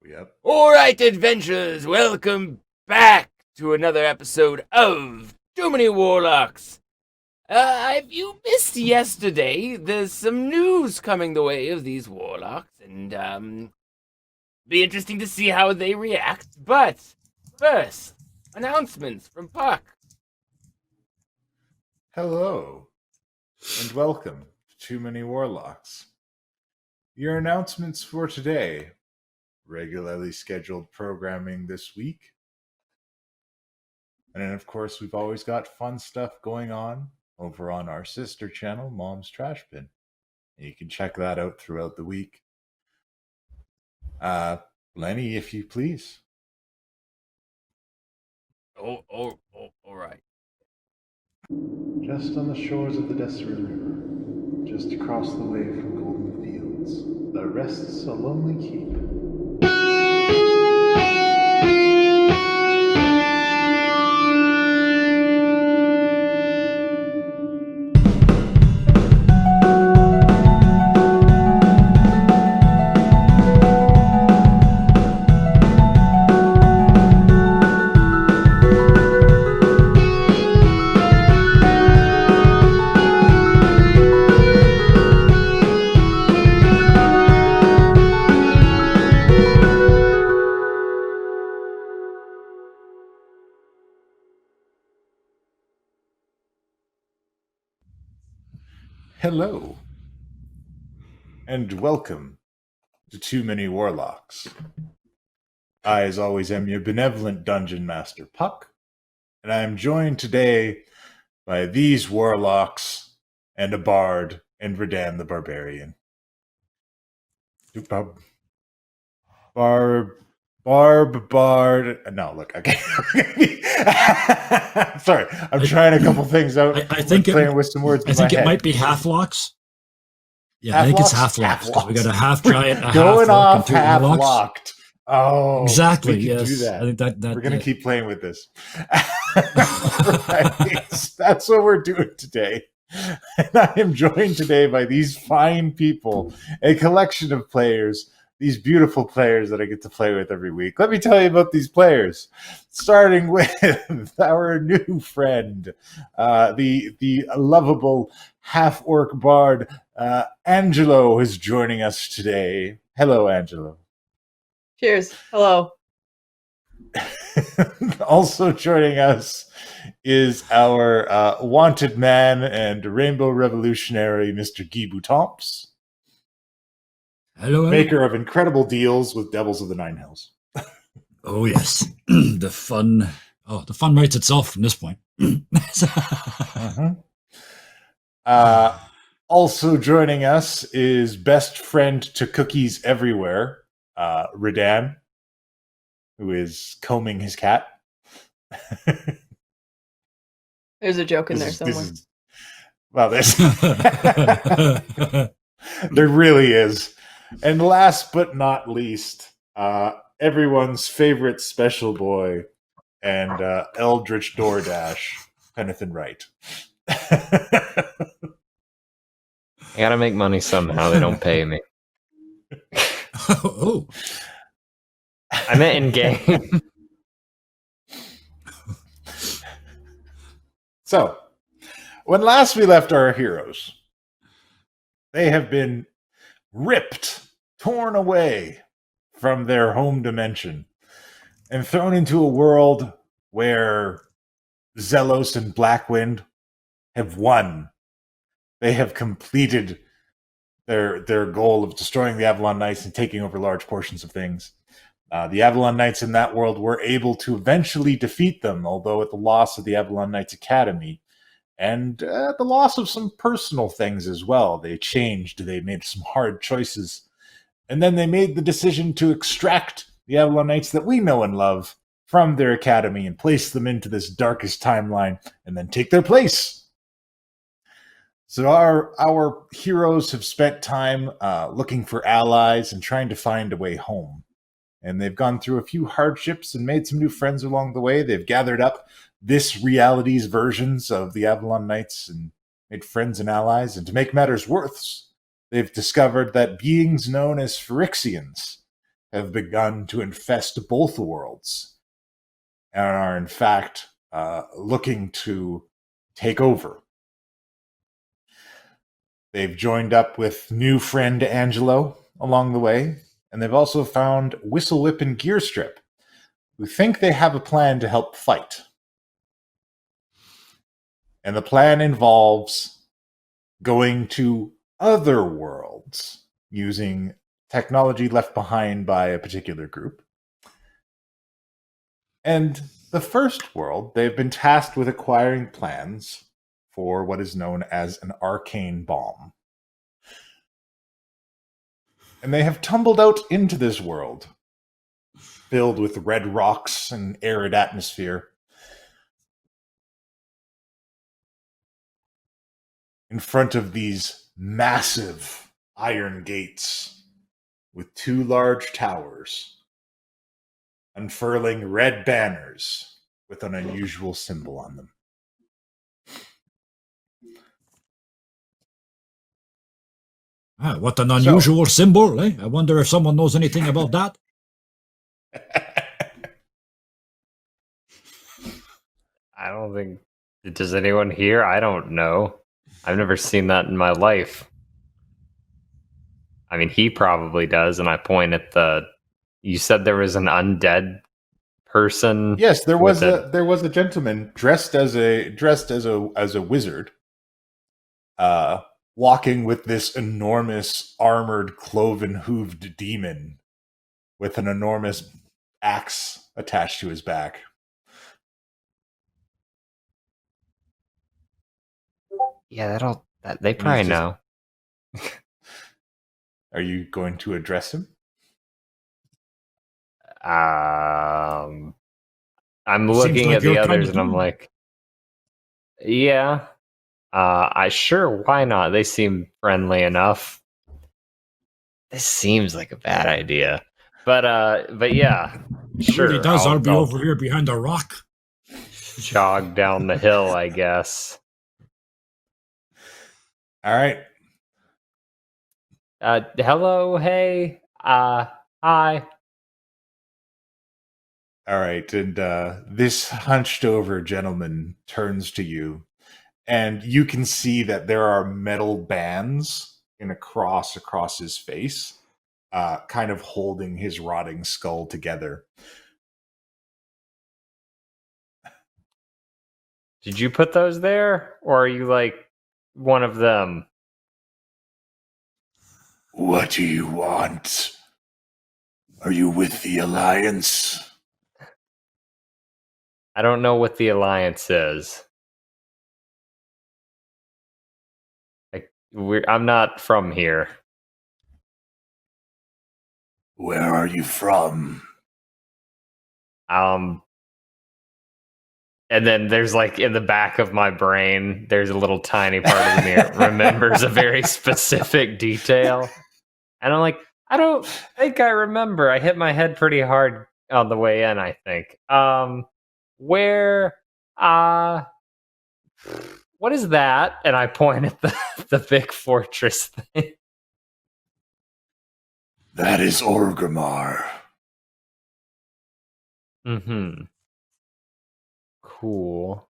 Yep. Alright, adventurers, welcome back to another episode of Too Many Warlocks. If you missed yesterday, there's some news coming the way of these warlocks, and, be interesting to see how they react. But, first, announcements from Puck. Hello, and welcome to Too Many Warlocks. Your announcements for today. Regularly scheduled programming this week. And then, of course, we've always got fun stuff going on over on our sister channel, Mom's Trash Bin. And you can check that out throughout the week. Lenny, if you please. All right. Just on the shores of the Deseret River, just across the way from Golden Fields, there rests a lonely keep. Hello, and welcome to Too Many Warlocks. I, as always, am your benevolent dungeon master, Puck, and I am joined today by these warlocks and a bard and Redann the barbarian. Bard. No, look, okay. Sorry, I'm trying a couple things out. I think playing with some words. I think it might be half-locks. Yeah, I think it's half-locks because we got a half-giant, a going half-orc, off and two warlocks. half-locked. Oh, exactly. We can Yes, do that. I think that we're gonna keep playing with this. Right. That's what we're doing today. And I am joined today by these fine people, a collection of players, these beautiful players that I get to play with every week. Let me tell you about these players, starting with our new friend, the lovable half-orc bard, Angelo, is joining us today. Hello, Angelo. Cheers. Hello. Also joining us is our wanted man and rainbow revolutionary, Mr. Guy Boutomps. Hello. Maker of incredible deals with Devils of the Nine Hills. Oh yes, the fun. Oh, the fun writes itself from this point. Also joining us is best friend to cookies everywhere, Redann, who is combing his cat. There's a joke in there somewhere. There really is. And last but not least, everyone's favorite special boy and Eldritch DoorDash, Penathan Wright. I gotta make money somehow. They don't pay me. Oh. I meant in game. So, when last we left our heroes, they have been ripped, torn away from their home dimension, and thrown into a world where Zelos and Blackwind have won. They have completed their goal of destroying the Avalon Knights and taking over large portions of things. The Avalon Knights in that world were able to eventually defeat them, although at the loss of the Avalon Knights Academy, and at the loss of some personal things as well. They changed, they made some hard choices, and then they made the decision to extract the Avalon Knights that we know and love from their academy and place them into this darkest timeline, and then take their place. So our heroes have spent time looking for allies and trying to find a way home. And they've gone through a few hardships and made some new friends along the way. They've gathered up this reality's versions of the Avalon Knights and made friends and allies. And to make matters worse, they've discovered that beings known as Phyrexians have begun to infest both worlds and are, in fact, looking to take over. They've joined up with new friend Angelo along the way, and they've also found Whistlewhip and Gearstrip, who think they have a plan to help fight. And the plan involves going to other worlds using technology left behind by a particular group. And the first world, they've been tasked with acquiring plans for what is known as an Arcane Bomb. And they have tumbled out into this world, filled with red rocks and arid atmosphere. In front of these massive iron gates with 2 large towers, unfurling red banners with an unusual symbol on them. What an unusual symbol, eh? I wonder if someone knows anything about that. I don't think... Does anyone here? I don't know. I've never seen that in my life. I mean, he probably does, and I point at the... You said there was an undead person? Yes, there was a gentleman dressed as a wizard, walking with this enormous armored cloven-hooved demon with an enormous axe attached to his back. Yeah, they probably know. Are you going to address him? I'm looking like at the your kind others of and I'm dude. like, yeah, why not? They seem friendly enough. This seems like a bad idea, but yeah, It sure. really does. I'll be I'll over here behind a rock. jog down the hill, I guess. All right. Hello, hey, hi. All right, and this hunched-over gentleman turns to you, and you can see that there are metal bands in a cross across his face, kind of holding his rotting skull together. Did you put those there, or are you like one of them? What do you want? Are you with the Alliance? I don't know what the Alliance is. I'm not from here. Where are you from? And then there's like in the back of my brain, there's a little tiny part of me that remembers a very specific detail. And I'm like, I don't think I remember. I hit my head pretty hard on the way in, I think. Where, what is that? And I point at the big fortress thing. That is Orgrimmar. Mm-hmm. Cool.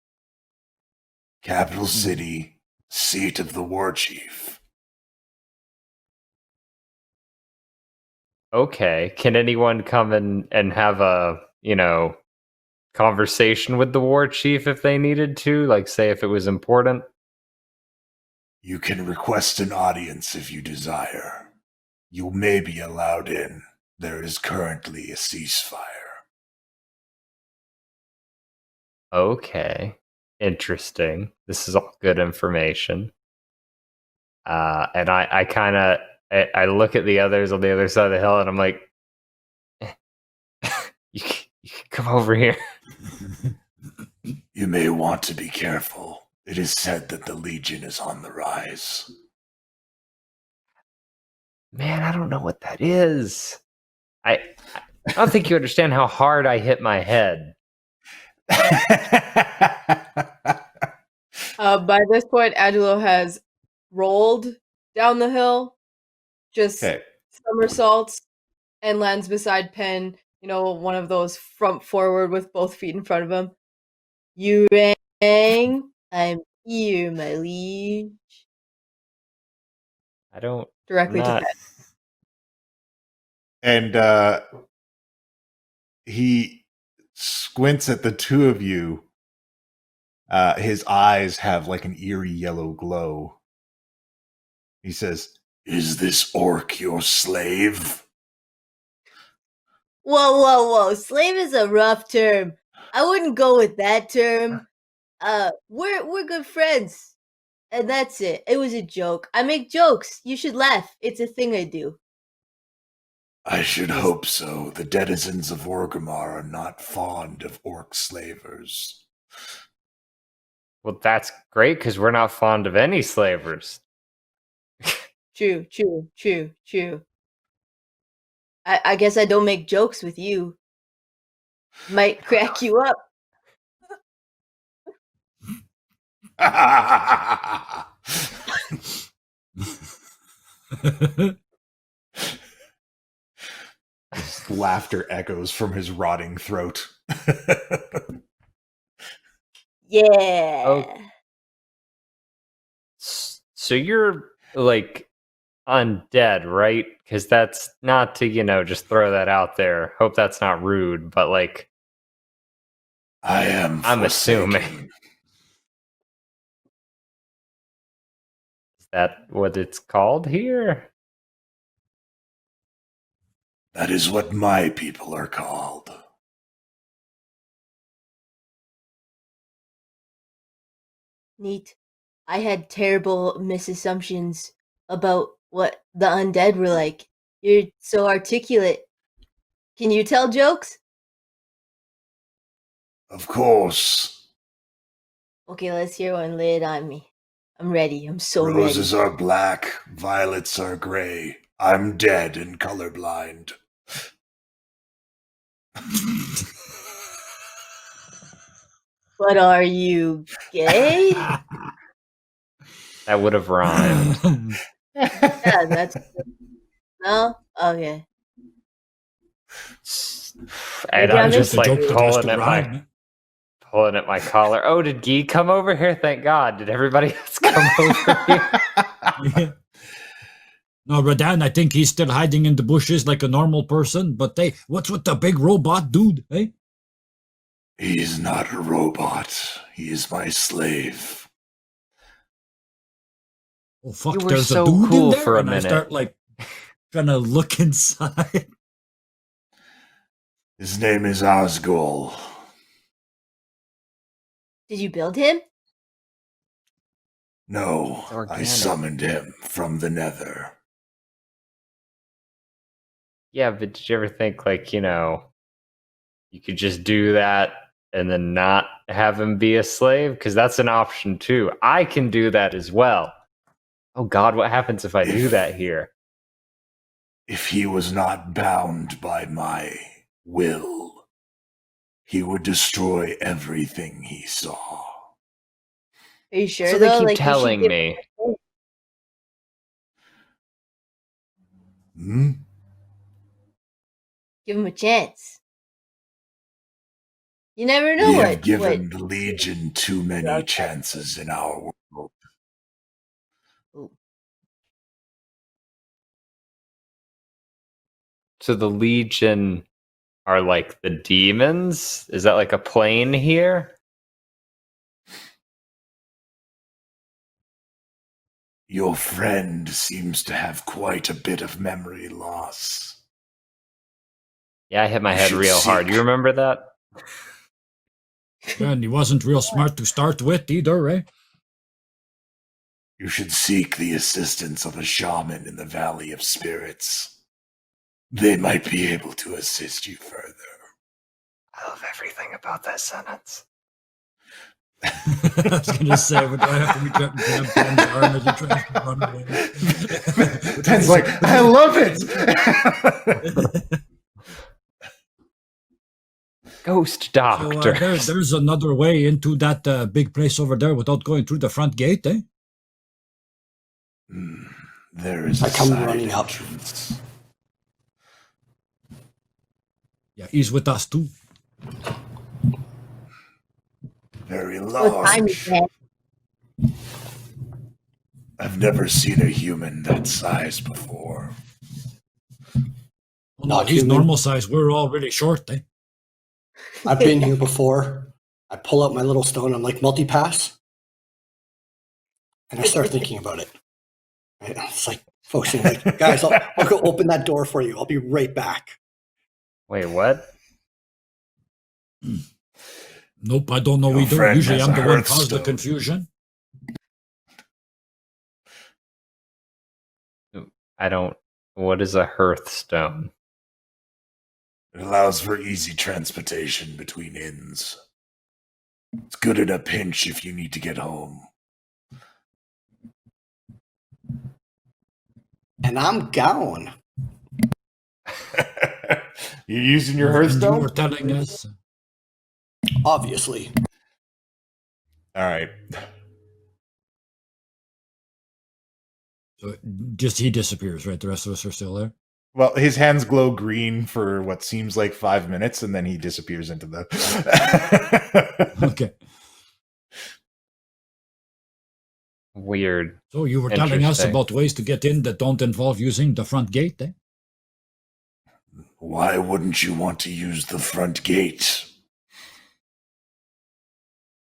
Capital city, seat of the Warchief. Okay. Can anyone come and have a, conversation with the war chief if they needed to? Like, say if it was important? You can request an audience if you desire. You may be allowed in. There is currently a ceasefire. Okay. Interesting. This is all good information. And I kind of I look at the others on the other side of the hill and I'm like, you can come over here. You may want to be careful. It is said that the Legion is on the rise. Man, I don't know what that is. I don't think you understand how hard I hit my head. By this point, Angelo has rolled down the hill, just Okay. somersaults, and lands beside Pen, one of those front forward with both feet in front of him. You rang? I'm here, my liege. I don't. Directly to Not. Pen. And he squints at the two of you. His eyes have like an eerie yellow glow. He says, "Is this orc your slave?" Whoa. Slave is a rough term. I wouldn't go with that term. We're good friends. And that's it. It was a joke. I make jokes. You should laugh. It's a thing I do. I should hope so. The denizens of Orgrimmar are not fond of orc slavers. Well, that's great because we're not fond of any slavers. True. I guess I don't make jokes with you. Might crack you up. Laughter echoes from his rotting throat. Yeah. Oh. So you're like undead, right? Because that's not to, just throw that out there. Hope that's not rude, but like. I am. I'm forsaken. assuming. Is that what it's called here? That is what my people are called. Neat. I had terrible misassumptions about what the undead were like. You're so articulate. Can you tell jokes? Of course. Okay, let's hear one. Lay it on me. I'm ready. I'm so Roses ready. are black, violets are gray. I'm dead and colorblind. But are you gay? That would have rhymed. Yeah, that's... No? Okay. And Maybe I I'm missed just a like joke that has to pulling at my collar. Oh, did Guy come over here? Thank God. Did everybody else come over here? Yeah. No, Redann, I think he's still hiding in the bushes like a normal person. But what's with the big robot dude, eh? He's not a robot. He is my slave. Oh fuck! You were There's so a dude cool in there, for a and minute. I start like trying to look inside. His name is Osgol. Did you build him? No, It's I organic. summoned him from the nether. Yeah, but did you ever think like, you could just do that and then not have him be a slave? Because that's an option too. I can do that as well. Oh God, what happens if I do that here? If he was not bound by my will, he would destroy everything he saw. Are you sure So they though? keep Like, you should telling give- me. Hmm? Give him a chance. You never know We what. have given the Legion too many chances in our world. Ooh. So the Legion are like the demons? Is that like a plane here? Your friend seems to have quite a bit of memory loss. Yeah, I hit my You head should real hard. seek- You remember that? And he wasn't real smart to start with either, eh? You should seek the assistance of a shaman in the Valley of Spirits. They might be able to assist you further. I love everything about that sentence. I was gonna say, but do I have to reach out and grab Ben's arm as he tries to run away? Ben's like, I love it! Ghost So doctor. there's another way into that big place over there without going through the front gate, eh? There is a I come side running up. entrance. Yeah, he's with us too. Very What time is large. that? I've never seen a human that size before. Oh, no, Not he's human. normal size. We're all really short, eh? I've been here before. I pull out my little stone. I'm like, multi-pass. And I start thinking about it. Right? It's like, focusing, like, guys, I'll go open that door for you. I'll be right back. Wait, what? Nope, I don't know Your either. friend Usually has I'm a the one caused the Hearthstone. confusion. I don't. What is a Hearthstone? It allows for easy transportation between inns. It's good in a pinch if you need to get home. And I'm gone. You're using your And you Hearthstone? were telling us. Obviously. All right. So just he disappears, right? The rest of us are still there. Well, his hands glow green for what seems like 5 minutes, and then he disappears into the. Okay. Weird. So you were telling us Interesting. about ways to get in that don't involve using the front gate, eh? Why wouldn't you want to use the front gate?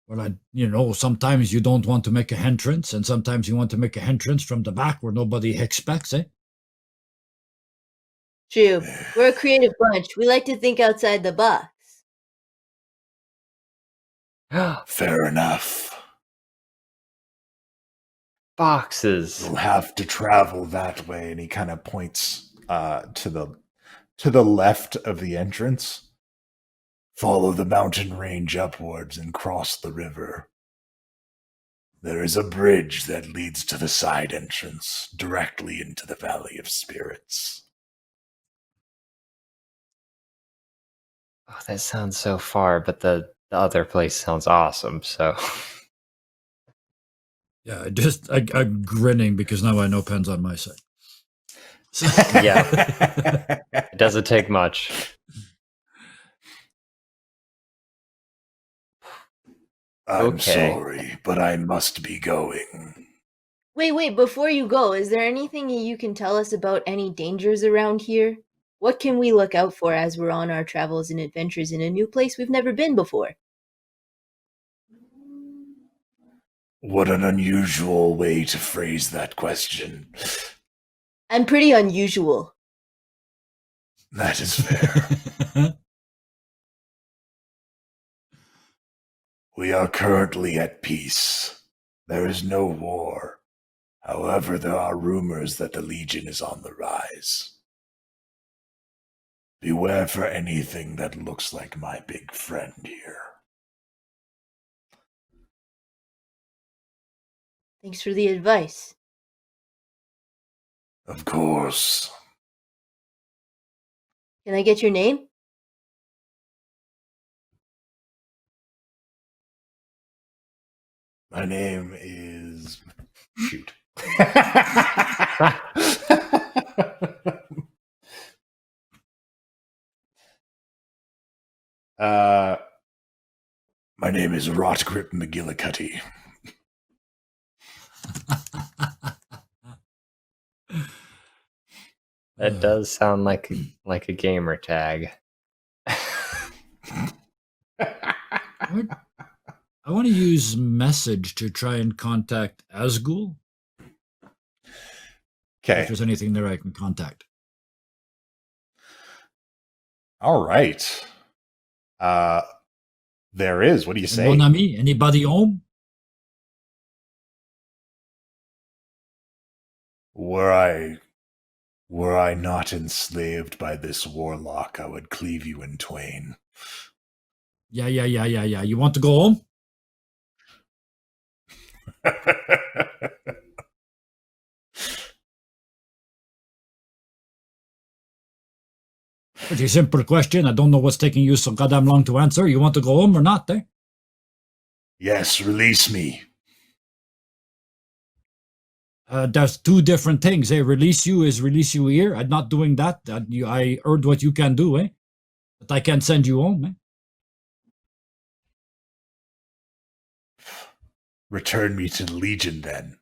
Well, sometimes you don't want to make a entrance, and sometimes you want to make a entrance from the back where nobody expects, eh? True. We're a creative bunch. We like to think outside the box. Fair enough. Boxes. You'll have to travel that way, and he kind of points to the left of the entrance. Follow the mountain range upwards and cross the river. There is a bridge that leads to the side entrance, directly into the Valley of Spirits. Oh, that sounds so far, but the other place sounds awesome. So Yeah, I'm grinning because now I know Pen's on my side. Yeah. It doesn't take much. I'm Okay. sorry, but I must be going. Wait, before you go, is there anything you can tell us about any dangers around here? What can we look out for as we're on our travels and adventures in a new place we've never been before? What an unusual way to phrase that question. I'm pretty unusual. That is fair. We are currently at peace. There is no war. However, there are rumors that the Legion is on the rise. Beware for anything that looks like my big friend here. Thanks for the advice. Of course. Can I get your name? My name is... Shoot. My name is Rotgrip McGillicuddy. That does sound like a gamer tag. I want to use message to try and contact Asgul. Okay. If there's anything there I can contact. All right. There is. What do you say? Mon ami, anybody home? Were I not enslaved by this warlock, I would cleave you in twain. Yeah. You want to go home? Pretty simple question. I don't know what's taking you so goddamn long to answer. You want to go home or not, eh? Yes, release me. There's two different things. Eh? Release you is release you here. I'm not doing that. I heard what you can do, eh? But I can't send you home, eh? Return me to the Legion, then.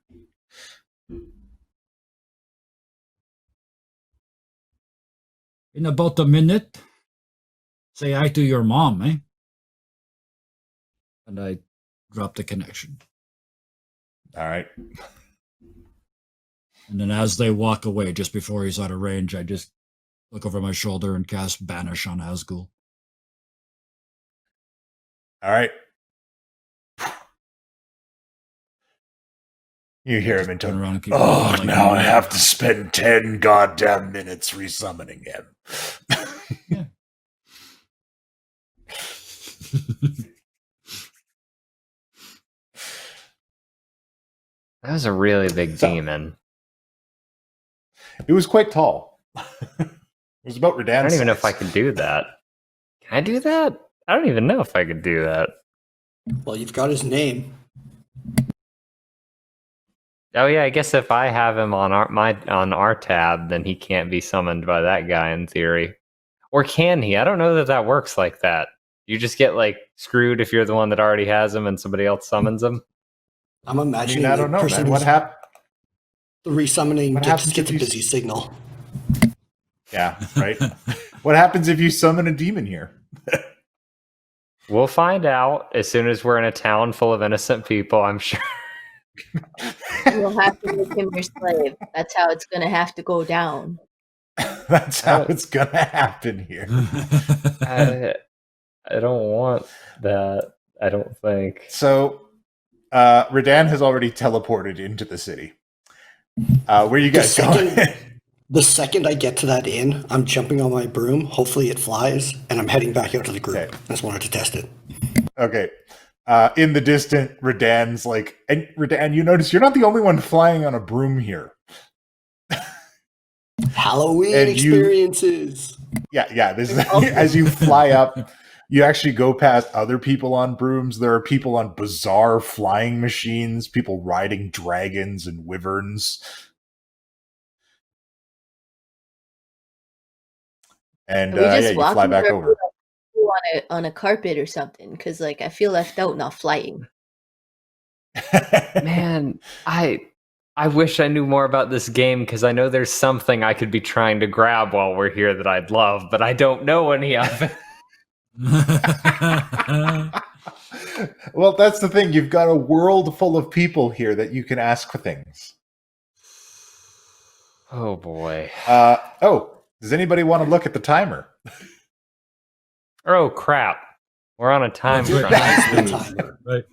In about a minute, say hi to your mom, eh? And I drop the connection. All right. And then as they walk away, just before he's out of range, I just look over my shoulder and cast Banish on Asgul. All right. You hear him in Turn tone. around and keep Oh, going, now I have to spend 10 goddamn minutes resummoning him. Yeah. That was a really big demon. It was quite tall. It was about Redann. I don't even know if I could do that. Can I do that? I don't even know if I could do that. Well, you've got his name. Oh yeah, I guess if I have him on our tab, then he can't be summoned by that guy in theory. Or can he? I don't know that works like that. You just get like screwed if you're the one that already has him and somebody else summons him. I'm imagining I don't know, person man. What happened? the resummoning What gets happens if a you- busy signal. Yeah, right. What happens if you summon a demon here? We'll find out as soon as we're in a town full of innocent people, I'm sure. You'll have to make him your slave. That's how it's gonna have to go down. That's how it's gonna happen here. I don't want that. I don't think. So, Redann has already teleported into the city. Where you guys going? The second I get to that inn, I'm jumping on my broom. Hopefully it flies, and I'm heading back out to the group. Okay. I just wanted to test it. Okay. In the distant, Redann's like, and Redann, you notice you're not the only one flying on a broom here. Halloween And experiences. Yeah. This is, as you fly up, you actually go past other people on brooms. There are people on bizarre flying machines, people riding dragons and wyverns. And Are we just yeah, you fly walking back or over. on a carpet or something? Because like I feel left out not flying. Man, I wish I knew more about this game because I know there's something I could be trying to grab while we're here that I'd love, but I don't know any of it. Well, that's the thing. You've got a world full of people here that you can ask for things. Oh boy. Does anybody want to look at the timer? Oh crap. We're on a time That's crunch. That's the timer. Right.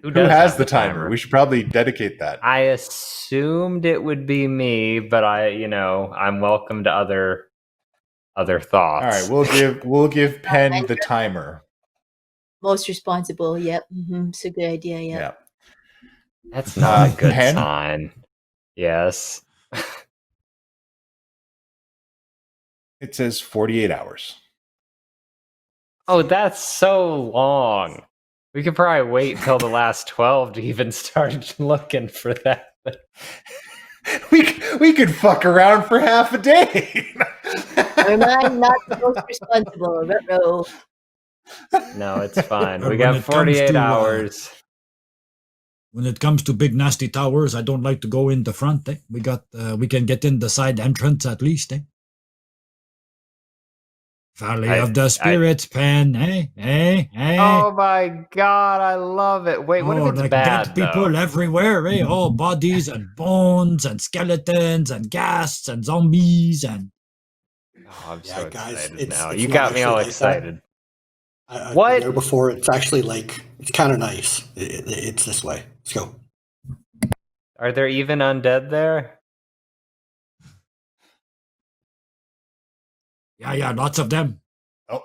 Who Who has have the timer? We should probably dedicate that. I assumed it would be me, but I'm welcome to other thoughts. All right, we'll give Penn the timer. Most responsible. Yep. It's a good idea. Yep. Yeah. That's not a good Pen? sign. Yes. It says 48 hours. Oh, that's so long. We could probably wait till the last 12 to even start looking for that. We could fuck around for half a day. Am I not the most responsible? Ruh-roh. No, it's fine. We When got it comes 48 to, hours. When it comes to big nasty towers, I don't like to go in the front. Eh? We can get in the side entrance at least. Eh? Valley of the Spirits, Pen. Hey. Oh my god, I love it. Wait, what if it's like bad, dead people though? everywhere, eh? All bodies and bones and skeletons and ghasts and zombies and Oh, I'm Yeah, so guys, excited it's- now. it's You not got me all actually like that. excited. What? What? There before, it's actually like, it's kind of nice. It's this way. Let's go. Are there even undead there? yeah, lots of them. Oh,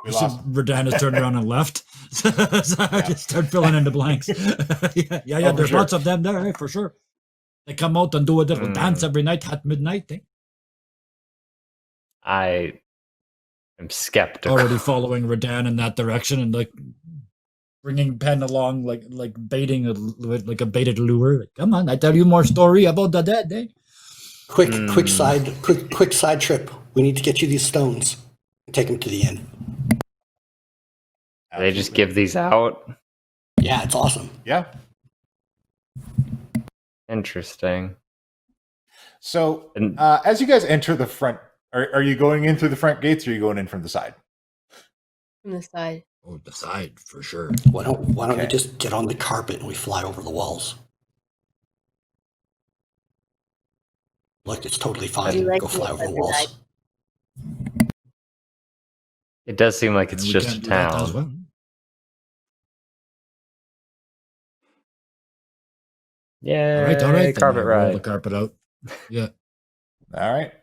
we So lost. Redann has turned around and left. So I just start filling in the blanks. yeah. for There's sure. lots of them there, eh, for sure. They come out and do a little dance every night at midnight. Eh? I am skeptical. Already following Redann in that direction and like bringing Pen along, like baiting like a baited lure. Like, come on, I tell you more story about the dead. Eh? Quick side trip. We need to get you these stones. take him to the inn. They just Absolutely. give these out. Yeah, it's awesome. Yeah. Interesting. So And as you guys enter the front, are you going in through the front gates or are you going in from the side? From the side. Oh, the side for sure. Why don't we Okay. just get on the carpet and we fly over the walls? Look, it's totally fine. Do you like Go fly me over the better than walls. it does seem like And it's we just can a do that as town. well. Yeah. All right, then Carpet I'll roll the ride. carpet out. Yeah. All right.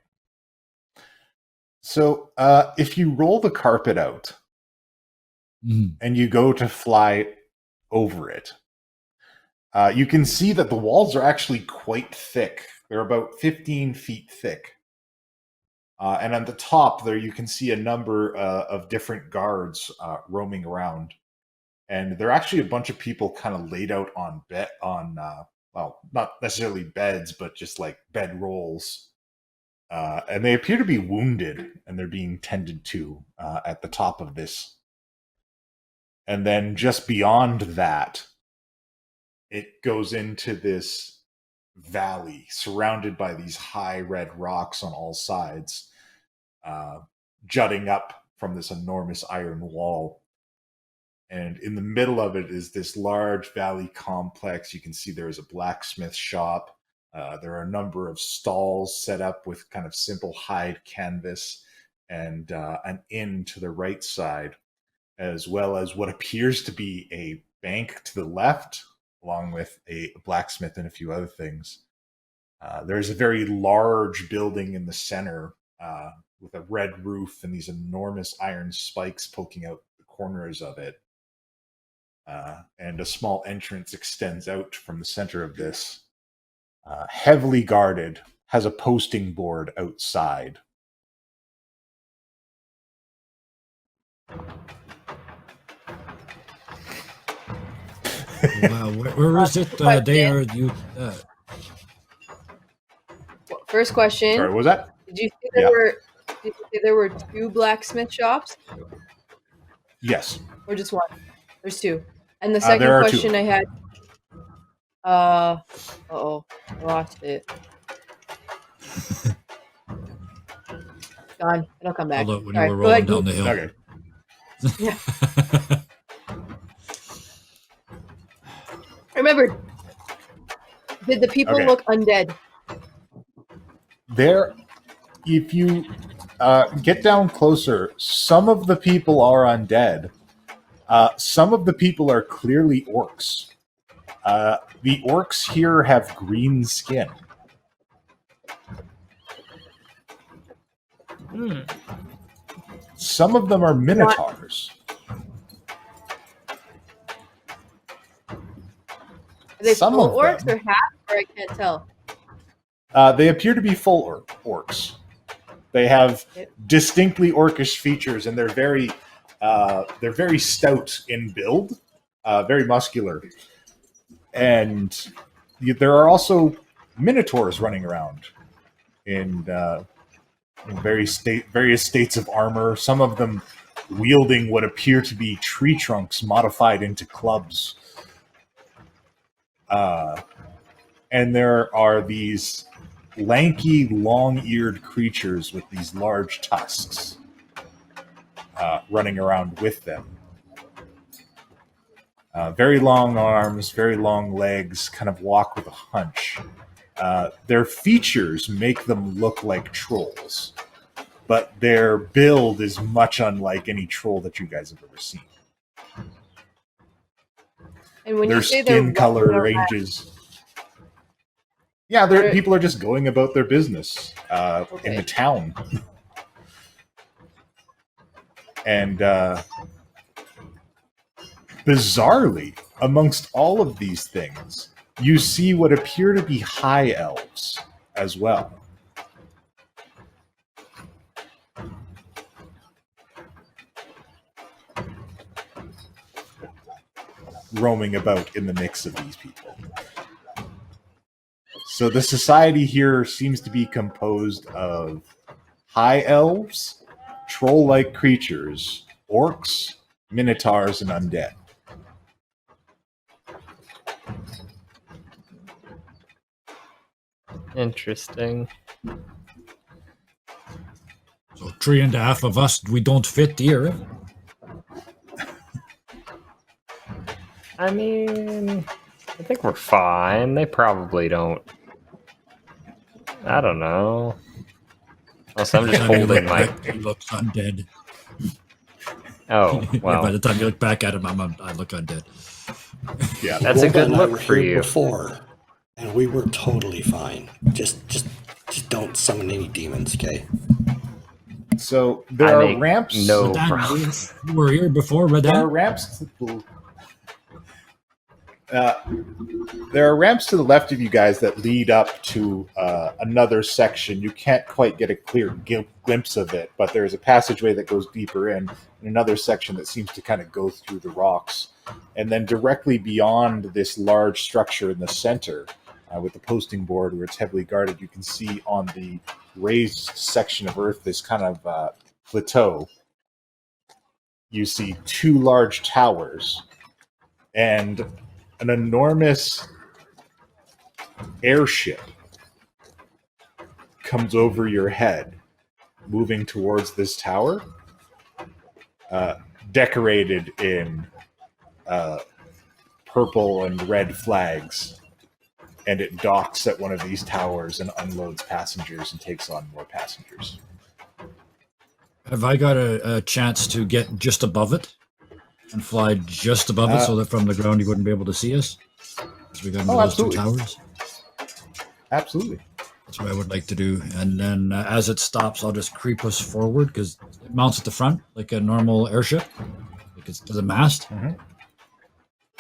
So if you roll the carpet out Mhm. and you go to fly over it, you can see that the walls are actually quite thick. They're about 15 feet thick. And on the top there, you can see a number of different guards roaming around. And there are actually a bunch of people kind of laid out on well, not necessarily beds, but just like bed rolls. And they appear to be wounded, and they're being tended to at the top of this. And then just beyond that, it goes into this valley surrounded by these high red rocks on all sides, jutting up from this enormous iron wall. And in the middle of it is this large valley complex. You can see there is a blacksmith shop. There are a number of stalls set up with kind of simple hide canvas, and an inn to the right side, as well as what appears to be a bank to the left, along with a blacksmith and a few other things. There's a very large building in the center with a red roof and these enormous iron spikes poking out the corners of it. And a small entrance extends out from the center of this. Heavily guarded, has a posting board outside. Wow, where is it? They are you. First question. Sorry, what was that? Did you say Yeah. there were two blacksmith shops Yes. or just one? There's two. And the There second are two. question I had. I lost it. Gone. It'll come back. Hold up, when Sorry, you were go ahead, rolling down the hill. Okay. Remember, did the people Okay. look undead? There, if you get down closer, some of the people are undead. Some of the people are clearly orcs. The orcs here have green skin. Some of them are minotaurs. Are they Some full of orcs them. or half? Or I can't tell. They appear to be full orcs. They have distinctly orcish features, and they're very stout in build, very muscular. And there are also minotaurs running around in various states of armor. Some of them wielding what appear to be tree trunks modified into clubs. And there are these lanky, long-eared creatures with these large tusks running around with them. Very long arms, very long legs, kind of walk with a hunch. Their features make them look like trolls, but their build is much unlike any troll that you guys have ever seen. And when Their you say they're skin color walking around- ranges. Yeah, people are just going about their business in the town. And bizarrely, amongst all of these things, you see what appear to be high elves as well. Roaming about in the mix of these people. So the society here seems to be composed of high elves, troll-like creatures, orcs, minotaurs, and undead. Interesting. So 3.5 of us, we don't fit here. I mean, I think we're fine. They probably don't. I don't know. Also, I'm just By the time you holding look my. back, he looks undead. Oh, Yeah, by well. the time you look back at him, I look undead. Yeah, That's a Rolda good and I look were for here you. Before, and we were totally fine. Just don't summon any demons, okay? so I there are make ramps. no Dan, promise. you were here before, There are Redann? ramps. There are ramps to the left of you guys that lead up to another section. You can't quite get a clear glimpse of it, but there's a passageway that goes deeper in, and another section that seems to kind of go through the rocks. And then directly beyond this large structure in the center, with the posting board where it's heavily guarded, you can see on the raised section of earth, this kind of plateau, you see two large towers and an enormous airship comes over your head, moving towards this tower, decorated in purple and red flags. And it docks at one of these towers and unloads passengers and takes on more passengers. Have I got a chance to get just above it and fly just above it so that from the ground you wouldn't be able to see us? As we got into those two absolutely. towers. Absolutely. That's what I would like to do. And then as it stops, I'll just creep us forward because it mounts at the front like a normal airship. Like it's to the mast. Mhm.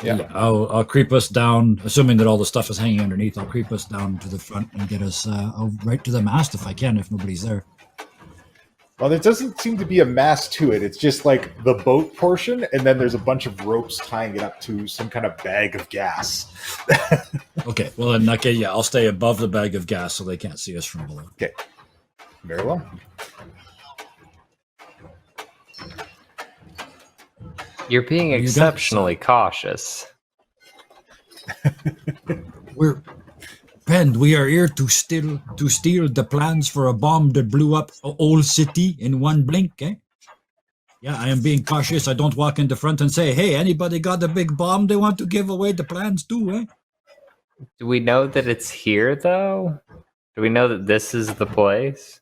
Yeah. Yeah. I'll creep us down, assuming that all the stuff is hanging underneath. I'll creep us down to the front and get us right to the mast if I can, if nobody's there. Well, there doesn't seem to be a mast to it. It's just like the boat portion, and then there's a bunch of ropes tying it up to some kind of bag of gas. Okay. Well, then, okay, yeah, I'll stay above the bag of gas so they can't see us from below. Okay. Very well. You're being What do you got? exceptionally cautious. We are here to steal the plans for a bomb that blew up a whole city in one blink, eh? Yeah, I am being cautious. I don't walk in the front and say, hey, anybody got a big bomb they want to give away the plans to, eh? Do we know that it's here, though? Do we know that this is the place?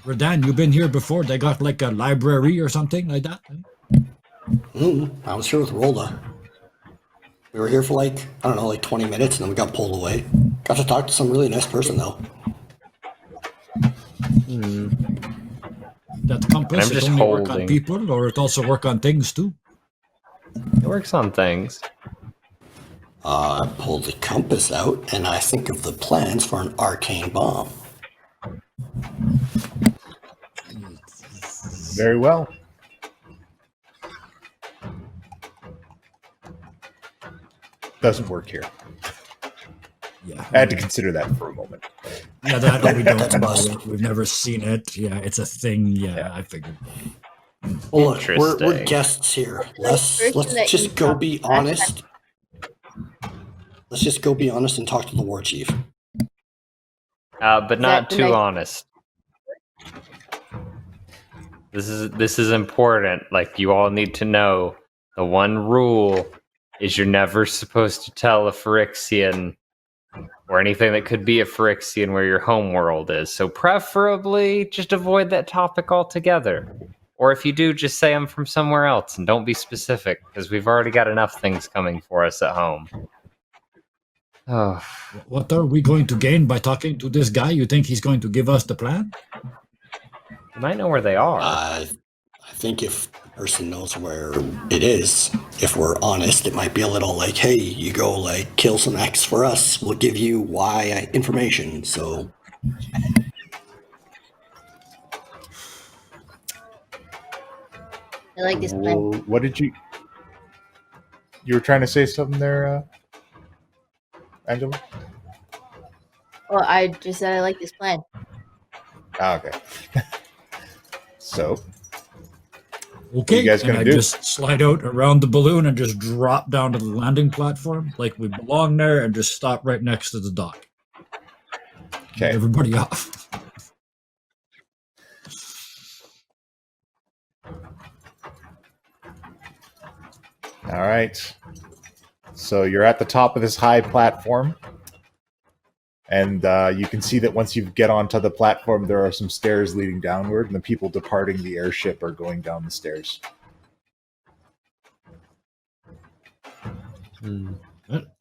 Redann, you've been here before. They got like a library or something like that. Eh? I was here with Rolda. We were here for like 20 minutes, and then we got pulled away. Got to talk to some really nice person though. That compass, I'm it just only work on holding. people, or it also work on things too. It works on things. I pulled the compass out, and I think of the plans for an arcane bomb. Very well. Doesn't work here. Yeah, I had to consider that for a moment. yeah, that we don't That's a know. must. We've never seen it. Yeah, it's a thing. Yeah, I figured. Well, look, we're Interesting. guests here. Let's person that you just go talked be to last honest. Let's just go be honest and talk to the Warchief. But not that the too night- honest. This is important. Like, you all need to know the one rule is you're never supposed to tell a Phyrexian or anything that could be a Phyrexian where your home world is. So preferably just avoid that topic altogether. Or if you do, just say I'm from somewhere else and don't be specific, because we've already got enough things coming for us at home. Oh, What are we going to gain by talking to this guy? You think he's going to give us the plan? you might know where they are. I think if the person knows where it is, if we're honest, it might be a little like, hey, you go like kill some X for us, we'll give you Y information. So I like this plan. What did you? You were trying to say something there, Angelo? Well, I just said I like this plan. Okay. So, Okay, you guys and gonna I do? just slide out around the balloon and just drop down to the landing platform like we belong there and just stop right next to the dock. Okay. Everybody off. All right. So you're at the top of this high platform, and you can see that once you get onto the platform, there are some stairs leading downward, and the people departing the airship are going down the stairs.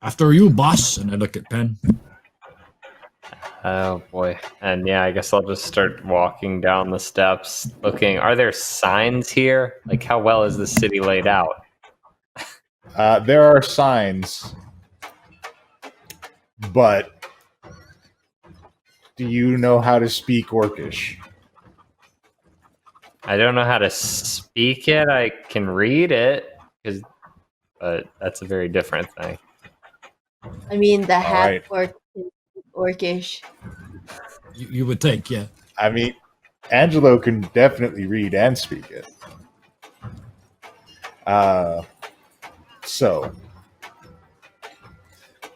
After you, boss. And I look at Penn. Oh boy. And yeah, I guess I'll just start walking down the steps looking. Are there signs here? Like, how well is the city laid out? There are signs, but do you know how to speak Orcish? I don't know how to speak it. I can read it, but that's a very different thing. I mean, the half right. orcish. You would think, yeah. I mean, Angelo can definitely read and speak it. So,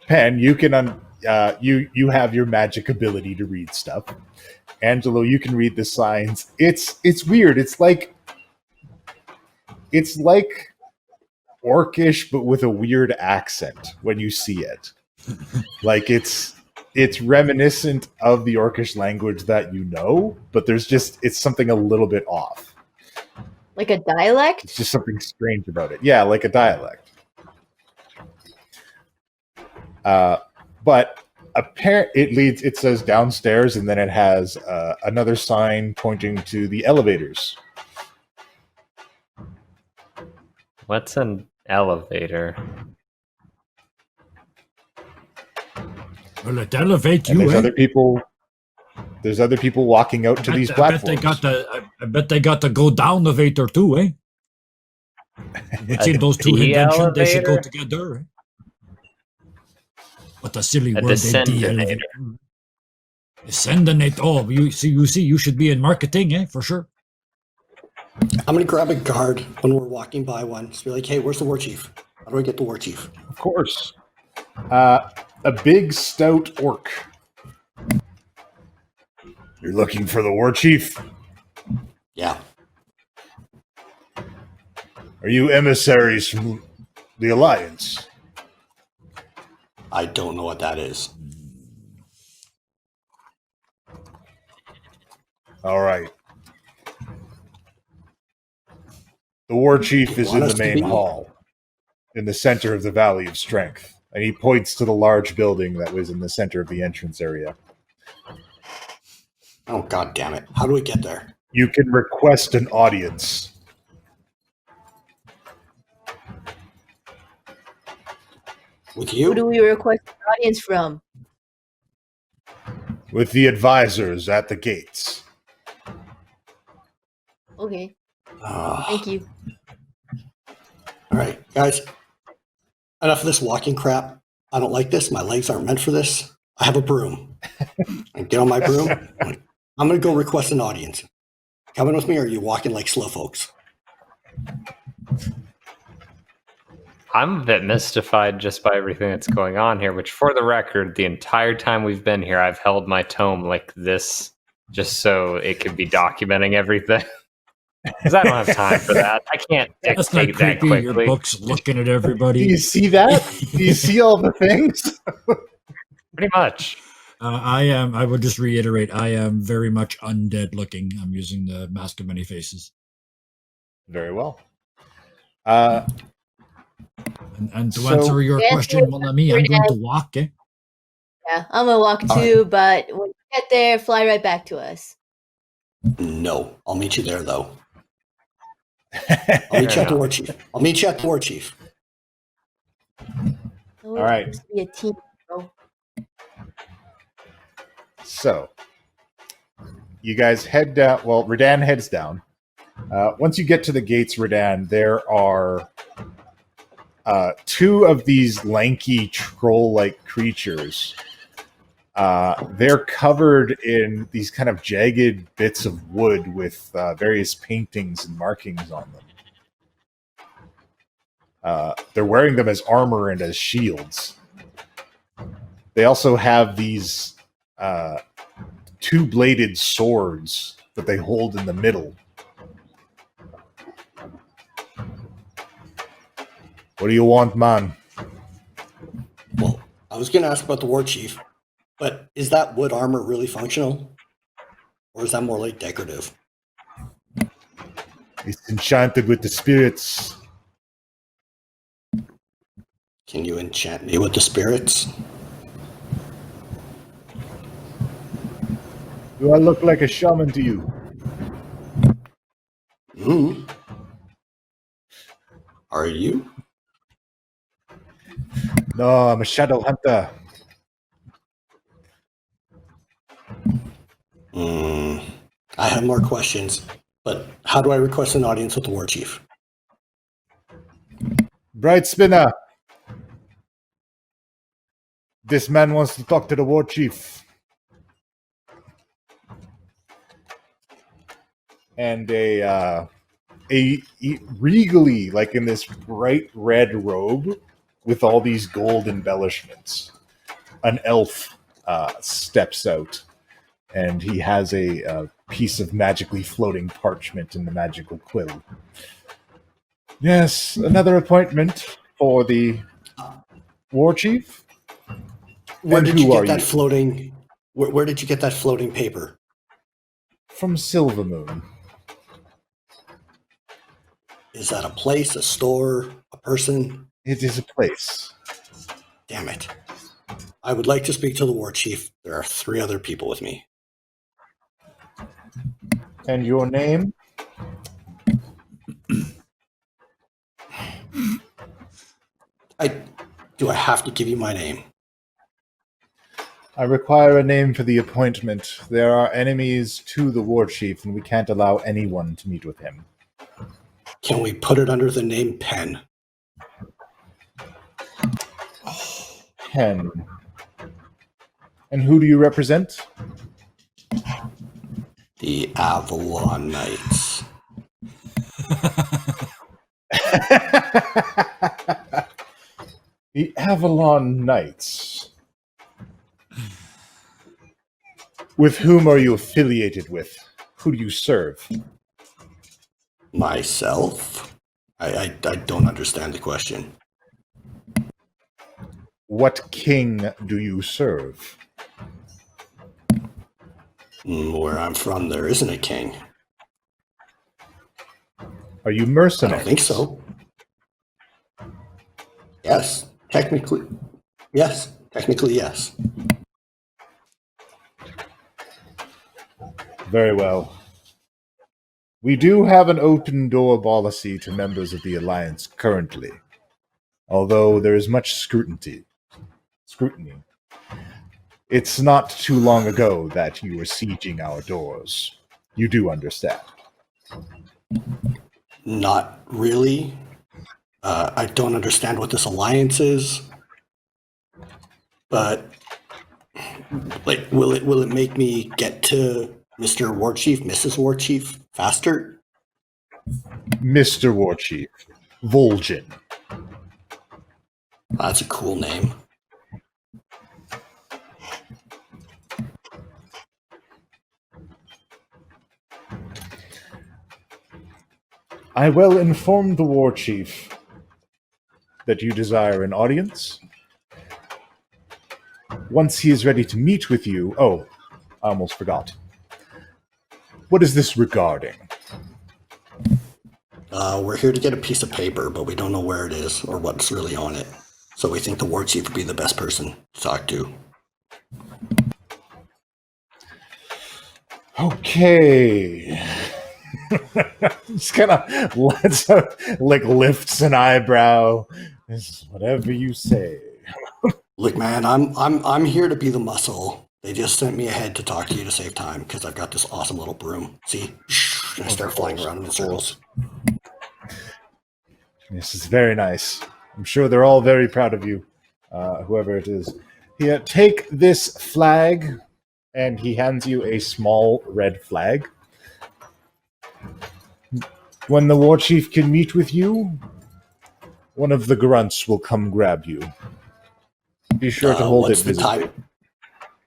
Pen, you can you have your magic ability to read stuff. Angelo, you can read the signs. It's weird. It's like Orcish, but with a weird accent when you see it. Like it's reminiscent of the Orcish language that you know, but it's something a little bit off. Like a dialect? It's just something strange about it. Yeah, like a dialect. But it says downstairs, and then it has another sign pointing to the elevators. What's an elevator? Well, it elevate And you, there's eh? other people walking out to these platforms. I bet they got to go down the elevator too, eh? It seems those two the inventions, they should go elevator? together. Eh? What a silly A word, descendinator. Descendinate. Oh, you see, you should be in marketing, eh? For sure. I'm gonna grab a guard when we're walking by one. Just be like, hey, where's the Warchief? How do I get the Warchief? Of course. A big, stout orc. You're looking for the Warchief? Yeah. Are you emissaries from the Alliance? I don't know what that is. All right. The Warchief is in Want us the to main be? hall, in the center of the Valley of Strength. And he points to the large building that was in the center of the entrance area. Oh, god damn it. How do we get there? You can request an audience. With Who do you? we request an audience from? With the advisors at the gates. Okay, Ah. thank you. All right, guys. Enough of this walking crap. I don't like this. My legs aren't meant for this. I have a broom. I get on my broom. I'm going to go request an audience. Coming with me, or are you walking like slow folks? I'm a bit mystified just by everything that's going on here, which, for the record, the entire time we've been here, I've held my tome like this just so it could be documenting everything. Because I don't have time for that. I can't That's not dictate that creepy. Your quickly. book's looking at Do everybody. you see that? Do you see all the things? Pretty much. I would just reiterate, I am very much undead looking. I'm using the Mask of Many Faces. Very well. And to So- answer your Yes, question, mon ami, I'm going to walk, eh? Yeah, I'm gonna walk too, but when you get there, fly right back to us. No. I'll meet you there, though. I'll meet you at the Warchief. I'll meet you at the Warchief. All right. To be a team, bro. So, you guys head down. Well, Redann heads down. Once you get to the gates, Redann, there are two of these lanky troll-like creatures They're covered in these kind of jagged bits of wood with various paintings and markings on them. They're wearing them as armor and as shields. They also have these two-bladed swords that they hold in the middle. What do you want, man? Well, I was going to ask about the Warchief, but is that wood armor really functional? Or is that more like decorative? It's enchanted with the spirits. Can you enchant me with the spirits? Do I look like a shaman to you? Are you? No, I'm a shadow hunter. I have more questions, but how do I request an audience with the Warchief? Bright Spinner. This man wants to talk to the Warchief. And regally, like in this bright red robe with all these gold embellishments, an elf steps out, and he has a piece of magically floating parchment in the magical quill. Yes, another appointment for the Warchief. Where did you are get that floating? Where did you get that floating paper? From Silvermoon. Is that a place, a store, a person? It is a place. Damn it. I would like to speak to the Warchief. There are 3 other people with me. And your name? Do I have to give you my name? I require a name for the appointment. There are enemies to the Warchief, and we can't allow anyone to meet with him. Can we put it under the name Pen? Pen. And who do you represent? The Avalon Knights. The Avalon Knights. With whom are you affiliated with? Who do you serve? Myself? I don't understand the question. What king do you serve? Where I'm from, there isn't a king. Are you I mercenaries? don't think so. Yes, technically. Yes, technically, yes. Very well. We do have an open door policy to members of the Alliance currently, although there is much scrutiny. It's not too long ago that you were sieging our doors. You do understand. Not really. I don't understand what this alliance is. But like, will it make me get to Mr. Warchief, Mrs. Warchief faster? Mr. Warchief, Vol'jin. That's a cool name. I will inform the Warchief that you desire an audience. Once he is ready to meet with you... Oh, I almost forgot. What is this regarding? We're here to get a piece of paper, but we don't know where it is or what's really on it. So we think the Warchief would be the best person to talk to. Okay. Just kind of lifts an eyebrow. This is whatever you say. Look, man, I'm here to be the muscle. They just sent me ahead to talk to you to save time because I've got this awesome little broom. See? And I start flying around in circles. This is very nice. I'm sure they're all very proud of you, whoever it is. Here, take this flag, and he hands you a small red flag. When the Warchief can meet with you, one of the grunts will come grab you. Be sure to hold it visibly.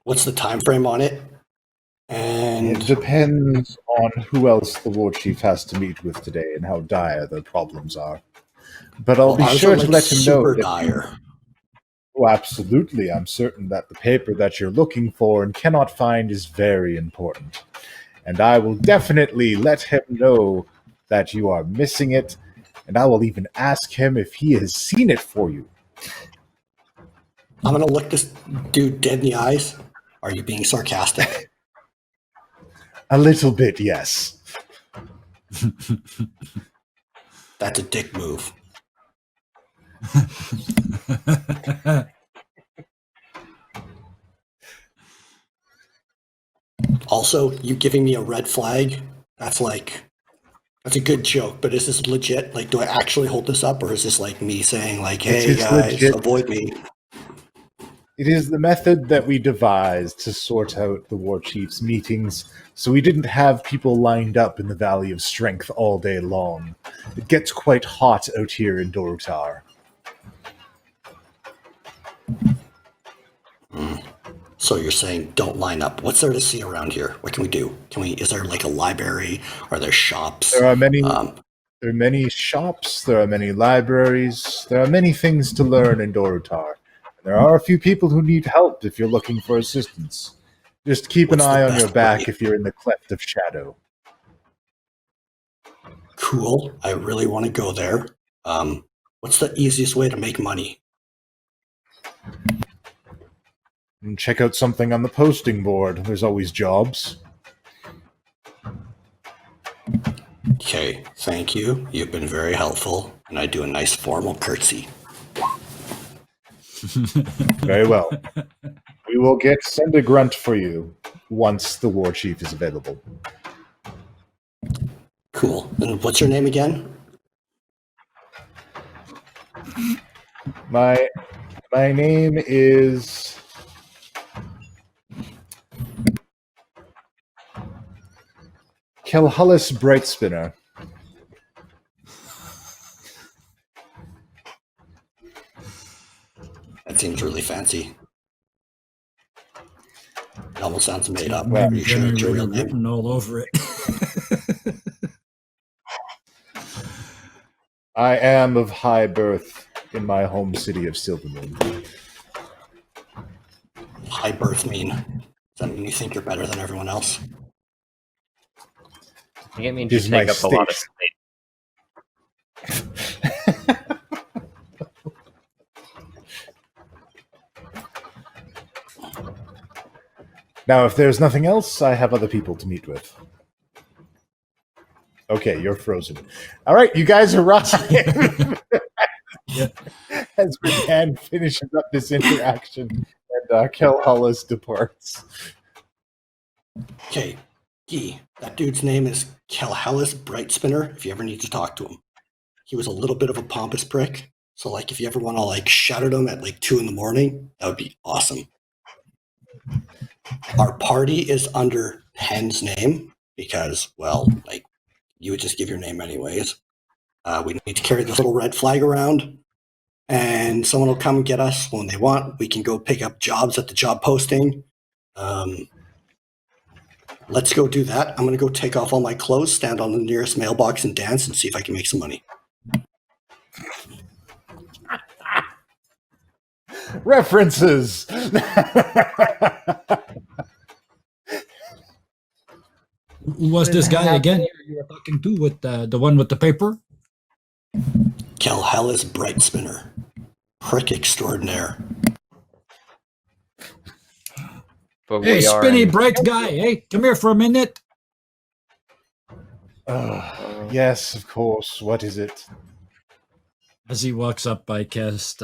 What's the time frame on it? And It depends on who else the Warchief has to meet with today and how dire their problems are. But I'll be sure to let him know. Super dire. Oh, absolutely. I'm certain that the paper that you're looking for and cannot find is very important. And I will definitely let him know that you are missing it, and I will even ask him if he has seen it for you. I'm going to look this dude dead in the eyes. Are you being sarcastic? A little bit, yes. That's a dick move. Also, you giving me a red flag, that's a good joke, but is this legit? Like, do I actually hold this up, or is this like me saying like, hey It's guys, legit. avoid me? It is the method that we devised to sort out the Warchief's meetings, so we didn't have people lined up in the Valley of Strength all day long. It gets quite hot out here in Dorutar. So you're saying don't line up. What's there to see around here? What can we do? Is there like a library? Are there shops? There are many shops, there are many libraries, there are many things to learn in Dorutar. There are a few people who need help if you're looking for assistance. Just keep an eye on your back if you're in the Cleft of Shadow. Cool. I really want to go there. What's the easiest way to make money? And check out something on the posting board. There's always jobs. Okay, thank you. You've been very helpful. And I do a nice formal curtsy. Very well. We will send a grunt for you once the Warchief is available. Cool. And what's your name again? My name is Kelhullis Brightspinner. That seems really fancy. It almost sounds made up. Well, Are you sure it's your real name? written all over it. I am of high birth in my home city of Silvermoon. High birth mean? Does that mean you think you're better than everyone else? I think it means you Is my take up a lot of station. space. Now, if there's nothing else, I have other people to meet with. Okay, you're frozen. All right, you guys arrive. Yeah. As Redann finishes up this interaction and Kelhullis departs. Okay, Guy, that dude's name is Kelhullis Brightspinner, if you ever need to talk to him. He was a little bit of a pompous prick, so like if you ever want to like shout at him at like 2 a.m, that would be awesome. Our party is under Pen's name because, well, like you would just give your name anyways. We need to carry this little red flag around, and someone will come and get us when they want. We can go pick up jobs at the job posting. Let's go do that. I'm going to go take off all my clothes, stand on the nearest mailbox and dance and see if I can make some money. References! Who was this guy again you were talking to with the one with the paper? Kelhullis Brightspinner. Prick extraordinaire. But Hey, we are spinny in- bright guy. Hey, come here for a minute. Yes, of course. What is it? As he walks up, I cast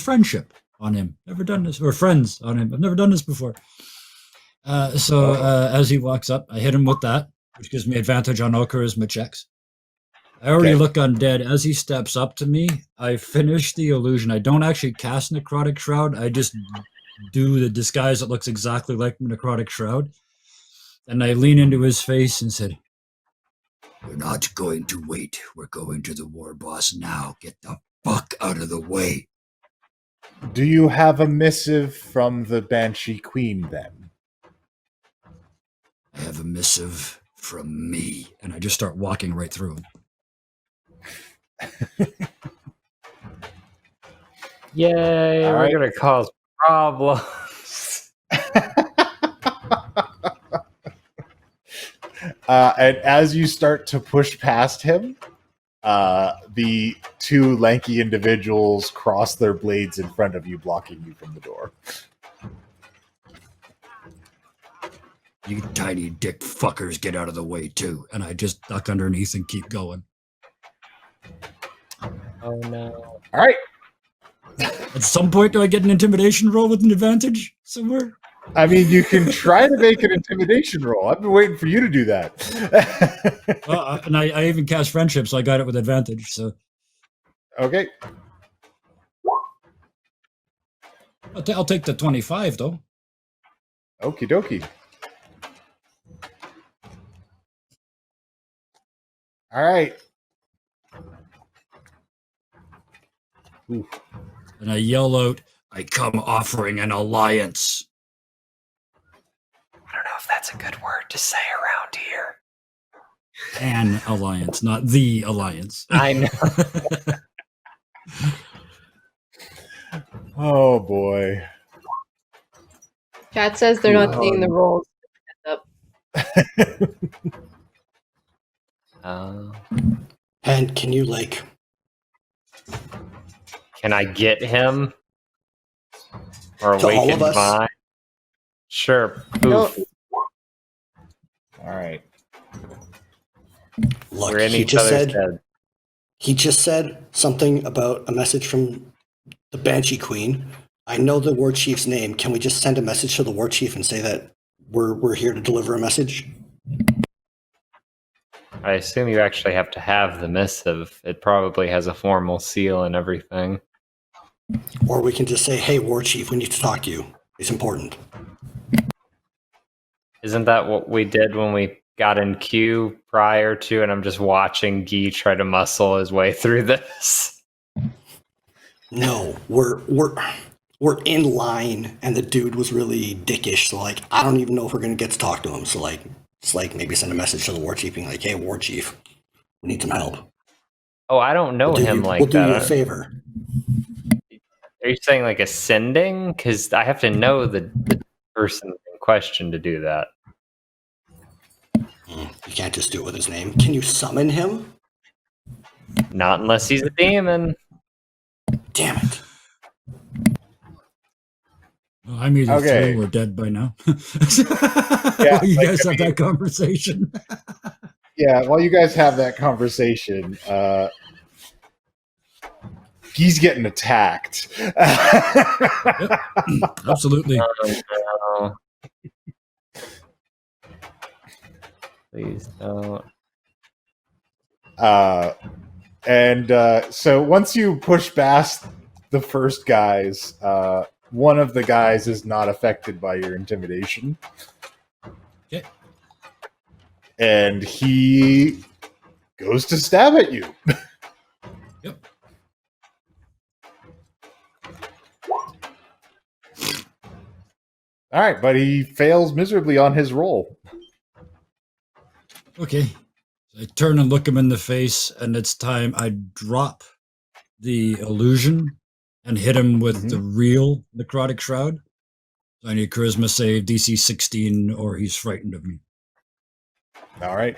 friendship on him. Never done this, or friends on him. I've never done this before. So as he walks up, I hit him with that, which gives me advantage on all charisma checks. I already Okay. look undead. As he steps up to me, I finish the illusion. I don't actually cast Necrotic Shroud. I just do the disguise that looks exactly like Necrotic Shroud. And I lean into his face and said, "We're not going to wait. We're going to the war boss now. Get the fuck out of the way." Do you have a missive from the Banshee Queen then? I have a missive from me. And I just start walking right through him. Yay, All we're right. gonna cause problems. And as you start to push past him, the two lanky individuals cross their blades in front of you, blocking you from the door. You tiny dick fuckers, get out of the way too. And I just duck underneath and keep going. Oh no. All right. At some point, do I get an intimidation roll with an advantage somewhere? I mean, you can try to make an intimidation roll. I've been waiting for you to do that. And I even cast friendship, so I got it with advantage. So Okay. I'll take the 25 though. Okie dokie. All right. Ooh. And I yell out, "I come offering an alliance." I don't know if that's a good word to say around here. An alliance, not the alliance. I know. Oh boy. Chat says they're not seeing the rolls. And can you like? Can I get him? Or To all awaken of us? my? Sure. No. Poof. All right. Look, We're in he each just other's said head. he just said something about a message from the Banshee Queen. I know the War Chief's name. Can we just send a message to the War Chief and say that we're here to deliver a message? I assume you actually have to have the missive. It probably has a formal seal and everything. Or we can just say, "Hey, War Chief, we need to talk to you. It's important." Isn't that what we did when we got in queue prior to, and I'm just watching Guy try to muscle his way through this? No, we're in line, and the dude was really dickish. So like, I don't even know if we're gonna get to talk to him. So like, it's like maybe send a message to the War Chief, being like, "Hey, War Chief, we need some help. Oh, I don't know We'll do him you, like we'll do you a that. favor." Are you saying like ascending? Because I have to know the person in question to do that. You can't just do it with his name. Can you summon him? Not unless he's a demon. Damn it. Well, I'm either Okay. through or dead by now. Yeah, You like, guys I have that conversation. Yeah, while you guys have that conversation, he's getting attacked. Absolutely. Oh, no. Please don't. So once you push past the first guys, one of the guys is not affected by your intimidation. Okay. And he goes to stab at you. Yep. All right, but he fails miserably on his roll. Okay. I turn and look him in the face, and it's time I drop the illusion and hit him with the real necrotic shroud. So I need charisma save, DC 16, or he's frightened of me. All right.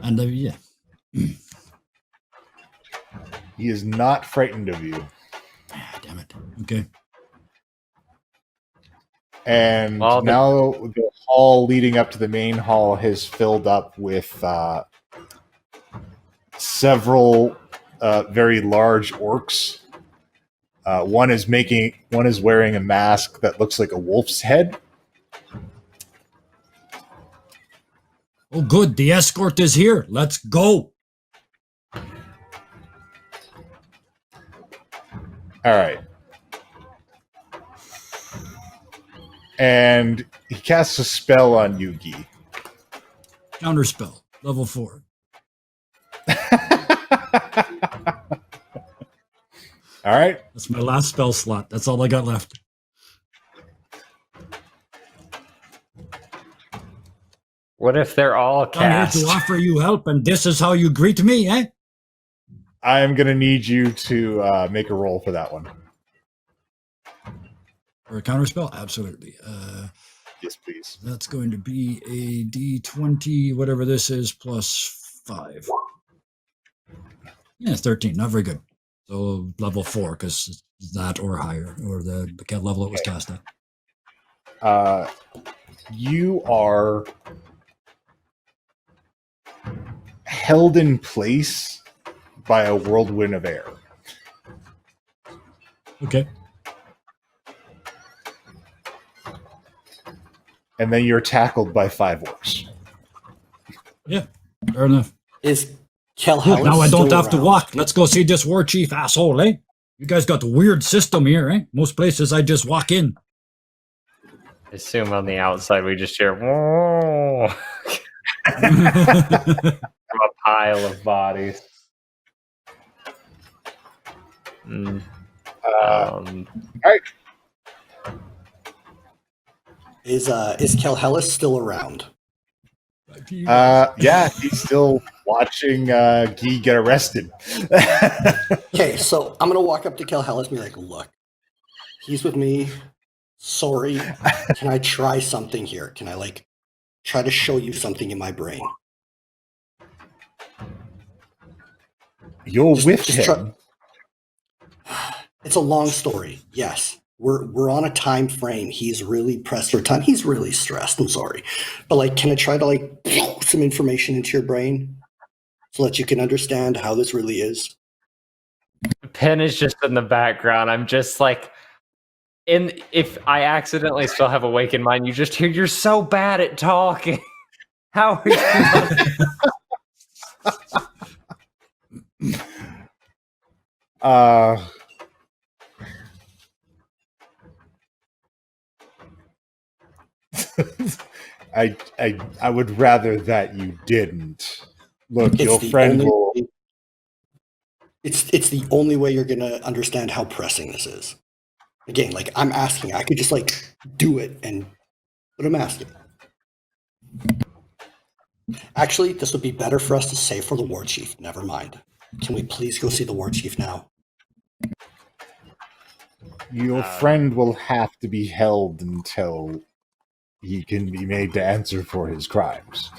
And yeah. He is not frightened of you. Ah, damn it. Okay. And Well, now the hall leading up to the main hall has filled up with several very large orcs. One is wearing a mask that looks like a wolf's head. Oh, good. The escort is here. Let's go. All right. And he casts a spell on Yugi. Counterspell, level 4. All right. That's my last spell slot. That's all I got left. What if they're all I'm here cast? to offer you help, and this is how you greet me, eh? I am going to need you to make a roll for that one. For a counterspell? Absolutely. Yes, please. That's going to be a D20, whatever this is, plus 5. Yeah, 13. Not very good. So level 4, because that or higher, or the level it was cast at. You are held in place by a whirlwind of air. Okay. And then you're tackled by 5 orcs. Yeah, fair enough. Is Kel Good, now I don't still have to around? walk. Let's go see this Warchief asshole, eh? You guys got a weird system here, eh? Most places I just walk in. I assume on the outside we just hear "Whoa" from a pile of bodies. Mm. Is Kel still around? Yeah, he's still watching Guy get arrested. Okay, so I'm gonna walk up to Kel and be like, "Look, he's with me. Sorry, can I try something here? Can I try to show you something in my brain?" You're with just him. It's a long story. Yes, we're on a time frame. He's really pressed for time. He's really stressed. I'm sorry, but can I try to some information into your brain so that you can understand how this really is? Pen is just in the background. I'm just if I accidentally still have awakened mind, you just hear, "You're so bad at talking." How are you? I would rather that you didn't. Look, It's your the friend only will. way- It's the only way you're gonna understand how pressing this is. Again, I'm asking, I could just do it, but I'm asking. Actually, this would be better for us to save for the Warchief. Never mind. Can we please go see the Warchief now? Your friend will have to be held until he can be made to answer for his crimes.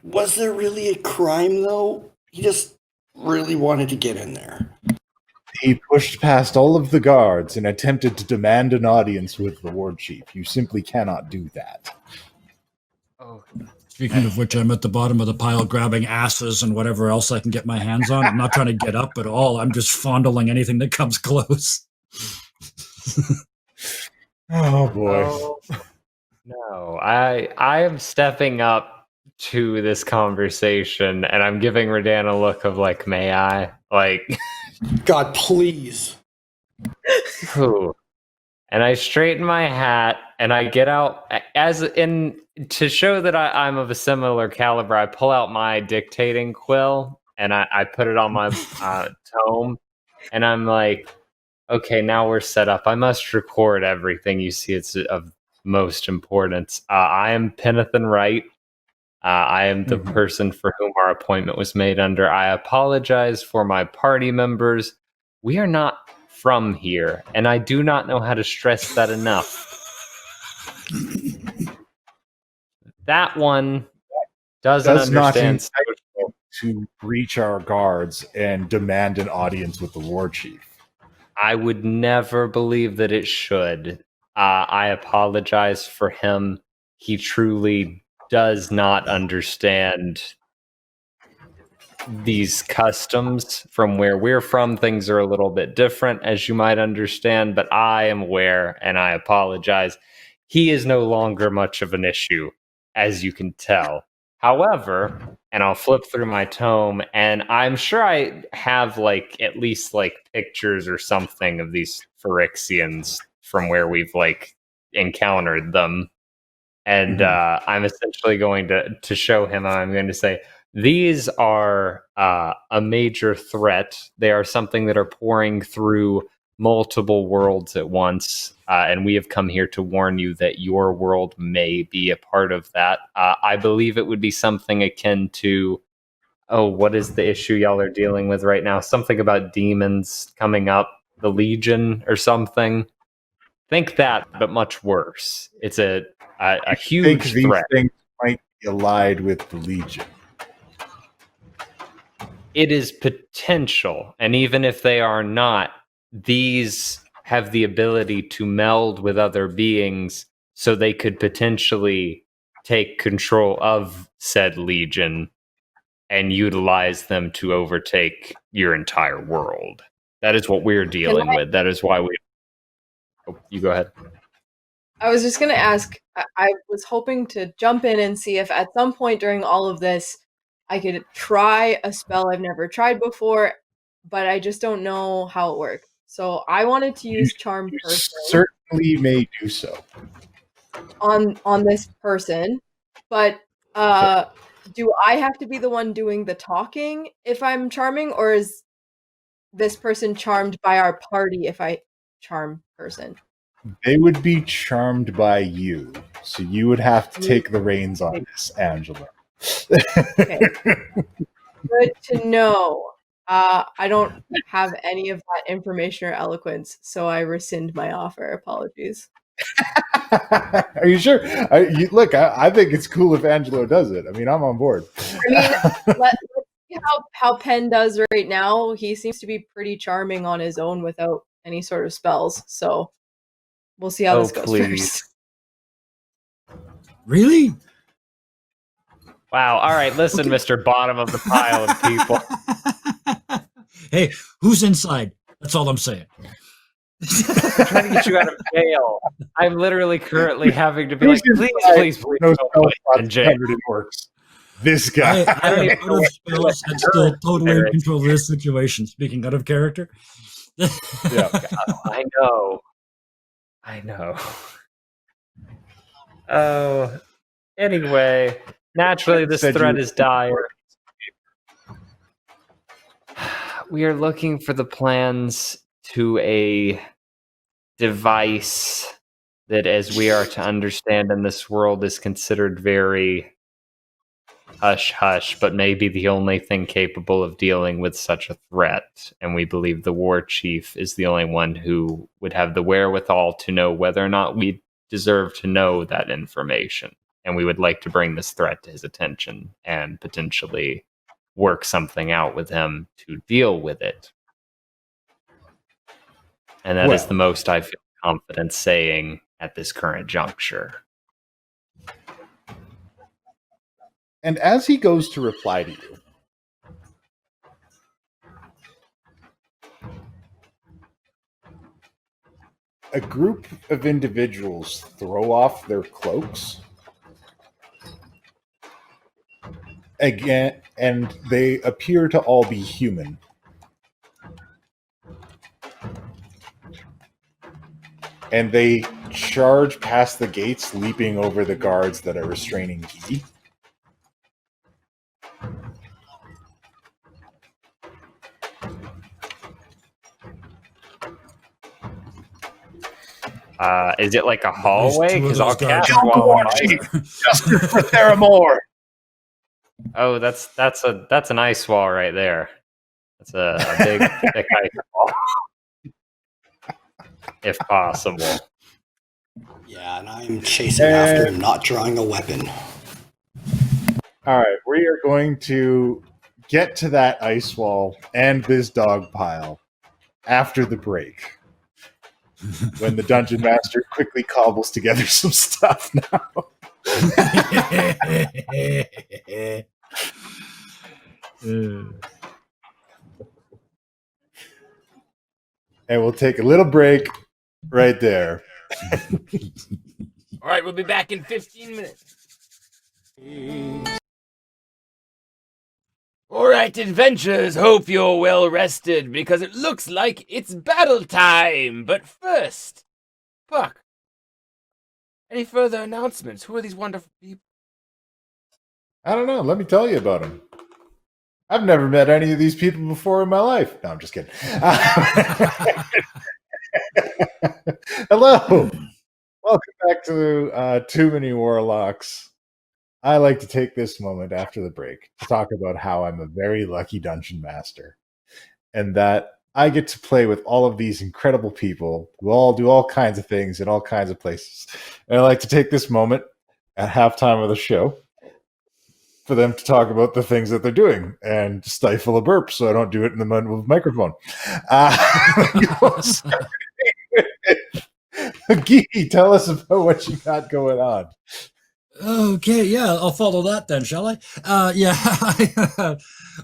Was there really a crime, though? He just really wanted to get in there. He pushed past all of the guards and attempted to demand an audience with the Warchief. You simply cannot do that. Oh, Speaking of which, I'm at the bottom of the pile grabbing asses and whatever else I can get my hands on. I'm not trying to get up at all. I'm just fondling anything that comes close. Oh boy. oh, no, I am stepping up to this conversation, and I'm giving Redann a look of "May I?" God, please. Whew. And I straighten my hat, and I get out to show that I'm of a similar caliber. I pull out my dictating quill and I put it on my tome, and I'm like, "Okay, now we're set up. I must record everything you see. It's of most importance. I am Penathan Wright. I am the person for whom our appointment was made under. I apologize for my party members. We are not from here, and I do not know how to stress that enough. That one doesn't Does not understand entitle to breach our guards and demand an audience with the Warchief. I would never believe that it should. I apologize for him. He truly does not understand these customs. From where we're from, things are a little bit different, as you might understand, but I am aware, and I apologize. He is no longer much of an issue. as you can tell. However, and I'll flip through my tome, and I'm sure I have like at least like pictures or something of these Phyrexians from where we've like encountered them. And I'm essentially going to show him. I'm going to say, these are a major threat. They are something that are pouring through multiple worlds at once, and we have come here to warn you that your world may be a part of that. I believe it would be something akin to, what is the issue y'all are dealing with right now? Something about demons coming up, the Legion or something. Think that, but much worse. It's a huge these threat. things might be allied with the Legion. It is potential, and even if they are not, these have the ability to meld with other beings, so they could potentially take control of said Legion and utilize them to overtake your entire world. That is what we're dealing with. That is why we... Oh, you go ahead. I was just going to ask, I was hoping to jump in and see if at some point during all of this, I could try a spell I've never tried before, but I just don't know how it works. So I wanted to use Charm Person. Certainly may do so. On this person, but do I have to be the one doing the talking if I'm charming, or is this person charmed by our party if I charm person? They would be charmed by you, so you would have to take the reins on this, Angelo. Okay. Good to know. I don't have any of that information or eloquence, so I rescind my offer. Apologies. Are you sure? I think it's cool if Angelo does it. I mean, I'm on board. I mean, let's see how Penn does right now. He seems to be pretty charming on his own without any sort of spells, so we'll see how this goes first. Really? Wow. All right. Listen, Mr. Bottom of the pile of people. Hey, who's inside? That's all I'm saying. I'm trying to get you out of jail. I'm literally currently having to be like, please, No don't spell put me slots in jail. covered in orcs. This guy. I am out of spells and still totally in control of this situation. Speaking out of character. Yeah. I know. Oh, anyway, naturally this threat is dire. We are looking for the plans to a device that, as we are to understand in this world, is considered very hush-hush, but maybe the only thing capable of dealing with such a threat. And we believe the Warchief is the only one who would have the wherewithal to know whether or not we deserve to know that information. And we would like to bring this threat to his attention and potentially work something out with him to deal with it. And that is the most I feel confident saying at this current juncture. And as he goes to reply to you, a group of individuals throw off their cloaks again, and they appear to all be human. And they charge past the gates, leaping over the guards that are restraining Key. Is it like a hallway? Because I'll cast Justice for Theramore! Oh, that's an ice wall right there. That's a big, thick ice wall. If possible. Yeah, and I'm chasing after him, not drawing a weapon. All right, we are going to get to that ice wall and this dog pile after the break. When the dungeon master quickly cobbles together some stuff now. And we'll take a little break right there. All right, we'll be back in 15 minutes. Alright, adventurers, hope you're well rested because it looks like it's battle time. But first, Puck, any further announcements? Who are these wonderful people? I don't know. Let me tell you about them. I've never met any of these people before in my life. No, I'm just kidding. Hello. Welcome back to Too Many Warlocks. I like to take this moment after the break to talk about how I'm a very lucky dungeon master and that I get to play with all of these incredible people who all do all kinds of things in all kinds of places. And I like to take this moment at halftime of the show for them to talk about the things that they're doing and stifle a burp so I don't do it in the microphone. Gee, tell us about what you got going on. Okay, yeah, I'll follow that then, shall I?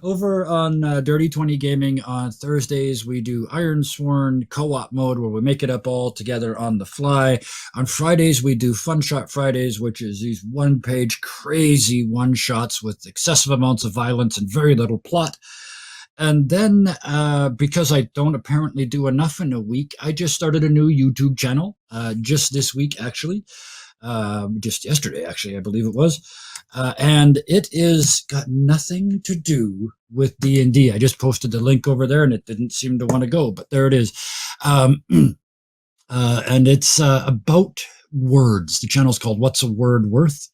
Over on Dirty 20 Gaming on Thursdays, we do Ironsworn co-op mode where we make it up all together on the fly. On Fridays, we do Fun Shot Fridays, which is these one-page crazy one-shots with excessive amounts of violence and very little plot. And then, because I don't apparently do enough in a week, I just started a new YouTube channel, just this week, actually. Just yesterday, actually, I believe it was. And it is got nothing to do with D&D. I just posted the link over there and it didn't seem to want to go, but there it is. And it's about words. The channel's called What's a Word Worth?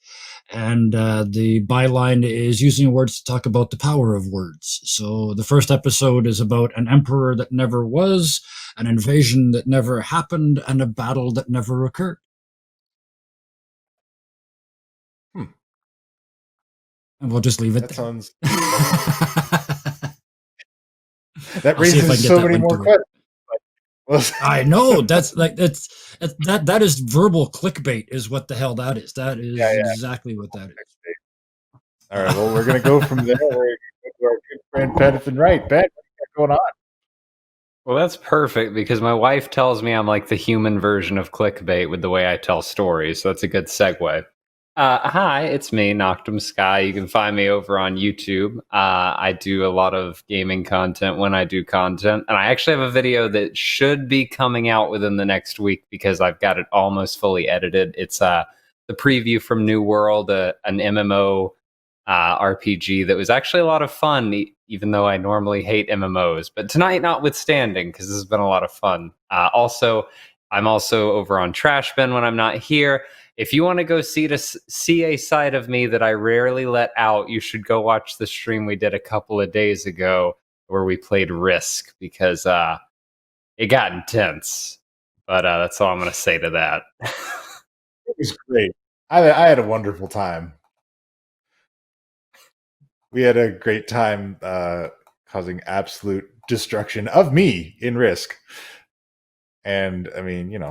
And the byline is using words to talk about the power of words. So the first episode is about an emperor that never was, an invasion that never happened, and a battle that never occurred. And we'll just leave it That there. sounds. That raises so many more questions. I know that is verbal clickbait, is what the hell that is. That is exactly what that is. All right, well, we're gonna go from there. We're gonna go to our good friend Benethan Wright. Ben, what's going on? Well, that's perfect because my wife tells me I'm like the human version of clickbait with the way I tell stories. So that's a good segue. Hi, it's me, Noctum Sky. You can find me over on YouTube. I do a lot of gaming content when I do content. And I actually have a video that should be coming out within the next week because I've got it almost fully edited. It's the preview from New World, an MMO RPG that was actually a lot of fun, even though I normally hate MMOs. But tonight notwithstanding, because this has been a lot of fun. I'm also over on Trash Bin when I'm not here. If you want to go see a side of me that I rarely let out, you should go watch the stream we did a couple of days ago where we played Risk because it got intense. But that's all I'm going to say to that. It was great. I had a wonderful time. We had a great time causing absolute destruction of me in Risk. And, I mean, it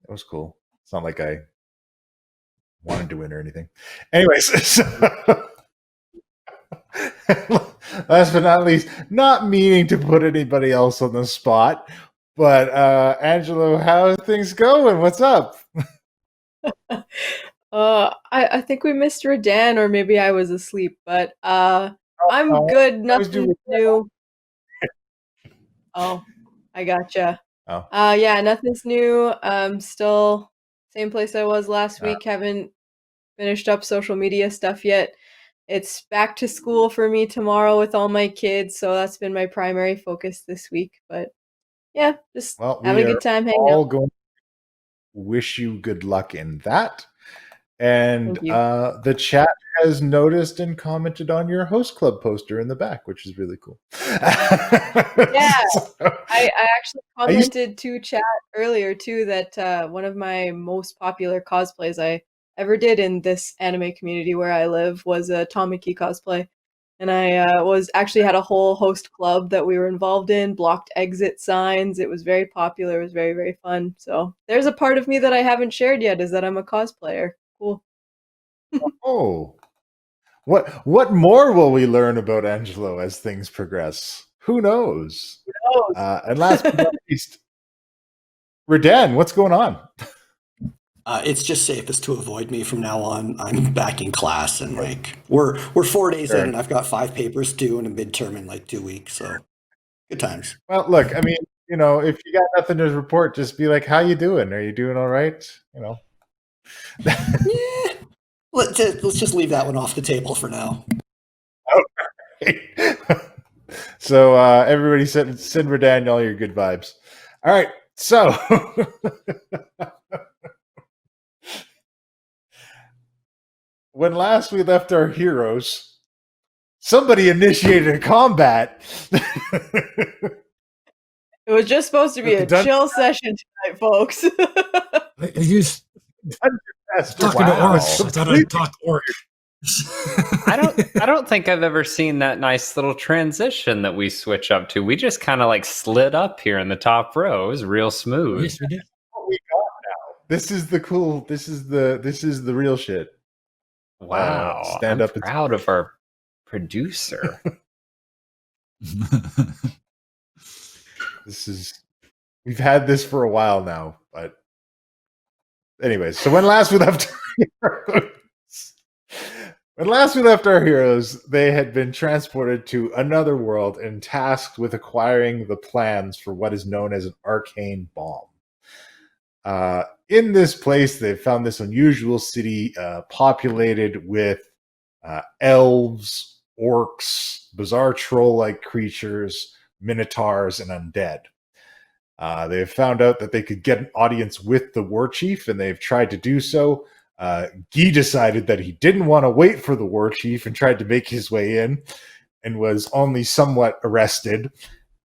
was cool. It's not like I wanted to win or anything. Anyways, so, last but not least, not meaning to put anybody else on the spot, but Angelo, how are things going? What's up? I think we missed Redann, or maybe I was asleep, but I'm good. Nothing new. Oh, I gotcha. Oh. Yeah, nothing's new. Still same place I was last week. Haven't finished up social media stuff yet. It's back to school for me tomorrow with all my kids, so that's been my primary focus this week. But yeah, just having a good time hanging out. Going to wish you good luck in that. And the chat has noticed and commented on your host club poster in the back, which is really cool. Yeah, I actually commented to chat earlier too that one of my most popular cosplays I ever did in this anime community where I live was a Tamaki cosplay, and I was actually had a whole host club that we were involved in, blocked exit signs. It was very popular. It was very, very fun. So there's a part of me that I haven't shared yet, is that I'm a cosplayer. Cool. Oh, what more will we learn about Angelo as things progress? Who knows? Who knows? And last but not least, Redann, what's going on? It's just safest to avoid me from now on. I'm back in class, and like we're 4 days Sure. in, and I've got 5 papers due and a midterm in like 2 weeks. So good times. Well, look, I mean, if you got nothing to report, just be like, "How you doing? Are you doing all right?" Yeah. Let's just leave that one off the table for now. So everybody send Redann all your good vibes. All right, so when last we left our heroes, somebody initiated a combat. It was just supposed to be a chill session tonight, folks. Are you talking to orcs? I thought I'd talk orc. I don't think I've ever seen that nice little transition that we switch up to. We just kind of like slid up here in the top row. It was real smooth. Yes, we did. What we got now. This is the real shit. Wow. Stand I'm up and proud of our producer. We've had this for a while now, but anyways, so when last we left our heroes, they had been transported to another world and tasked with acquiring the plans for what is known as an Arcane Bomb. In this place, they found this unusual city populated with elves, orcs, bizarre troll-like creatures, minotaurs, and undead. They have found out that they could get an audience with the Warchief, and they've tried to do so. Guy decided that he didn't want to wait for the Warchief and tried to make his way in and was only somewhat arrested.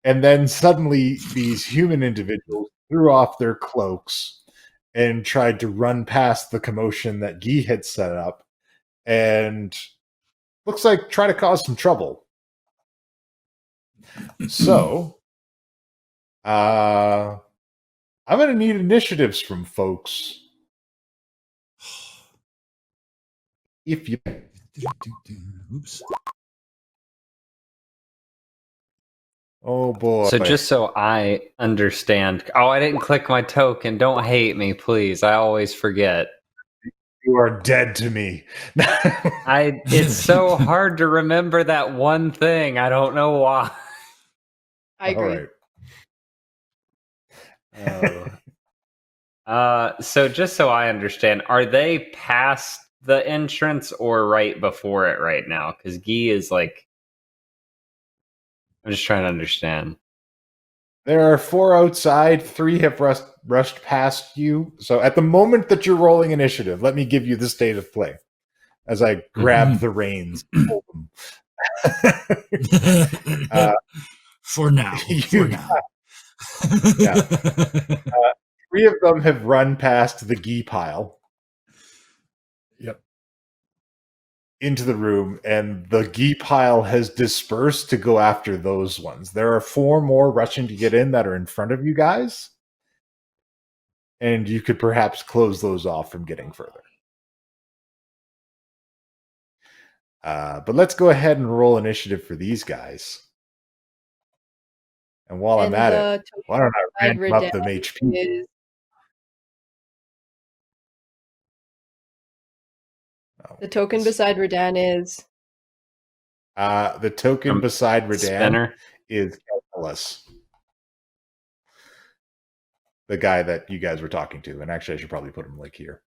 And then suddenly these human individuals threw off their cloaks and tried to run past the commotion that Guy had set up and looks like try to cause some trouble. So, I'm going to need initiatives from folks. If you... Oops. Oh, boy. So just so I understand. Oh, I didn't click my token. Don't hate me, please. I always forget. You are dead to me. It's so hard to remember that one thing. I don't know why. I agree. All right. So just so I understand, are they past the entrance or right before it right now? Because Guy is like, I'm just trying to understand. There are 4 outside. 3 have rushed past you. So at the moment that you're rolling initiative, let me give you the state of play as I grab the reins and hold them. For now. Yeah. 3 of them have run past the Guy pile. Yep. Into the room, and the Guy pile has dispersed to go after those ones. There are 4 more rushing to get in that are in front of you guys, and you could perhaps close those off from getting further. But let's go ahead and roll initiative for these guys. And while I'm at it, why don't I ramp up them HP? The token beside Redann is... The token beside Redann is Ellis, the guy that you guys were talking to. And actually, I should probably put him like here.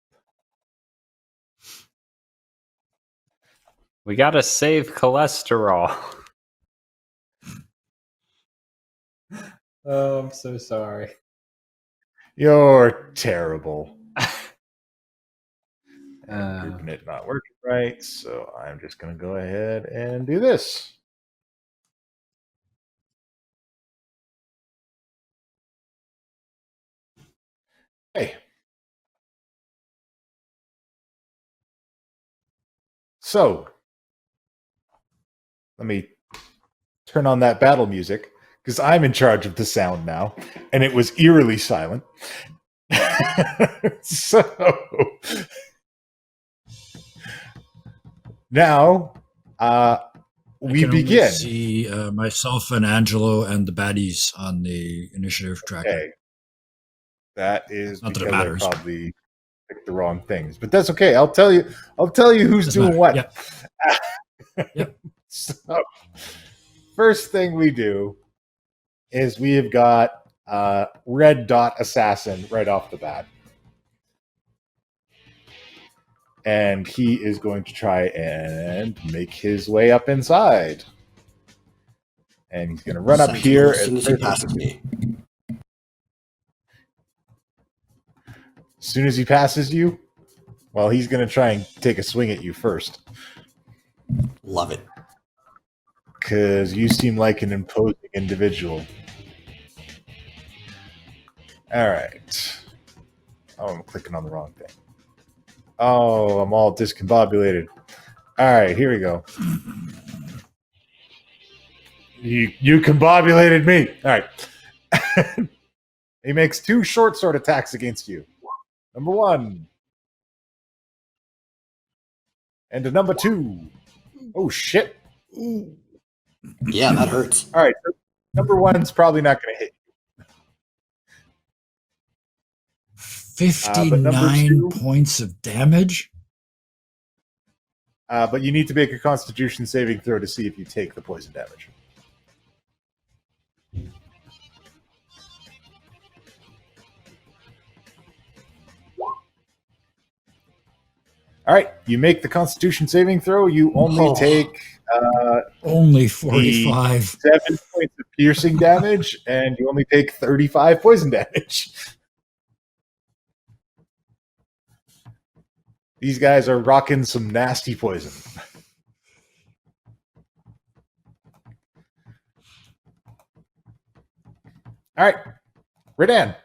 We gotta save cholesterol. Oh, I'm so sorry. You're terrible. Grouping it not working right, so I'm just going to go ahead and do this. Hey. So, let me turn on that battle music, because I'm in charge of the sound now, and it was eerily silent. So... Now, we begin. See myself and Angelo and the baddies on the initiative tracker. Okay. That is not that it matters. picked the wrong things, but that's okay. I'll tell you who's Doesn't doing matter. what. Yep. So, first thing we do is we have got Red Dot Assassin right off the bat. And he is going to try and make his way up inside. And he's going to run up here. As soon as he passes me. As soon as he passes you, well, he's going to try and take a swing at you first. Love it. Because you seem like an imposing individual. All right. Oh, I'm clicking on the wrong thing. Oh, I'm all discombobulated. All right, here we go. You combobulated me. All right. He makes 2 short sword attacks against you. Number 1. And a number 2. Oh, shit. Yeah, that hurts. All right. So number 1's probably not going to hit. 59 points of damage? But you need to make a Constitution saving throw to see if you take the poison damage. All right, you make the Constitution saving throw. You only take only 45. 7 points of piercing damage, and you only take 35 poison damage. These guys are rocking some nasty poison. All right, Redann.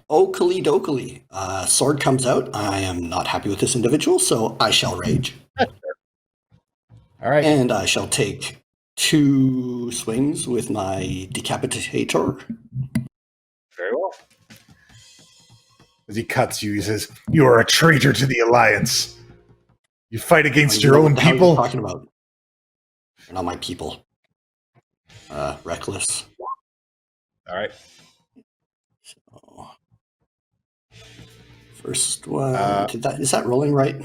Oakley dokley. Sword comes out. I am not happy with this individual, so I shall rage. All right. And I shall take 2 swings with my decapitator. Very well. As he cuts you, he says, "You are a traitor to the Alliance. You fight against your own What the hell are you people." talking about? They're not my people. Reckless. All right. So, first one. Is that rolling right?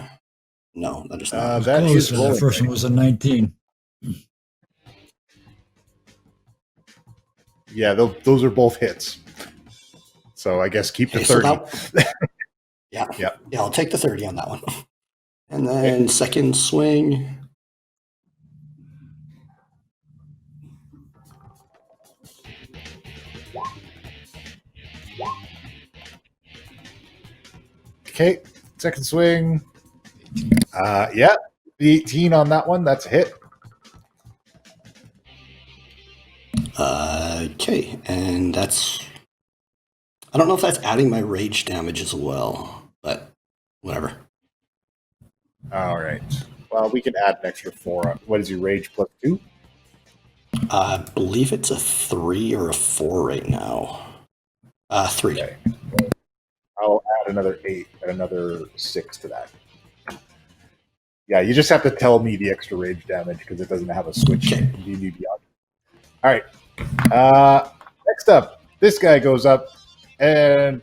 No, that is not. That Close. is The rolling. first one was a 19. Yeah, those are both hits. So I guess keep the Okay, so 30. yeah, I'll take the 30 on that one. And then second swing. Okay, second swing. Yeah, the 18 on that one. That's a hit. Okay, and that's... I don't know if that's adding my rage damage as well, but whatever. All right. Well, we can add an extra 4. What is your rage plus 2? I believe it's a 3 or a 4 right now. 3. Okay. I'll add another 8 and another 6 to that. Yeah, you just have to tell me the extra rage damage because it doesn't have a switch in D&D Beyond. All right. Next up, this guy goes up and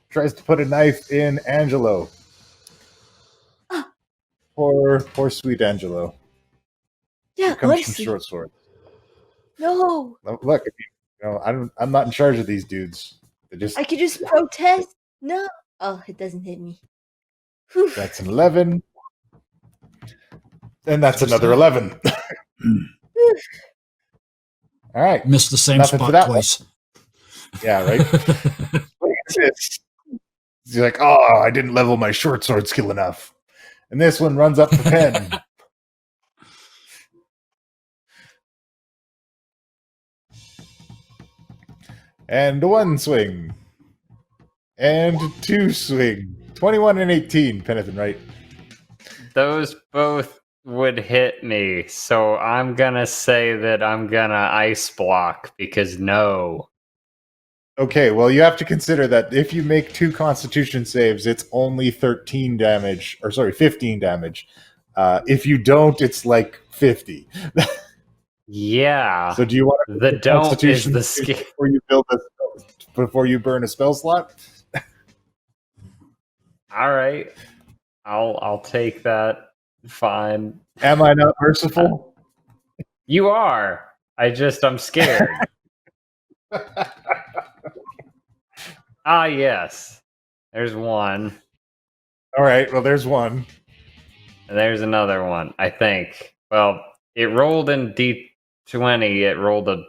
tries to put a knife in Angelo. Poor sweet Angelo. Yeah, Here comes let's some see. short sword. No, Look, I'm not in charge of these dudes. They just I could just protest. No. Oh, it doesn't hit me. Whew. that's an 11, and that's another 11. All right, Missed the same Nothing for spot that twice. yeah, right. Look at this. He's like, oh, I didn't level my short sword skill enough, and this one runs up to 10. And 1 swing. And 2 swing. 21 and 18, Penithin, right? Those both would hit me, so I'm gonna say that I'm gonna ice block because no. Okay, well, you have to consider that if you make 2 Constitution saves, it's only 13 damage, or sorry, 15 damage. If you don't, it's like 50. Yeah. So do you want to The don't is the skill. before you build this? before you burn a spell slot. All right. I'll take that. Fine. Am I not merciful? You are. I'm scared. Yes. There's one. All right. Well, there's one. And there's another one, I think. Well, it rolled in D20. It rolled a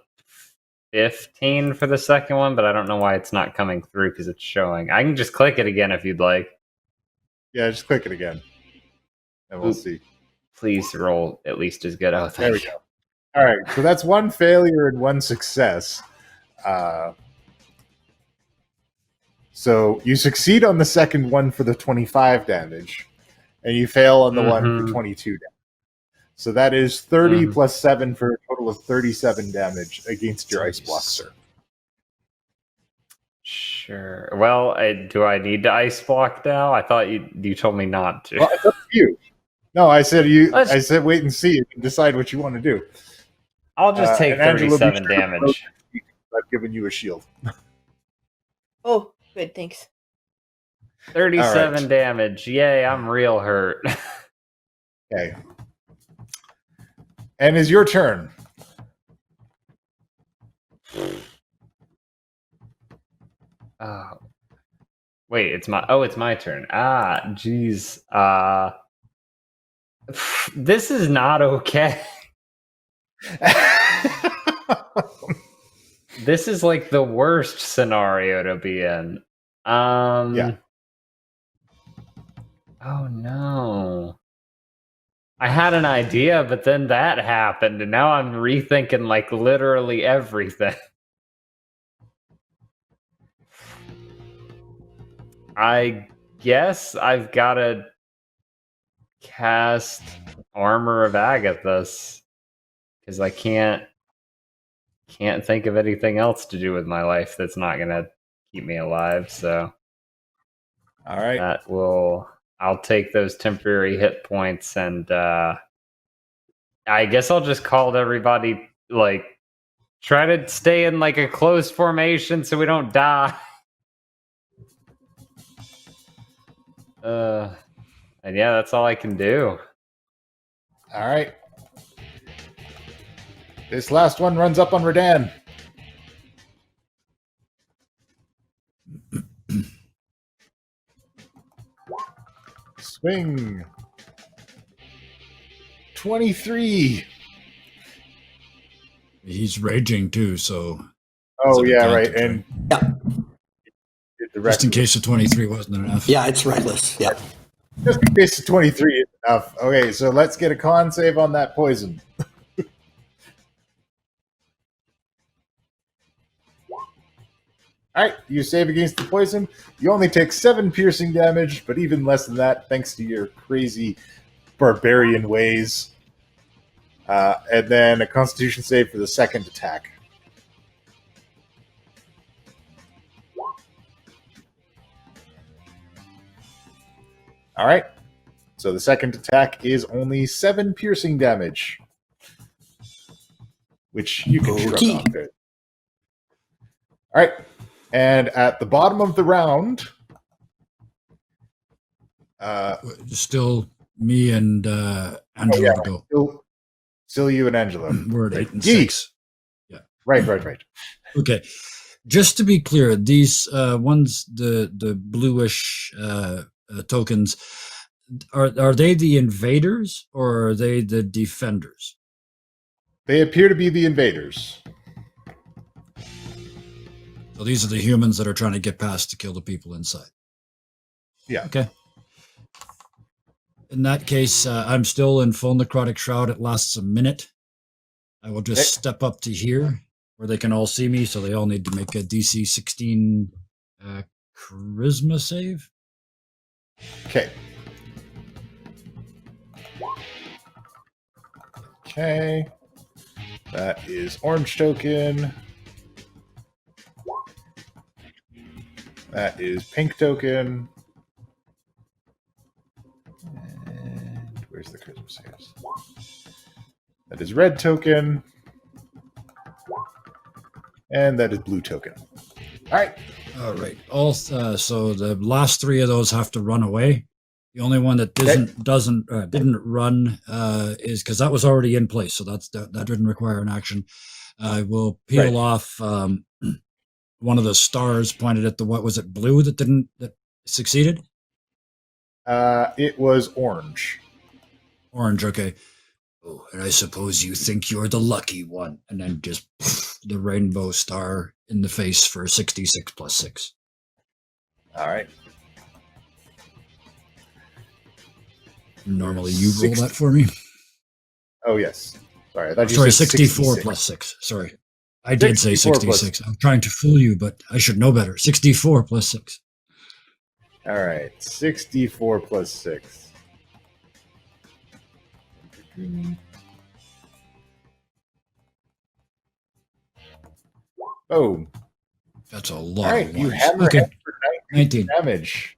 15 for the second one, but I don't know why it's not coming through because it's showing. I can just click it again if you'd like. Yeah, just click it again, and we'll see. Please roll at least as good. Oh, There we go. All right. So that's one failure and one success. So you succeed on the second one for the 25 damage, and you fail on the one for 22 damage. So that is 30 plus 7 for a total of 37 damage against your ice block, sir. Sure. Well, do I need to ice block now? I thought you told me not to. Well, it's up to you. No, I said I said wait and see and decide what you want to do. I'll just take Angelo, 37 damage. I've given you a shield. Oh, good, thanks. 37 damage. Yay, I'm real hurt. Okay. And is your turn. Wait, it's my turn. Jeez. This is not okay. This is like the worst scenario to be in. Yeah. Oh no. I had an idea, but then that happened, and now I'm rethinking like literally everything. I guess I've got to cast Armor of Agathis because I can't think of anything else to do with my life that's not going to keep me alive. So, all right, I'll take those temporary hit points, and I guess I'll just call to everybody, like, try to stay in like a close formation so we don't die. And yeah, that's all I can do. All right. This last one runs up on Redann. Swing. 23. He's raging too, so. Oh, yeah, right. And Yeah. Just in case the 23 wasn't enough. Yeah, it's reckless. Yeah. Just in case the 23 is enough. Okay, so let's get a con save on that poison. All right, you save against the poison. You only take 7 piercing damage, but even less than that, thanks to your crazy barbarian ways. And then a Constitution save for the second attack. All right. So the second attack is only 7 piercing damage, which you can shrug off there. All right. And at the bottom of the round, still me and Angelo to go. Still you and Angelo. We're at 8 and 6. Yeah. Right. Okay. Just to be clear, these ones, the bluish tokens, are they the invaders or are they the defenders? They appear to be the invaders. So these are the humans that are trying to get past to kill the people inside. Yeah. Okay. In that case, I'm still in full necrotic shroud. It lasts a minute. I will just step up to here where they can all see me. So they all need to make a DC 16 charisma save. Okay. Okay. That is orange token. That is pink token. And where's the charisma saves? That is red token. And that is blue token. All right. All right. So the last three of those have to run away. The only one that didn't run is because that was already in place, so that didn't require an action. I will peel off one of the stars pointed at the what was it blue that succeeded. It was orange. Orange. Okay. Oh, and I suppose you think you're the lucky one, and then just the rainbow star in the face for 66 plus 6. All right. Normally, you roll that for me. Oh yes. Sorry, I thought you Sorry, said 64 plus 6. Sorry, I did say 66. I'm trying to fool you, but I should know better. 64 plus 6. All right, 64 plus 6. Boom. That's a lot. All right, of you ones. hammer Okay. him for 19 damage.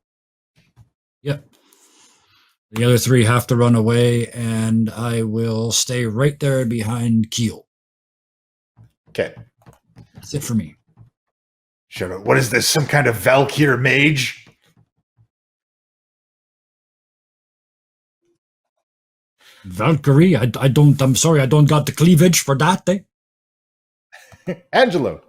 Yep. The other three have to run away, and I will stay right there behind Keel. Okay. That's it for me. Shut up. What is this? Some kind of Valkyr mage? Valkyrie, I'm sorry, I don't got the cleavage for that, Angelo.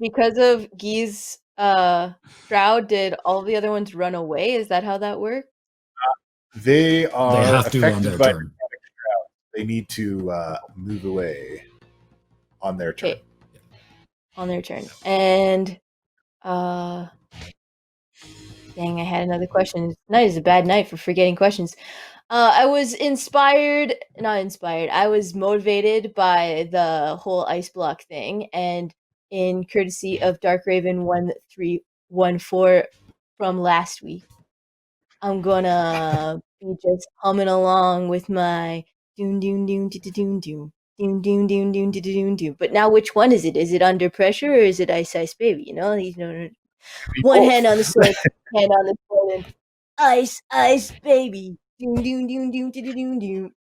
Because of Guy's shroud, did all the other ones run away? Is that how that worked? They are They have to on affected their by turn. They need to move away on their turn. Okay. On their turn. And dang, I had another question. Tonight is a bad night for forgetting questions. I was I was motivated by the whole ice block thing, and in courtesy of Dark Raven 1314 from last week, I'm gonna be just humming along with my doom doom doom doom doom doom doom doom doom doom doom doom. But now, which one is it? Is it Under Pressure or is it Ice Ice Baby? One hand on the sword, hand on the sword, and Ice Ice Baby. Doom doom doom doom doom doom doom.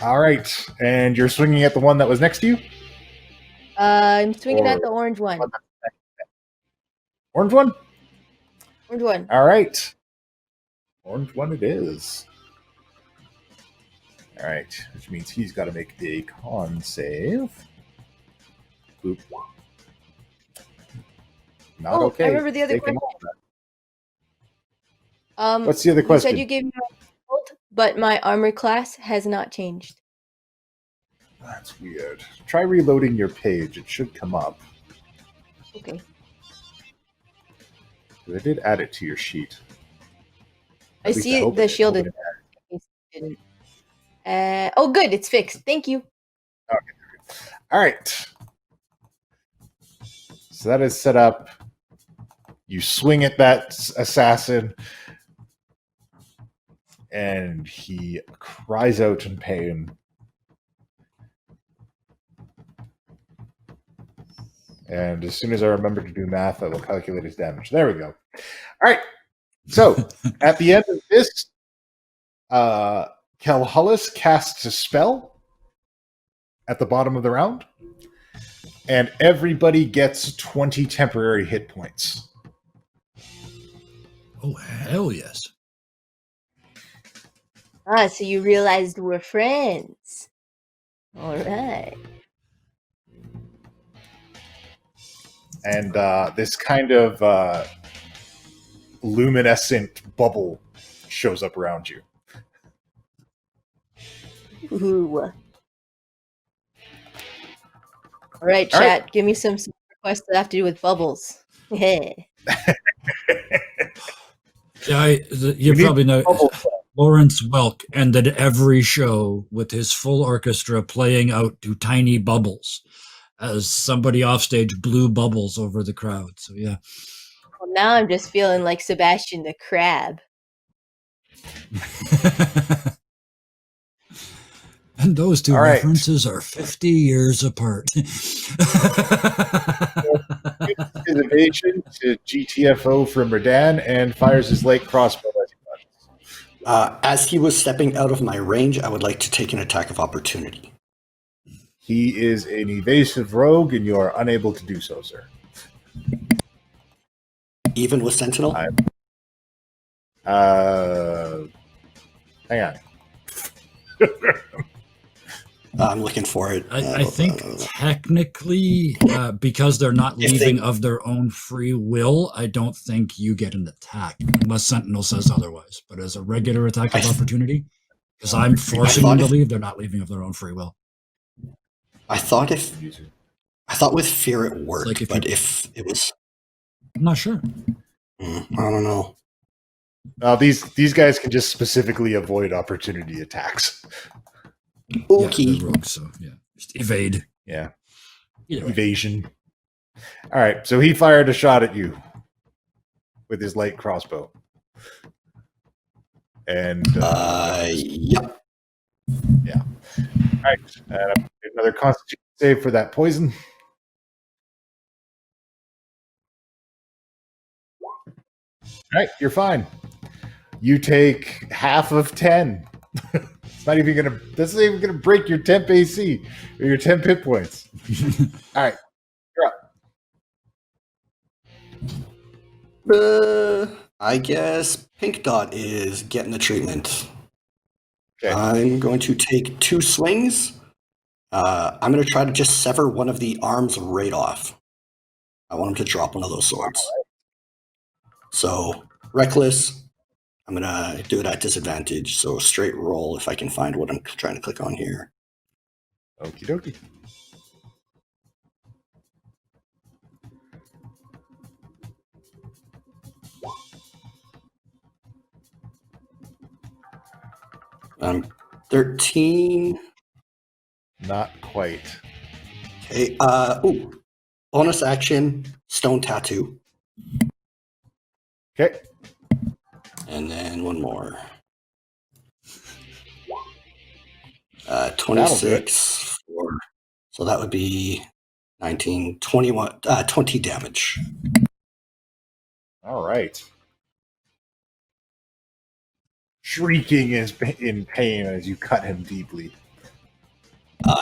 All right, and you're swinging at the one that was next to you. I'm swinging at the orange one. Orange one. Orange one. All right, orange one it is. All right, which means he's got to make a con save. Boop. Not okay. I remember the other Taking question. all that. What's the other question? You said you gave me a gold, but my armor class has not changed. That's weird. Try reloading your page. It should come up. Okay. I did add it to your sheet. I At least see hope the it shielded. didn't. Oh, good. It's fixed. Thank you. Okay. All right. So that is set up. You swing at that assassin, and he cries out in pain. And as soon as I remember to do math, I will calculate his damage. There we go. All right. So at the end of this, Calhullis casts a spell at the bottom of the round, and everybody gets 20 temporary hit points. Oh, hell yes. Ah, so you realized we're friends. All right. And this kind of luminescent bubble shows up around you. Ooh. All right, All chat. right. Give me some requests that have to do with bubbles. Yeah. Yeah, you probably know Lawrence Welk ended every show with his full orchestra playing out to tiny bubbles as somebody offstage blew bubbles over the crowd. So, yeah. Well, now I'm just feeling like Sebastian the Crab. And those two All right. references are 50 years apart. His evasion to GTFO from Redann and fires his light crossbow as he runs. As he was stepping out of my range, I would like to take an attack of opportunity. He is an evasive rogue, and you are unable to do so, sir. Even with Sentinel? Hang on. I'm looking for it. I think technically, because they're not If leaving they- of their own free will, I don't think you get an attack unless Sentinel says otherwise. But as a regular attack of opportunity, because I'm forcing them to leave, they're not leaving of their own free will. I thought with fear it worked, like if but you- if it was, I'm not sure. I don't know. These guys can just specifically avoid opportunity attacks. Okay. Yeah, they're rogues, so yeah, just evade. Yeah. Either way. Evasion. All right, so he fired a shot at you with his light crossbow. And Yep. yeah. All right, another Constitution save for that poison. All right, you're fine. You take half of 10. It's not even gonna. That's not even gonna break your temp AC or your temp hit points. All right, you're up. I guess Pink Dot is getting the treatment. Okay. I'm going to take 2 swings. I'm going to try to just sever one of the arms right off. I want him to drop one of those swords. So, reckless. I'm going to do it at disadvantage. So, straight roll if I can find what I'm trying to click on here. Okie dokie. Um, 13. Not quite. Okay. Bonus action, stone tattoo. Okay. And then one more. 26 for, so that would be 19, 21, 20 damage. All right. Shrieking in pain as you cut him deeply.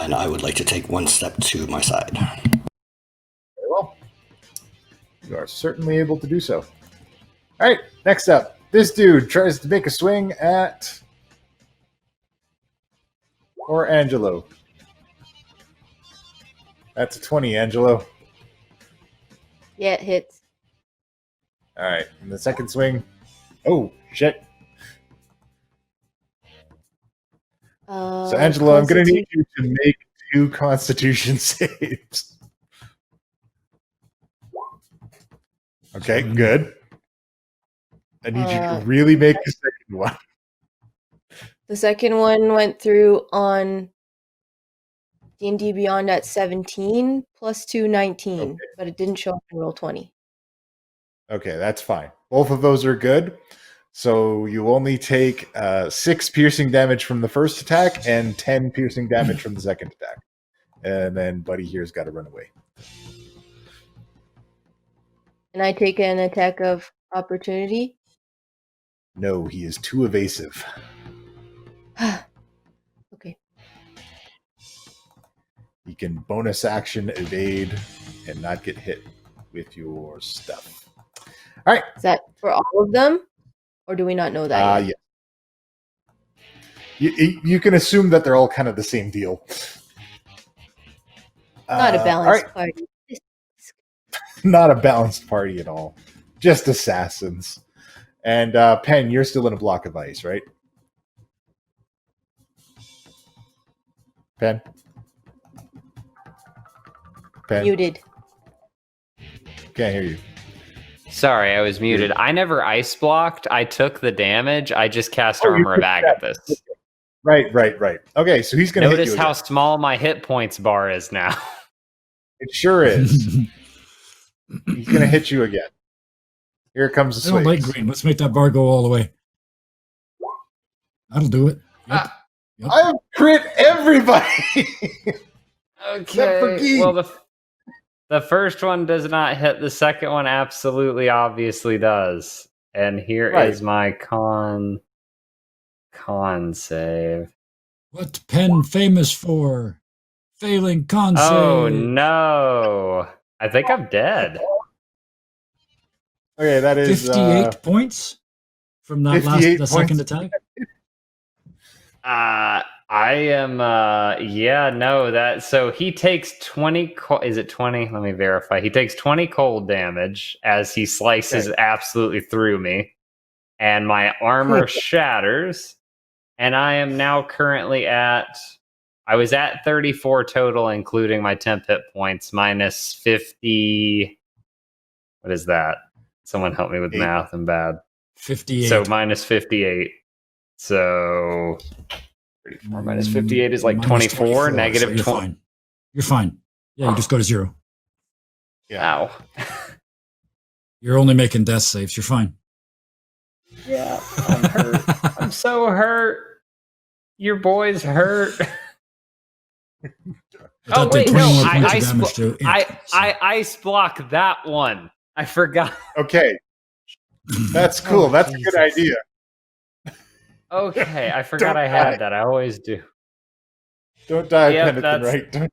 And I would like to take one step to my side. Very well. You are certainly able to do so. All right, next up. This dude tries to make a swing at... or Angelo. That's a 20, Angelo. Yeah, it hits. All right, and the second swing. Oh, shit. So, Angelo, I'm going to need you to make 2 Constitution saves. Okay, good. I need you to really make the second one. The second one went through on D&D Beyond at 17 plus 2, 19, Okay. but it didn't show up in roll 20. Okay, that's fine. Both of those are good. So you only take 6 piercing damage from the first attack and 10 piercing damage from the second attack. And then Buddy here's got to run away. And I take an attack of opportunity. No, he is too evasive. Okay. He can bonus action evade and not get hit with your stuff. All right. Is that for all of them? Or do we not know that yet? Yeah. You can assume that they're all kind of the same deal. Not a balanced all right. party. Not a balanced party at all. Just assassins. And Pen, you're still in a block of ice, right? Pen? Muted. Can't hear you. Sorry, I was muted. I never ice blocked. I took the damage. I just cast Oh, you Armor of took that. Agathis. Right. Okay, so he's going to hit you Notice how again. small my hit points bar is now. It sure is. He's going to hit you again. Here comes the I don't like swings. green. Let's make that bar go all the way. That'll do it. Yep. Yep. I've crit everybody. Except for Okay. Gee. Well, the first one does not hit. The second one absolutely, obviously does. And here is Right. my con. con save. What Penn famous for? Failing con Oh save. no! I think I'm dead. Okay, that is 58 points from that 58 second points. attack. I am so he takes 20 is it 20? Let me verify. He takes 20 cold damage as he slices absolutely through me, and my armor shatters, and I am now currently I was at 34 total, including my temp hit points, minus 50. What is that? Someone help me with math. I'm bad. 58. So minus 58. So 34 minus 58 is like Minus 24, negative so you're 20. fine. You're fine. Yeah, you just go to 0. Ow. You're only making death saves. You're fine. Yeah, I'm hurt. I'm so hurt. Your boy's hurt. That did 20 more points of damage to it, I ice block that one. I forgot. Okay, that's cool. That's a good idea. Okay, I forgot I had that. I always do. Don't die, Yep, Penitent, right? Don't.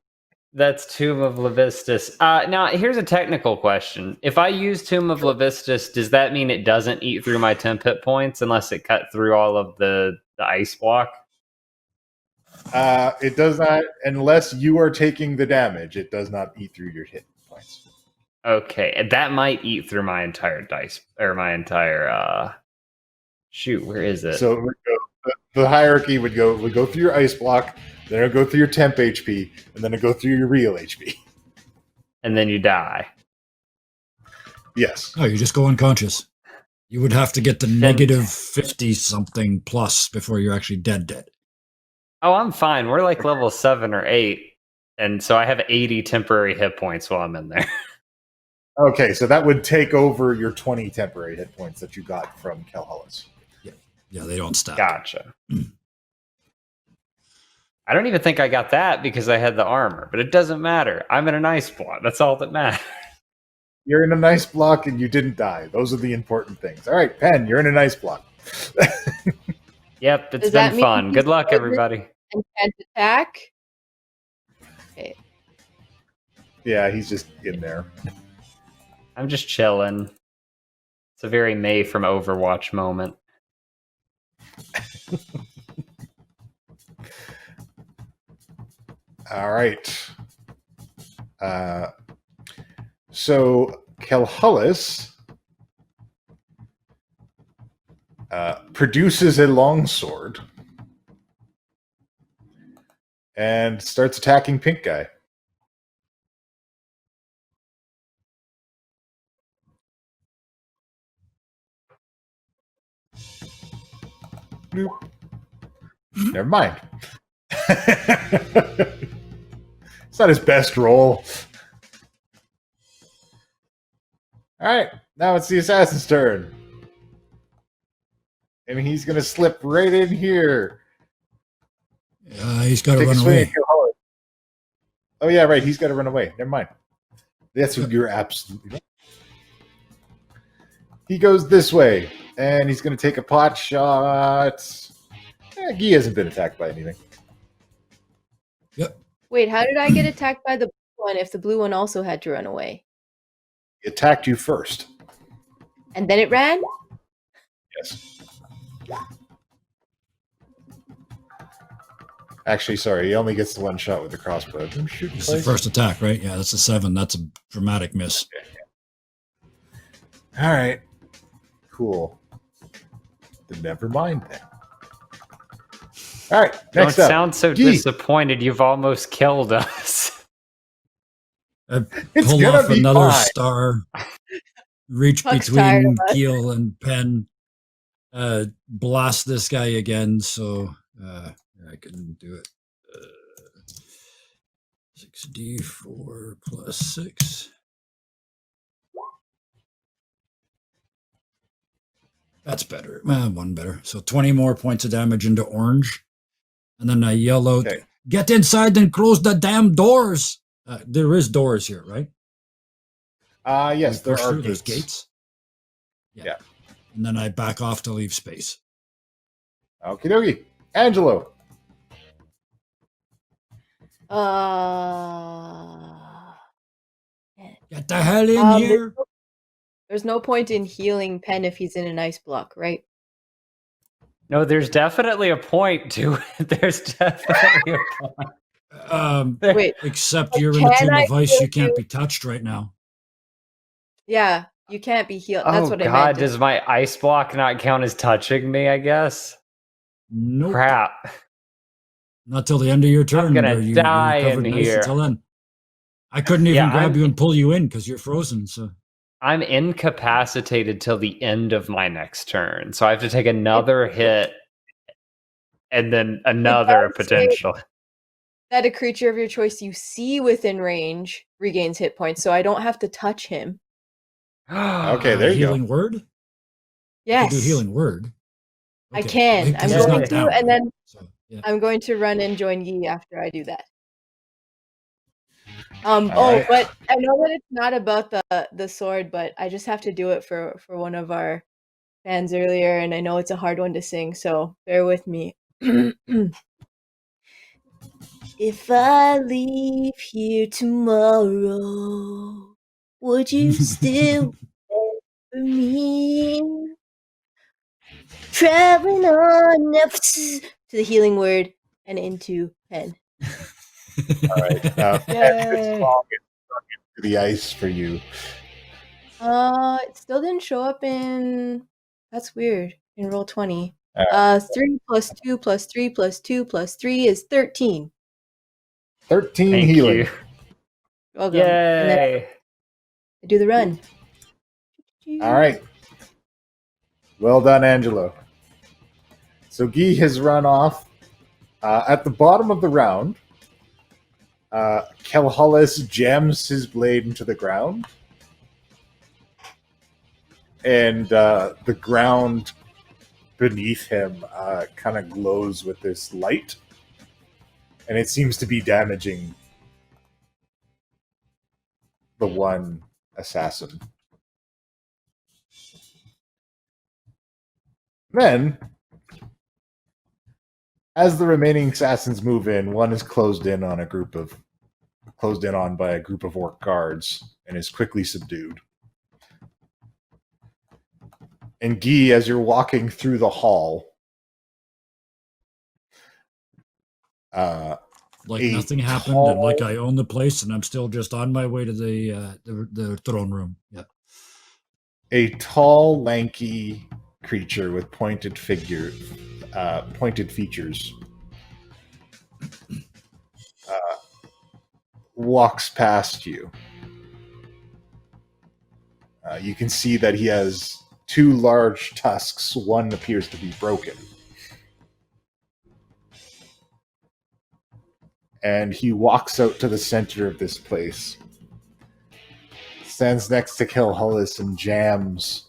That's Tomb of Levistus. Now, here's a technical question. If I use Tomb of Levistus, does that mean it doesn't eat through my temp hit points unless it cut through all of the ice block? It does not, unless you are taking the damage. It does not eat through your hit points. Okay, and that might eat through my entire dice, or my entire, shoot, where is it? So it would go, the hierarchy would go through your ice block, then it'll go through your temp HP, and then it'll go through your real HP. And then you die. Yes. Oh, you just go unconscious. You would have to get to negative 50 something plus before you're actually dead. Oh, I'm fine. We're like level 7 or 8, and so I have 80 temporary hit points while I'm in there. Okay, so that would take over your 20 temporary hit points that you got from Calhullis. Yeah, they don't stack. Gotcha. I don't even think I got that because I had the armor, but it doesn't matter. I'm in an ice block. That's all that matters. You're in a nice block and you didn't die. Those are the important things. All right, Pen, you're in a nice block. Yep, it's Does that been mean fun. he's Good luck, good? everybody. And can't attack. Okay. Yeah, he's just in there. I'm just chilling. It's a very May from Overwatch moment. All right. So Calhullis produces a longsword and starts attacking Pink Guy. Bloop. Never mind. It's not his best roll. All right, now it's the assassin's turn. And he's going to slip right in here. He's got to Take a run swing away. at Calhullis. Oh, yeah, right. He's got to run away. Never mind. That's what you're absolutely right. He goes this way, and he's going to take a pot shot. He hasn't been attacked by anything. Yep. Wait, how did I get attacked by the blue one if the blue one also had to run away? He attacked you first. And then it ran? Yes. Actually, sorry, he only gets the one shot with the crossbow. It's the first attack, right? Yeah, that's a 7. That's a dramatic miss. All right. Cool. Then never mind then. All right, Don't next up. sound so Gee. disappointed. You've almost killed us. It's Pull gonna off be another fine. star. Reach Huck's tired between of us. Keel and Pen. Blast this guy again. So I can do it. 6d4 plus 6. That's better. One better. So 20 more points of damage into orange. And then I yell out, Okay. get inside and close the damn doors. There is doors here, right? Yes, We there push are through, there's gates. gates. Yeah. And then I back off to leave space. Okie dokie. Angelo. Get the hell in Um, here. There's no point in healing Penn if he's in an ice block, right? No, there's definitely a point to it. There's definitely a point. Wait, Except you're in a Can tomb I of ice. heal You can't you? be touched right now. yeah, you can't be healed. That's Oh what I god, meant. does my ice block not count as touching me, I guess? Nope. Crap. Not till the end of your turn. gonna or you're die covered in ice here. until then. I couldn't even Yeah, grab I'm- you and pull you in because you're frozen. So I'm incapacitated till the end of my next turn. So I have to take another hit and then another does say- potential. That a creature of your choice you see within range regains hit points, so I don't have to touch him. Okay, there you go. healing word. You Yes, can do healing word. I Okay. can. Because I'm he's going not to, down, and then so, yeah. I'm going to run and join Yi after I do that. right. But I know that it's not about the sword, but I just have to do it for one of our fans earlier, and I know it's a hard one to sing, so bear with me. If I leave here tomorrow, would you still wait for me? Traveling on up to the healing word and into pen. All right. This Yay. song is stuck into the ice for you. It still didn't show up in. That's weird. In roll 20. 3 plus 2 plus 3 plus 2 plus 3 is 13. 13 Thank healing. you. Welcome. And then Yay. I do the run. All right. Well done, Angelo. So Guy has run off. At the bottom of the round, Kelhollis jams his blade into the ground. And the ground beneath him kind of glows with this light. And it seems to be damaging the one assassin. Then, as the remaining assassins move in, one is closed in on by a group of orc guards and is quickly subdued. And Guy, as you're walking through the hall, like a nothing happened, tall- and like I own the place, and I'm still just on my way to the throne room. Yeah. a tall, lanky creature with pointed features walks past you. You can see that he has two large tusks. One appears to be broken. And he walks out to the center of this place, stands next to Kelhollis and jams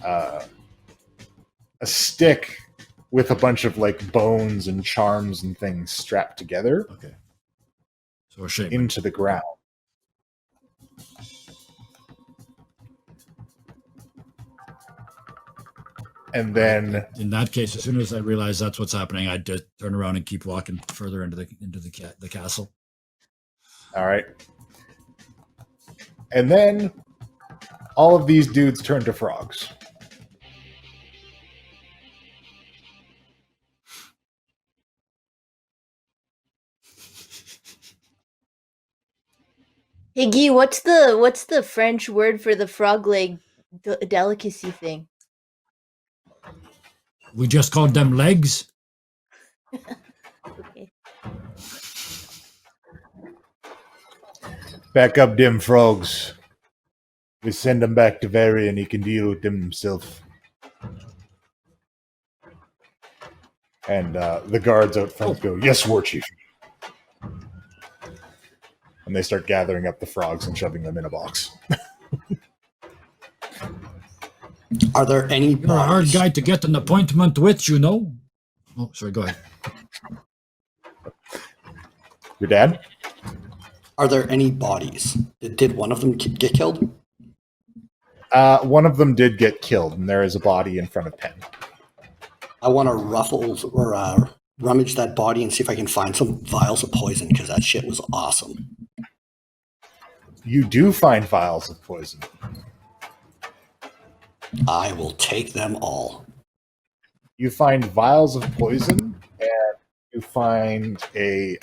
a stick with a bunch of like bones and charms and things strapped together Okay. So a shame. into the ground. And then In that case, as soon as I realize that's what's happening, I'd just turn around and keep walking further into the castle. all right. And then all of these dudes turn to frogs. Hey Guy, what's the French word for the frog leg delicacy thing? We just called them legs. Okay. Back up them frogs. We send them back to Varian. He can deal with them himself. And the guards out front go, "Yes, Warchief." And they start gathering up the frogs and shoving them in a box. Are there any You're a hard bodies? guy to get an appointment with, you know. Oh, sorry. Go ahead. Your dad? Are there any bodies? Did one of them get killed? One of them did get killed, and there is a body in front of Penn. I want to ruffle or rummage that body and see if I can find some vials of poison because that shit was awesome. You do find vials of poison. I will take them all. You find vials of poison, and you find a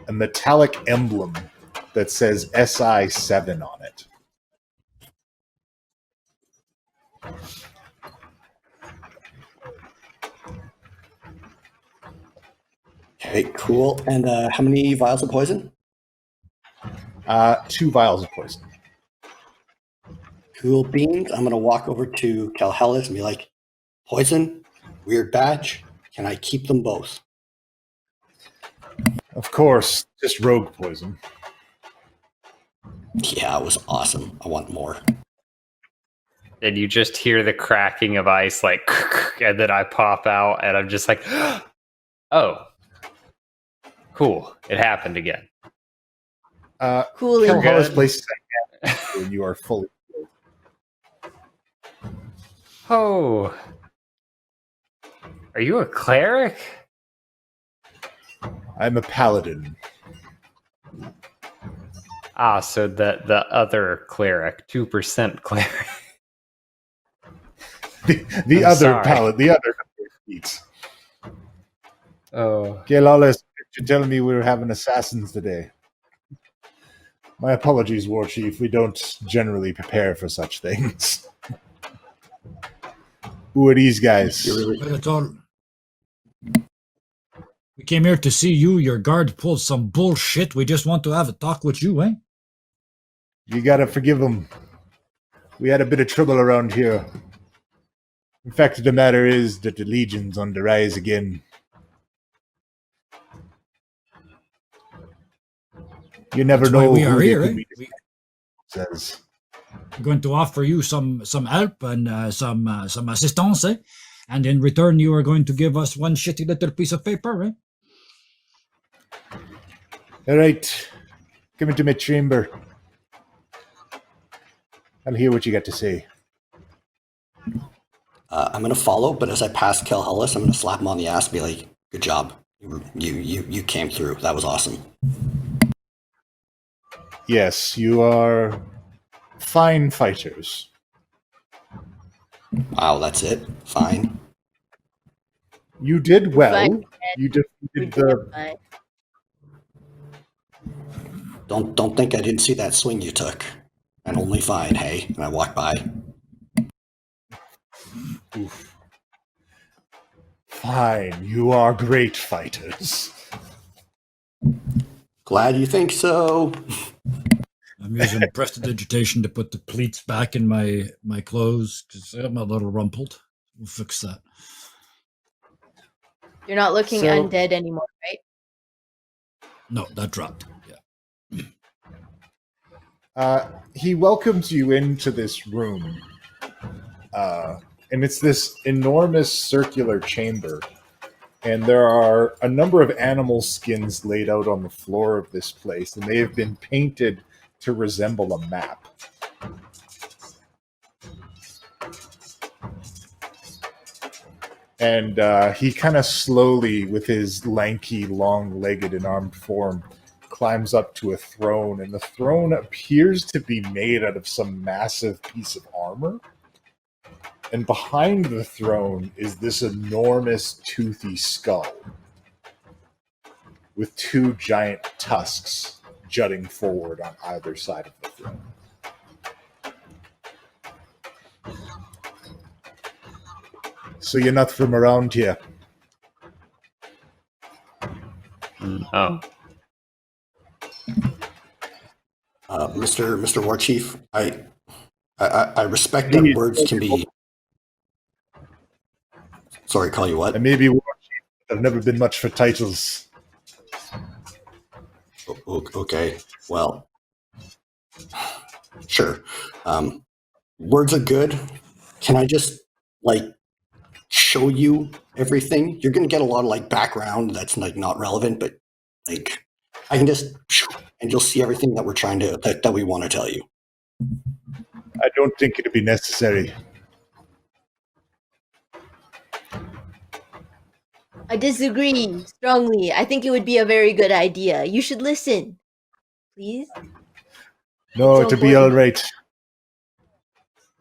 metallic emblem that says SI7 on it. Okay, cool. And how many vials of poison? 2 vials of poison. Cool beans. I'm going to walk over to Calhellis and be like, poison, weird badge. Can I keep them both? Of course, just rogue poison. Yeah, it was awesome. I want more. And you just hear the cracking of ice, like, and then I pop out, and I'm just like, oh, cool. It happened again. Cooling. Calhellis places a hand when you are fully healed. Oh. Are you a cleric? I'm a paladin. Ah, so the other cleric, 2% cleric. The I'm other sorry. paladin, the other feat. Oh. Calhellis, you're telling me we're having assassins today. My apologies, Warchief. We don't generally prepare for such things. Who are these guys? You're really Well, it's all. We came here to see you. Your guard pulled some bullshit. We just want to have a talk with you, eh? You gotta forgive them. We had a bit of trouble around here. The fact of the matter is that the Legion's on the rise again. You never That's why know we who are they here, could eh? be, We- says. We're going to offer you some help and some assistance, eh? And in return, you are going to give us one shitty little piece of paper, eh? All right, come into my chamber. I'll hear what you got to say. I'm going to follow, but as I pass Calhellis, I'm going to slap him on the ass and be like, good job. You came through. That was awesome. Yes, you are fine fighters. Wow, that's it? Fine. You did well. Fine. You We're defeated doing the. fine. Don't think I didn't see that swing you took. And only fine, hey? And I walk by. Oof. Fine, you are great fighters. Glad you think so. I'm using prestidigitation to put the pleats back in my clothes because I'm a little rumpled. We'll fix that. You're not looking So- undead anymore, right? No, that dropped. Yeah. He welcomes you into this room. And it's this enormous circular chamber. And there are a number of animal skins laid out on the floor of this place, and they have been painted to resemble a map. And he kind of slowly, with his lanky, long-legged and armed form, climbs up to a throne, and the throne appears to be made out of some massive piece of armor. And behind the throne is this enormous, toothy skull with two giant tusks jutting forward on either side of the throne. So you're not from around here? Oh. Mr. Warchief, I respect that words can be. Sorry, call you what? I may be Warchief, but I've never been much for titles. Okay, well, sure. Words are good. Can I just show you everything? You're gonna get a lot of background that's not relevant, but I can just and you'll see everything that we're trying to that we want to tell you. I don't think it'd be necessary. I disagree strongly. I think it would be a very good idea. You should listen. Please? No, It's so it'll be all important. right.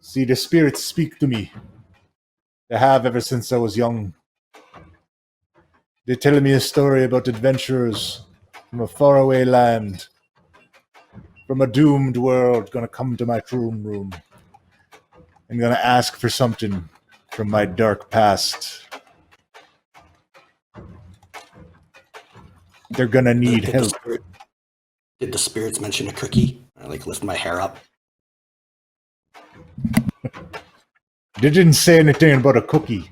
See, the spirits speak to me. They have ever since I was young. They tell me a story about adventurers from a faraway land, from a doomed world, gonna come to my throne room and gonna ask for something from my dark past. They're gonna need help. Did the spirits mention a cookie? I lift my hair up. They didn't say anything about a cookie.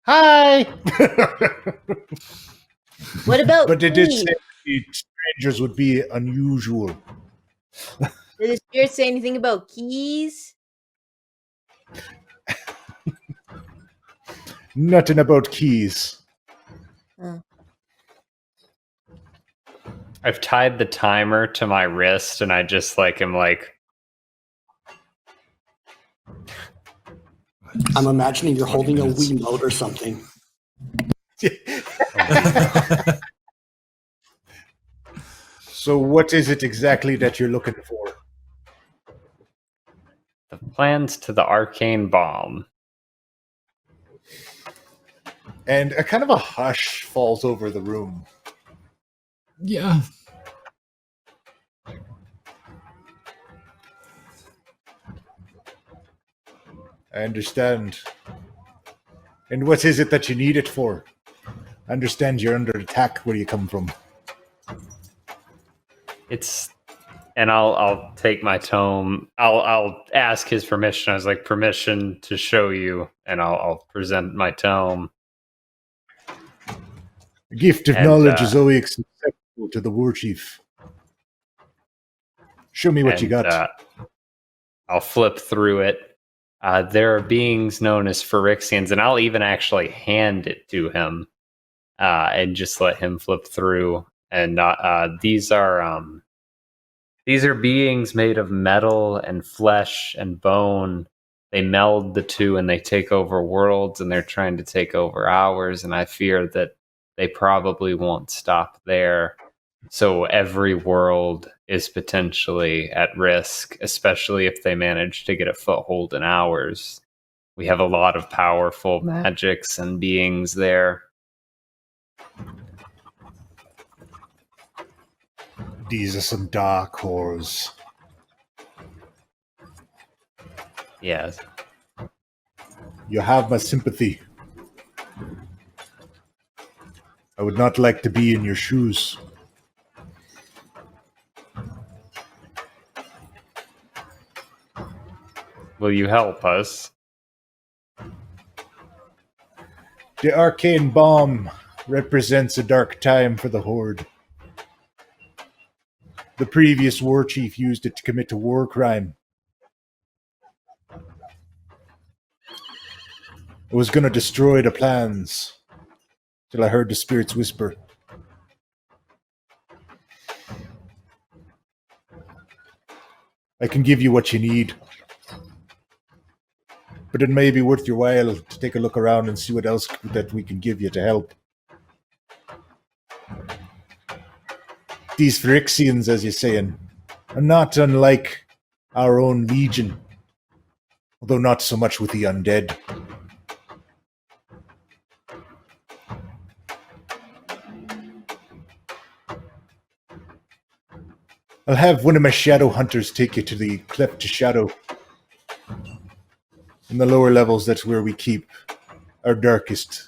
Hi! What about But they did keys? say the strangers would be unusual. Did the spirit say anything about keys? Nothing about keys. Oh. I've tied the timer to my wrist, and I just am like, I'm imagining you're holding a 20 minutes. Wiimote or something. So what is it exactly that you're looking for? the plans to the Arcane Bomb. And a kind of a hush falls over the room. Yeah. I understand. And what is it that you need it for? I understand you're under attack where you come from. And I'll take my tome. I'll ask his permission. I was like, permission to show you, and I'll present my tome. The gift of And, knowledge is always acceptable to the Warchief. Show me what you got. I'll flip through it. There are beings known as Phyrexians, and I'll even actually hand it to him and just let him flip through. And these are beings made of metal and flesh and bone. They meld the two and they take over worlds, and they're trying to take over ours. And I fear that they probably won't stop there. So every world is potentially at risk, especially if they manage to get a foothold in ours. We have a lot of powerful magics and beings there. These are some dark horrors. Yes. You have my sympathy. I would not like to be in your shoes. Will you help us? The Arcane Bomb represents a dark time for the Horde. The previous Warchief used it to commit a war crime. I was going to destroy the plans till I heard the spirits whisper. I can give you what you need, but it may be worth your while to take a look around and see what else that we can give you to help. These Phyrexians, as you're saying, are not unlike our own legion, although not so much with the undead. I'll have one of my shadow hunters take you to the Cleft to Shadow. In the lower levels, that's where we keep our darkest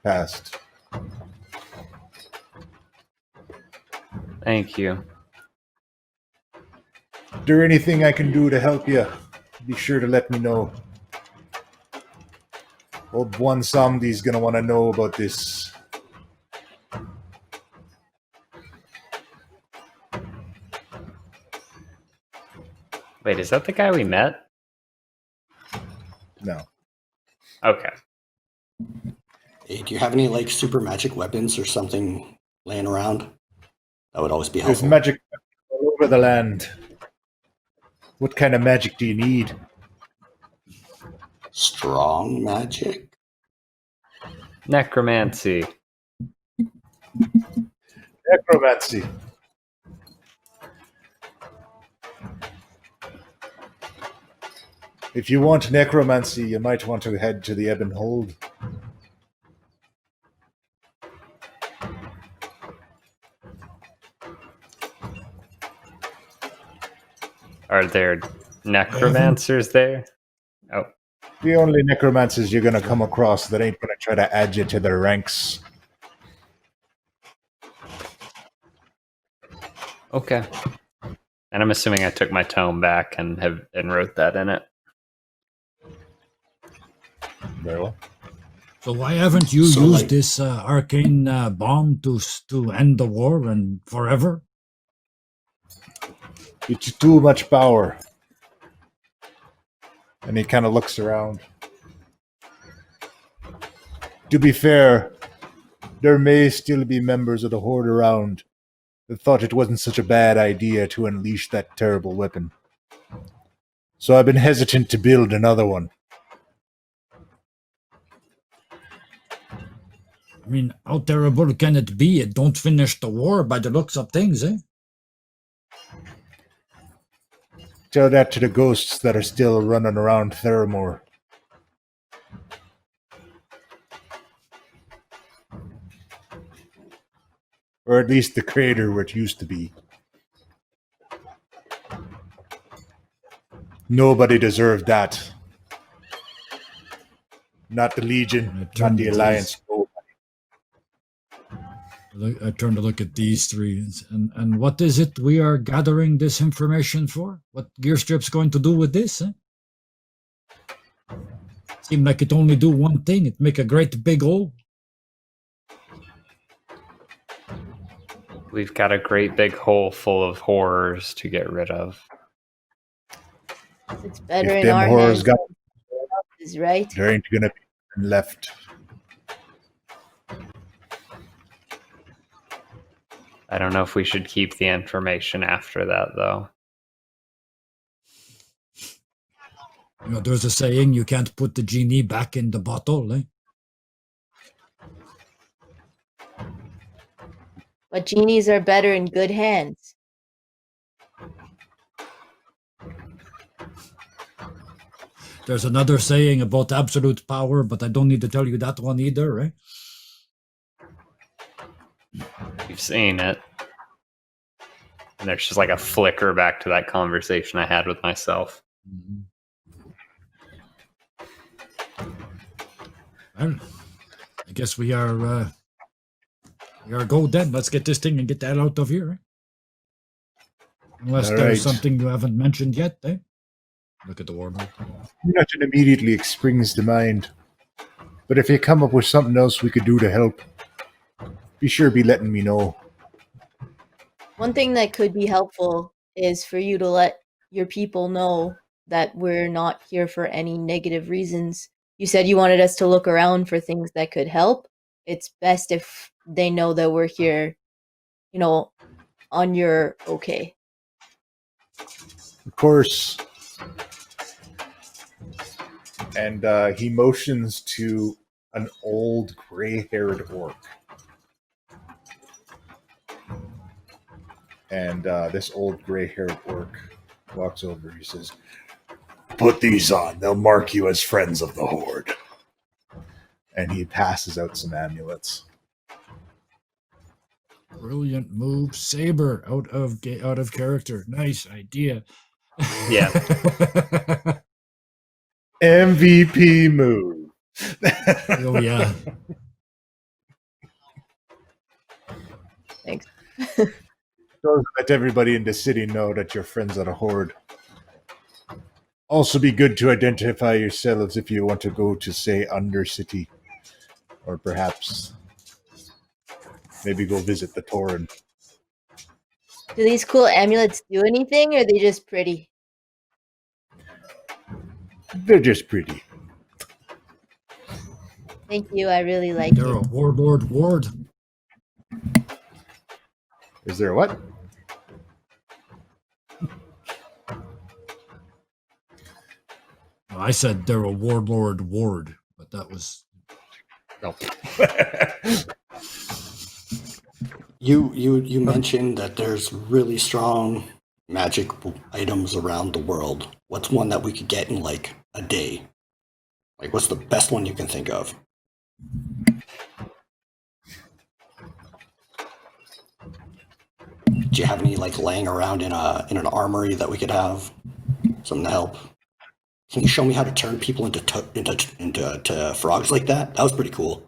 past. Thank you. Is there anything I can do to help you? Be sure to let me know. Old One Somebody's gonna want to know about this. Wait, is that the guy we met? No. Okay. Hey, do you have any super magic weapons or something laying around? That would always be There's helpful. magic all over the land. What kind of magic do you need? Strong magic? Necromancy. Necromancy. If you want necromancy, you might want to head to the Ebb and Hold. Are there necromancers there? Oh, The only necromancers you're going to come across that ain't going to try to add you to their ranks. okay. And I'm assuming I took my tome back and wrote that in it. Very well. So why haven't you So, used like- this arcane bomb to end the war and forever? It's too much power. And he kind of looks around. To be fair, there may still be members of the Horde around that thought it wasn't such a bad idea to unleash that terrible weapon. So I've been hesitant to build another one. I mean, how terrible can it be? It don't finish the war by the looks of things, eh? Tell that to the ghosts that are still running around Theramore. Or at least the crater where it used to be. Nobody deserved that. Not the Legion, not the Alliance. I turn to look at these three, and what is it we are gathering this information for? What Gearstrip's going to do with this? Eh? Seemed like it only do one thing. It make a great big hole. We've got a great big hole full of horrors to get rid of. It's better If in them our horrors hands. got, Is right. there ain't gonna be nothing left. I don't know if we should keep the information after that, though. You know, there's a saying: you can't put the genie back in the bottle. Eh? But genies are better in good hands. There's another saying about absolute power, but I don't need to tell you that one either. Eh? You've seen it. And there's just like a flicker back to that conversation I had with myself. Mhm. Well, I guess we are go then. Let's get this thing and get that out of here. Eh? Unless All there's right. something you haven't mentioned yet. Eh? Look at the warlord. Nothing immediately springs to mind. But if you come up with something else we could do to help, be sure to be letting me know. One thing that could be helpful is for you to let your people know that we're not here for any negative reasons. You said you wanted us to look around for things that could help. It's best if they know that we're here, you know, on your okay. Of course. And he motions to an old gray-haired orc. And this old gray-haired orc walks over. He says, "Put these on. They'll mark you as friends of the Horde." And he passes out some amulets. Brilliant move, Saber. Out of character. Nice idea. Yeah. MVP move. Oh yeah. Thanks. So let everybody in the city know that you're friends of the Horde. Also be good to identify yourselves if you want to go to, say, Undercity. Or perhaps maybe go visit the Tauren. Do these cool amulets do anything, or are they just pretty? They're just pretty. Thank you. I really like They're a it. warlord ward. Is there what? I said they're a warlord ward, but that was You mentioned that there's really strong magic items around the world. What's one that we could get in like a day? Like, what's the best one you can think of? Do you have any like laying around in an armory that we could have? Something to help. Can you show me how to turn people into frogs like that? That was pretty cool.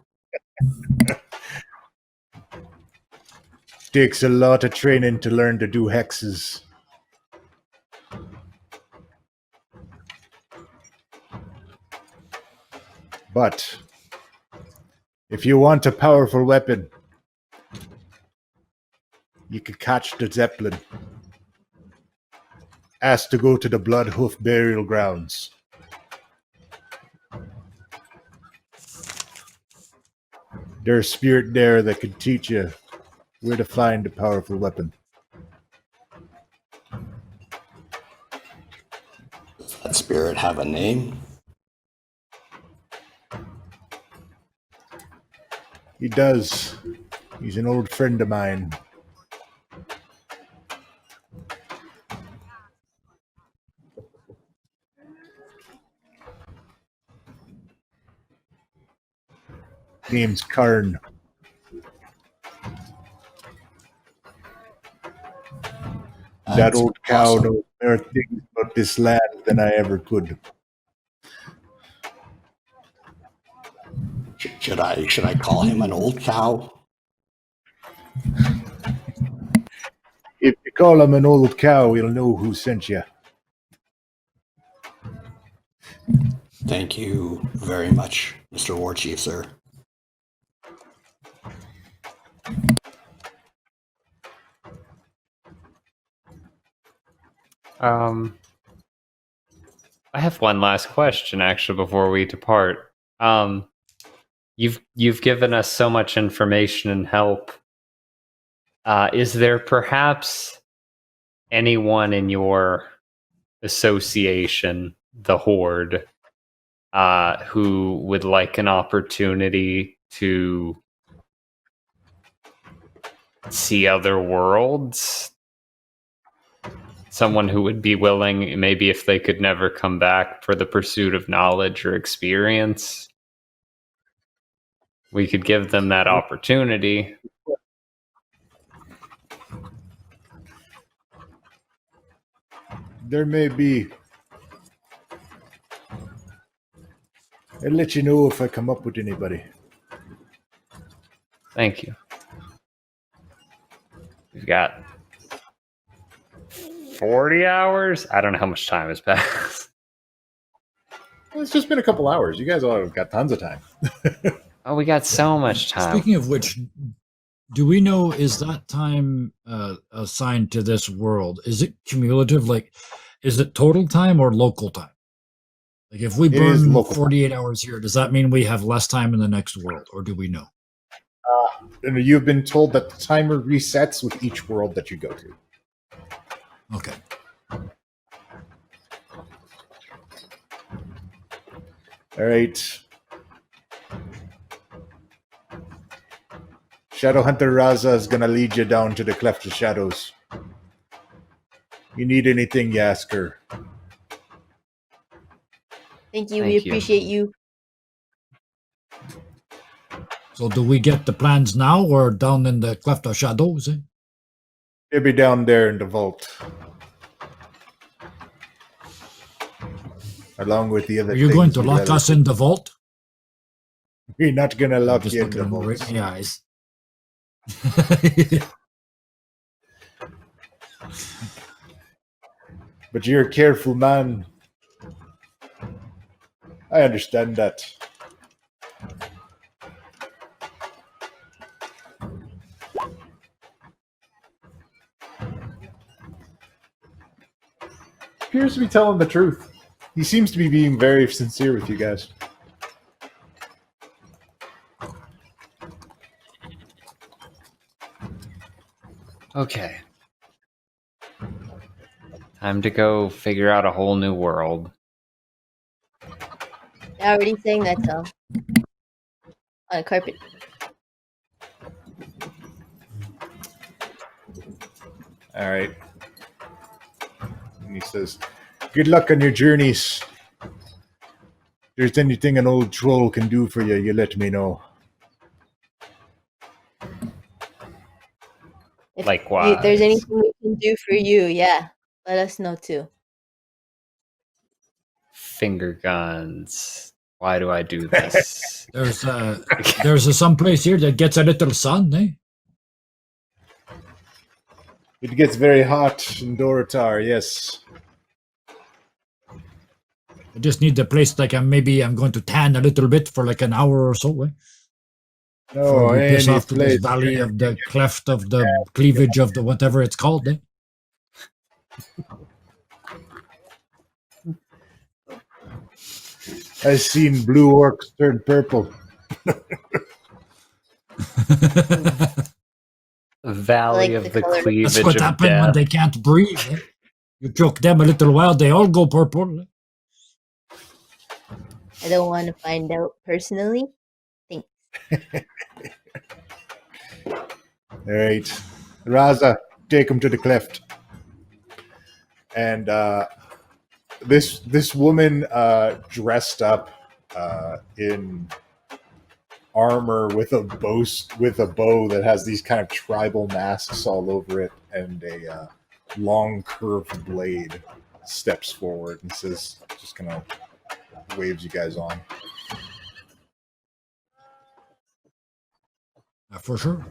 Takes a lot of training to learn to do hexes. But if you want a powerful weapon, you could catch the Zeppelin. Ask to go to the Bloodhoof burial grounds. There's a spirit there that could teach you where to find a powerful weapon. Does that spirit have a name? He does. He's an old friend of mine. Name's Karn. That That's old cow awesome. knows more things about this land than I ever could. Should I call him an old cow? If you call him an old cow, he'll know who sent you. Thank you very much, Mr. Warchief, sir. I have one last question actually before we depart. You've given us so much information and help. Is there perhaps anyone in your association, the Horde, who would like an opportunity to see other worlds? Someone who would be willing, maybe if they could never come back, for the pursuit of knowledge or experience. We could give them that opportunity. There may be. I'll let you know if I come up with anybody. Thank you. We've got 40 hours? I don't know how much time has passed. Well, it's just been a couple hours. You guys all have got tons of time. Oh, we got so much time. Speaking of which, do we know, is that time assigned to this world? Is it cumulative? Like, is it total time or local time? Like, if we It is burn local 48 hours here, does that mean we have less time in the next world, or do we know? And you've been told that the timer resets with each world that you go to. Okay. All right. Shadowhunter Raza is going to lead you down to the Cleft of Shadows. You need anything, you ask her. Thank you. Thank We you. appreciate you. So do we get the plans now or down in the Cleft of Shadows? Eh? They'll be down there in the vault. Along with the other Are you going things to we lock rather- us in the vault? We're not going to I'm lock just you in looking the vault. right in the eyes. But you're a careful man. I understand that. Appears to be telling the truth. He seems to be being very sincere with you guys. Okay. Time to go figure out a whole new world. I already sang that song on a carpet. All right. And he says, "Good luck on your journeys. If there's anything an old troll can do for you, you let me know." If Likewise. there's anything we can do for you, yeah, let us know too. Finger guns. Why do I do this? There's some place here that gets a little sun, eh? It gets very hot in Dorotar, yes. I just need the place like I'm going to tan a little bit for like an hour or so, eh? No, Before we piss any off to this place. valley of the cleft of the cleavage of the whatever it's called, eh? I've seen blue orcs turn purple. Valley like of the the color. cleavage That's what of happens when death. they can't breathe. Eh? You choke them a little while, they all go purple. Eh? I don't want to find out personally. All right. Raza, take him to the cleft. And this woman dressed up in armor with a bow that has these kind of tribal masks all over it and a long curved blade steps forward and says, just kind of waves you guys on. For sure.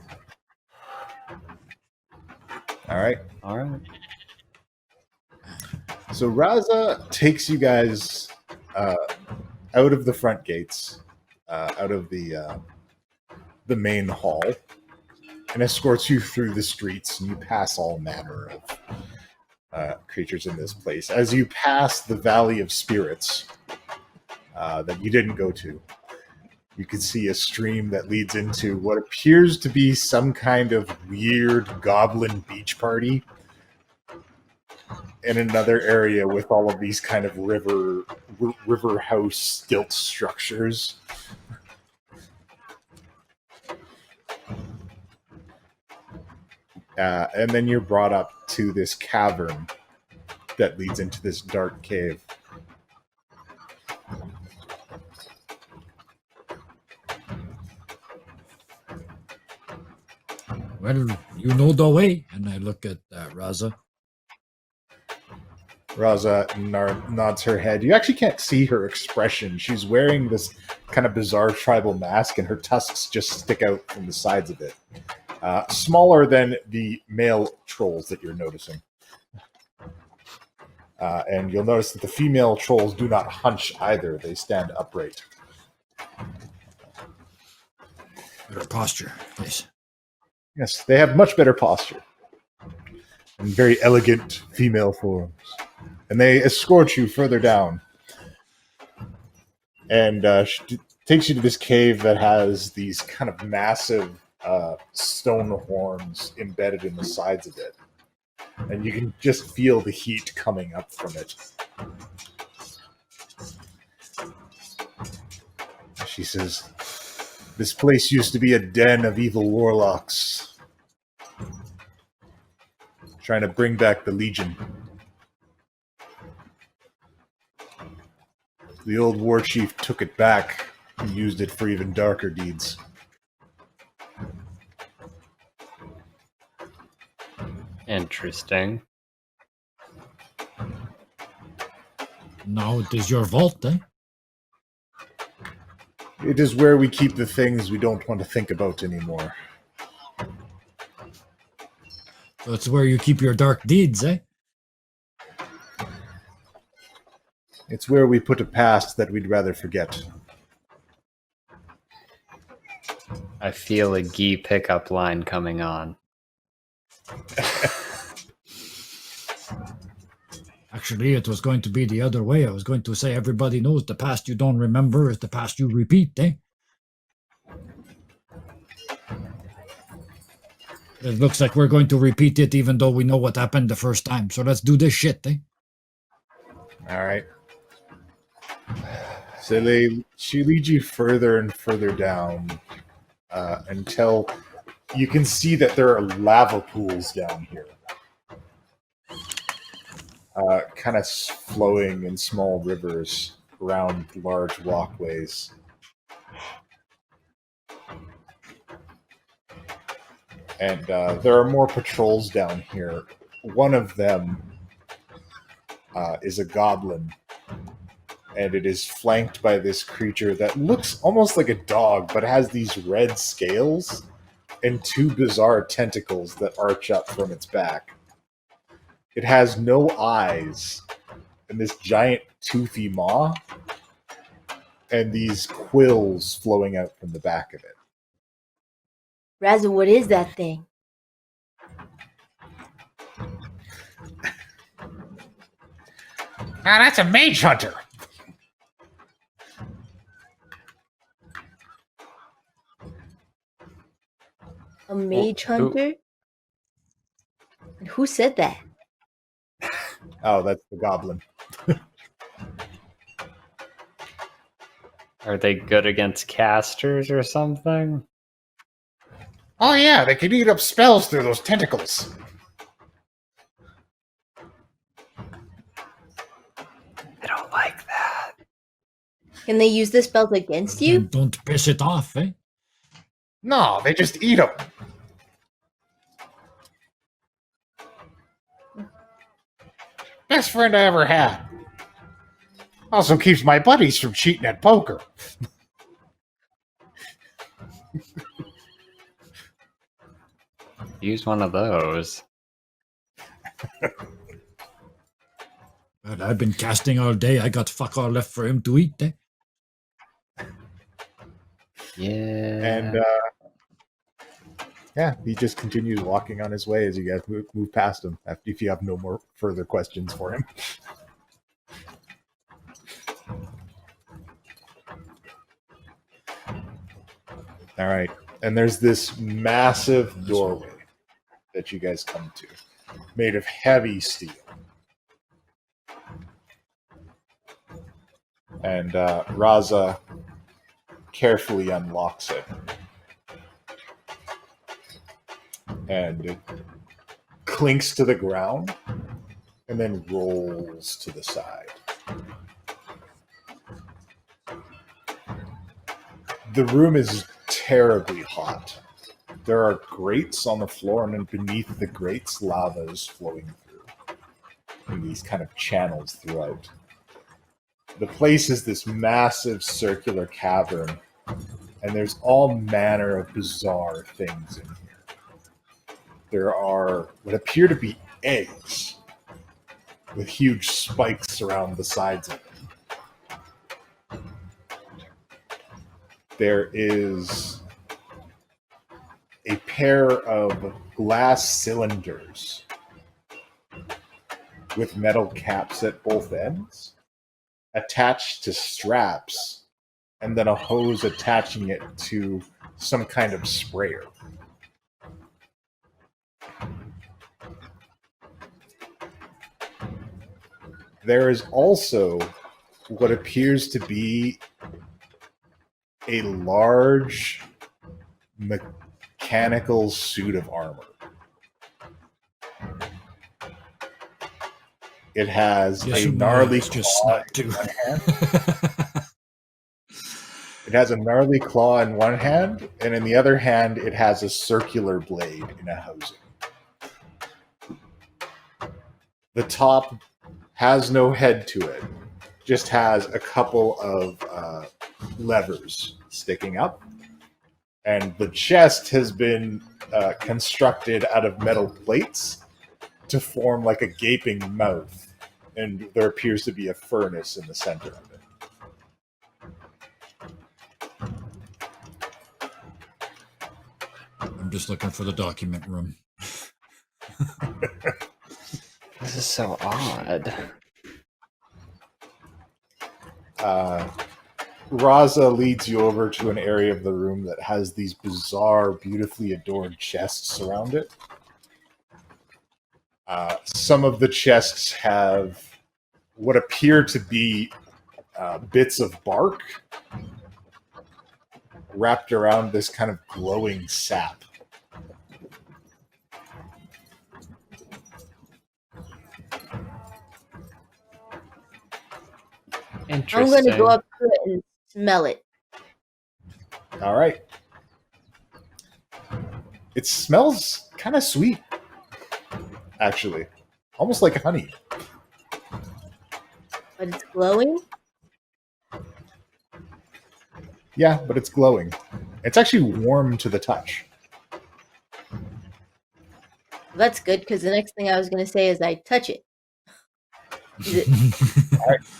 All right. All right. So Raza takes you guys out of the front gates, out of the main hall, and escorts you through the streets, and you pass all manner of creatures in this place. As you pass the Valley of Spirits that you didn't go to, you can see a stream that leads into what appears to be some kind of weird goblin beach party in another area with all of these kind of river house stilt structures. And then you're brought up to this cavern that leads into this dark cave. Well, you know the way. And I look at Raza. Raza nods her head. You actually can't see her expression. She's wearing this kind of bizarre tribal mask, and her tusks just stick out from the sides of it. Smaller than the male trolls that you're noticing. And you'll notice that the female trolls do not hunch either. They stand upright. Better posture, yes. Yes, they have much better posture. And very elegant female forms. And they escort you further down. And she takes you to this cave that has these kind of massive stone horns embedded in the sides of it. And you can just feel the heat coming up from it. She says, "This place used to be a den of evil warlocks, trying to bring back the Legion. The old Warchief took it back and used it for even darker deeds." Interesting. Now it is your vault, eh? It is where we keep the things we don't want to think about anymore. That's where you keep your dark deeds, eh? It's where we put a past that we'd rather forget. I feel a Gee pickup line coming on. Actually, it was going to be the other way. I was going to say everybody knows the past you don't remember is the past you repeat, eh? It looks like we're going to repeat it even though we know what happened the first time. So let's do this shit, eh? All right. So she leads you further and further down until you can see that there are lava pools down here. Kind of flowing in small rivers around large walkways. And there are more patrols down here. One of them is a goblin, and it is flanked by this creature that looks almost like a dog, but has these red scales and two bizarre tentacles that arch up from its back. It has no eyes, and this giant toothy maw, and these quills flowing out from the back of it. Raza, what is that thing? Ah, that's a mage hunter. A mage who- hunter? And who said that? Oh, that's the goblin. Are they good against casters or something? Oh yeah, they can eat up spells through those tentacles. I don't like that. Can they use the spells against you? And don't piss it off, eh? No, they just eat them. Best friend I ever had. Also keeps my buddies from cheating at poker. Use one of those. But I've been casting all day. I got fuck all left for him to eat, eh? Yeah. And yeah, he just continues walking on his way as you guys move past him. If you have no more further questions for him. All right, and there's this massive doorway that you guys come to, made of heavy steel. And Raza carefully unlocks it. And it clinks to the ground and then rolls to the side. The room is terribly hot. There are grates on the floor, and then beneath the grates, lava is flowing through in these kind of channels throughout. The place is this massive circular cavern, and there's all manner of bizarre things in here. There are what appear to be eggs with huge spikes around the sides of them. There is a pair of glass cylinders with metal caps at both ends, attached to straps, and then a hose attaching it to some kind of sprayer. There is also what appears to be a large mechanical suit of armor. It has Yes, a my gnarly eyes just claw snapped in too. one hand. It has a gnarly claw in one hand, and in the other hand, it has a circular blade in a housing. The top has no head to it, just has a couple of levers sticking up, and the chest has been constructed out of metal plates to form like a gaping mouth, and there appears to be a furnace in the center of it. I'm just looking for the document room. This is so odd. Raza leads you over to an area of the room that has these bizarre, beautifully adorned chests around it. Some of the chests have what appear to be bits of bark wrapped around this kind of glowing sap. I'm Interesting. gonna go up to it and smell it. All right. It smells kind of sweet, actually. Almost like honey. But it's glowing. Yeah, but it's glowing. It's actually warm to the touch. Well, that's good, because the next thing I was gonna say is I touch it. Is it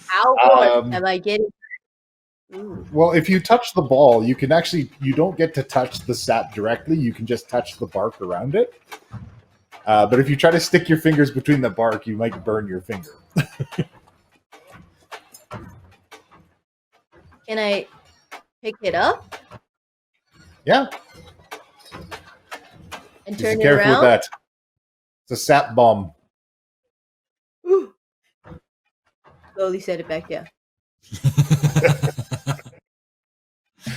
how warm am I getting? Ooh. Well, if you touch the ball, you don't get to touch the sap directly. You can just touch the bark around it. But if you try to stick your fingers between the bark, you might burn your finger. Can I pick it up Yeah, and just turn be it careful with around? that. It's a sap bomb. Ooh. Slowly set it back down.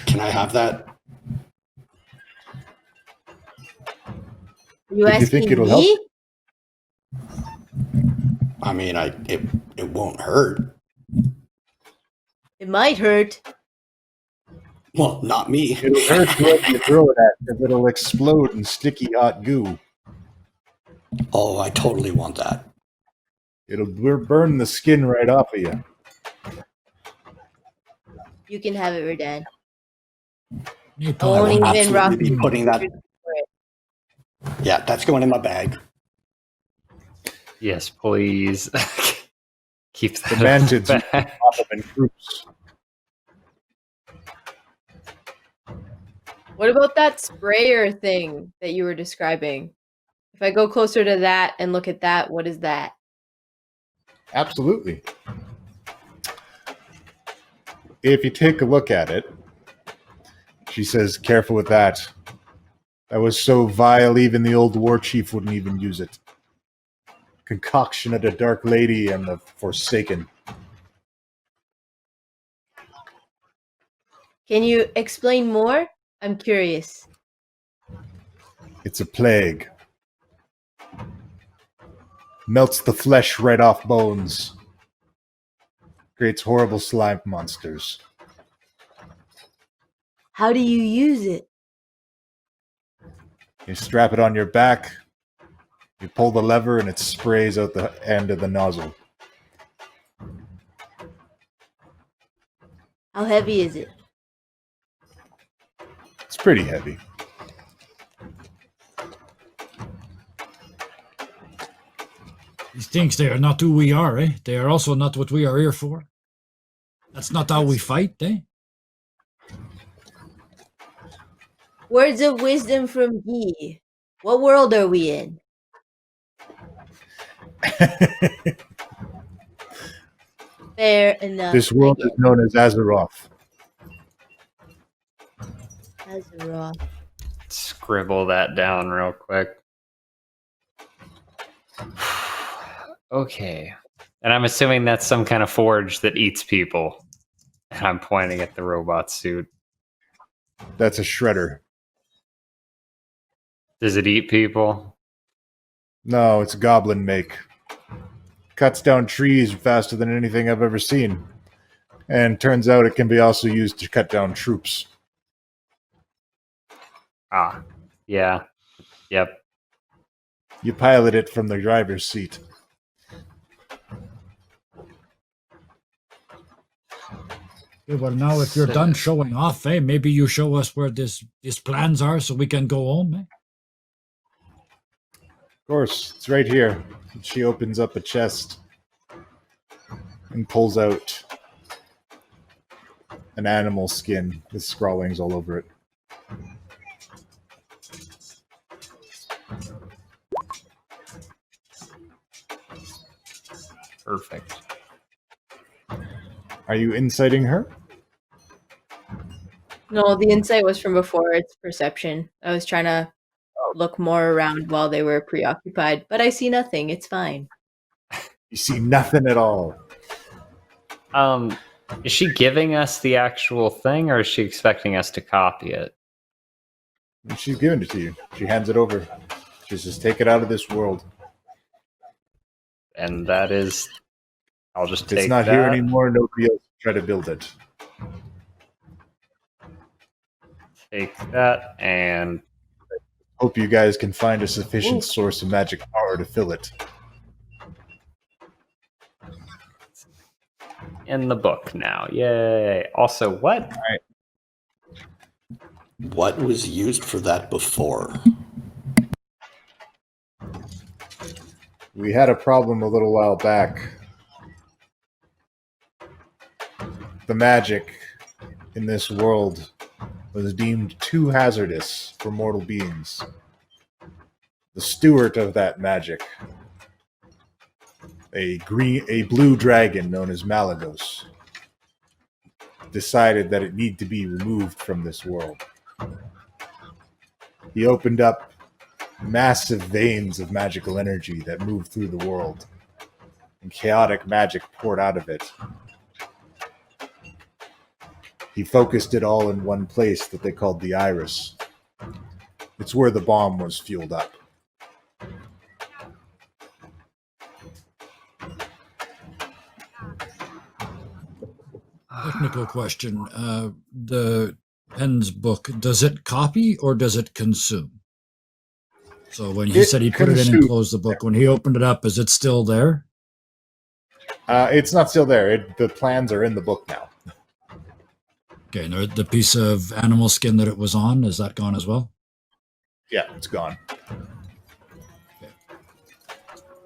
Can I have that? Are you If you asking think it'll me? I mean, it won't hurt. It might hurt. Well, not me. It'll hurt whoever you throw it at because it'll explode in sticky hot goo. Oh, I totally want that. It'll burn the skin right off of you. You can have it, Redann. Hey, I Paul, won't even absolutely rock be putting that. it. Yeah, that's going in my bag. Yes, please. Keep The that mantids back. pop up in groups. What about that sprayer thing that you were describing? If I go closer to that and look at that, what is that? Absolutely. If you take a look at it, she says, careful with that. That was so vile, even the old Warchief wouldn't even use it. Concoction of the Dark Lady and the Forsaken. Can you explain more? I'm curious. It's a plague. Melts the flesh right off bones. Creates horrible slime monsters. How do you use it? You strap it on your back, you pull the lever, and it sprays out the end of the nozzle. How heavy is it? It's pretty heavy. These things, they are not who we are, eh? They are also not what we are here for. That's not how we fight, eh? Words of wisdom from Guy. What world are we in? Fair enough. This world is known as Azeroth. Azeroth. Scribble that down real quick. Okay. And I'm assuming that's some kind of forge that eats people. And I'm pointing at the robot suit. That's a shredder. Does it eat people? No, it's goblin make. Cuts down trees faster than anything I've ever seen. And turns out it can be also used to cut down troops. Ah. Yeah. Yep. You pilot it from the driver's seat. Okay, well, now if you're done showing off, eh? Maybe you show us where these plans are so we can go home, eh? Of course, it's right here. She opens up a chest and pulls out an animal skin with scrawlings all over it. Perfect. Are you inciting her? No, the insight was from before. It's perception. I was trying to look more around while they were preoccupied, but I see nothing. It's fine. You see nothing at all. Is she giving us the actual thing, or is she expecting us to copy it? And she's giving it to you. She hands it over. She says, take it out of this world. And that is... I'll just If take it's not that. here anymore, nobody else will try to build it. Take that, and... Hope you guys can find a sufficient source of magic power to fill it. in the book now. Yay. Also, what? What was used for that before? We had a problem a little while back. The magic in this world was deemed too hazardous for mortal beings. The steward of that magic, a blue dragon known as Malagos, decided that it needed to be removed from this world. He opened up massive veins of magical energy that moved through the world, and chaotic magic poured out of it. He focused it all in one place that they called the Iris. It's where the bomb was fueled up. Technical question. The Penn's book, does it copy or does it consume? So when he said he put it in and closed the book, when he opened it up, is it still there? It's not still there. The plans are in the book now. Okay, and the piece of animal skin that it was on, is that gone as well? Yeah, it's gone.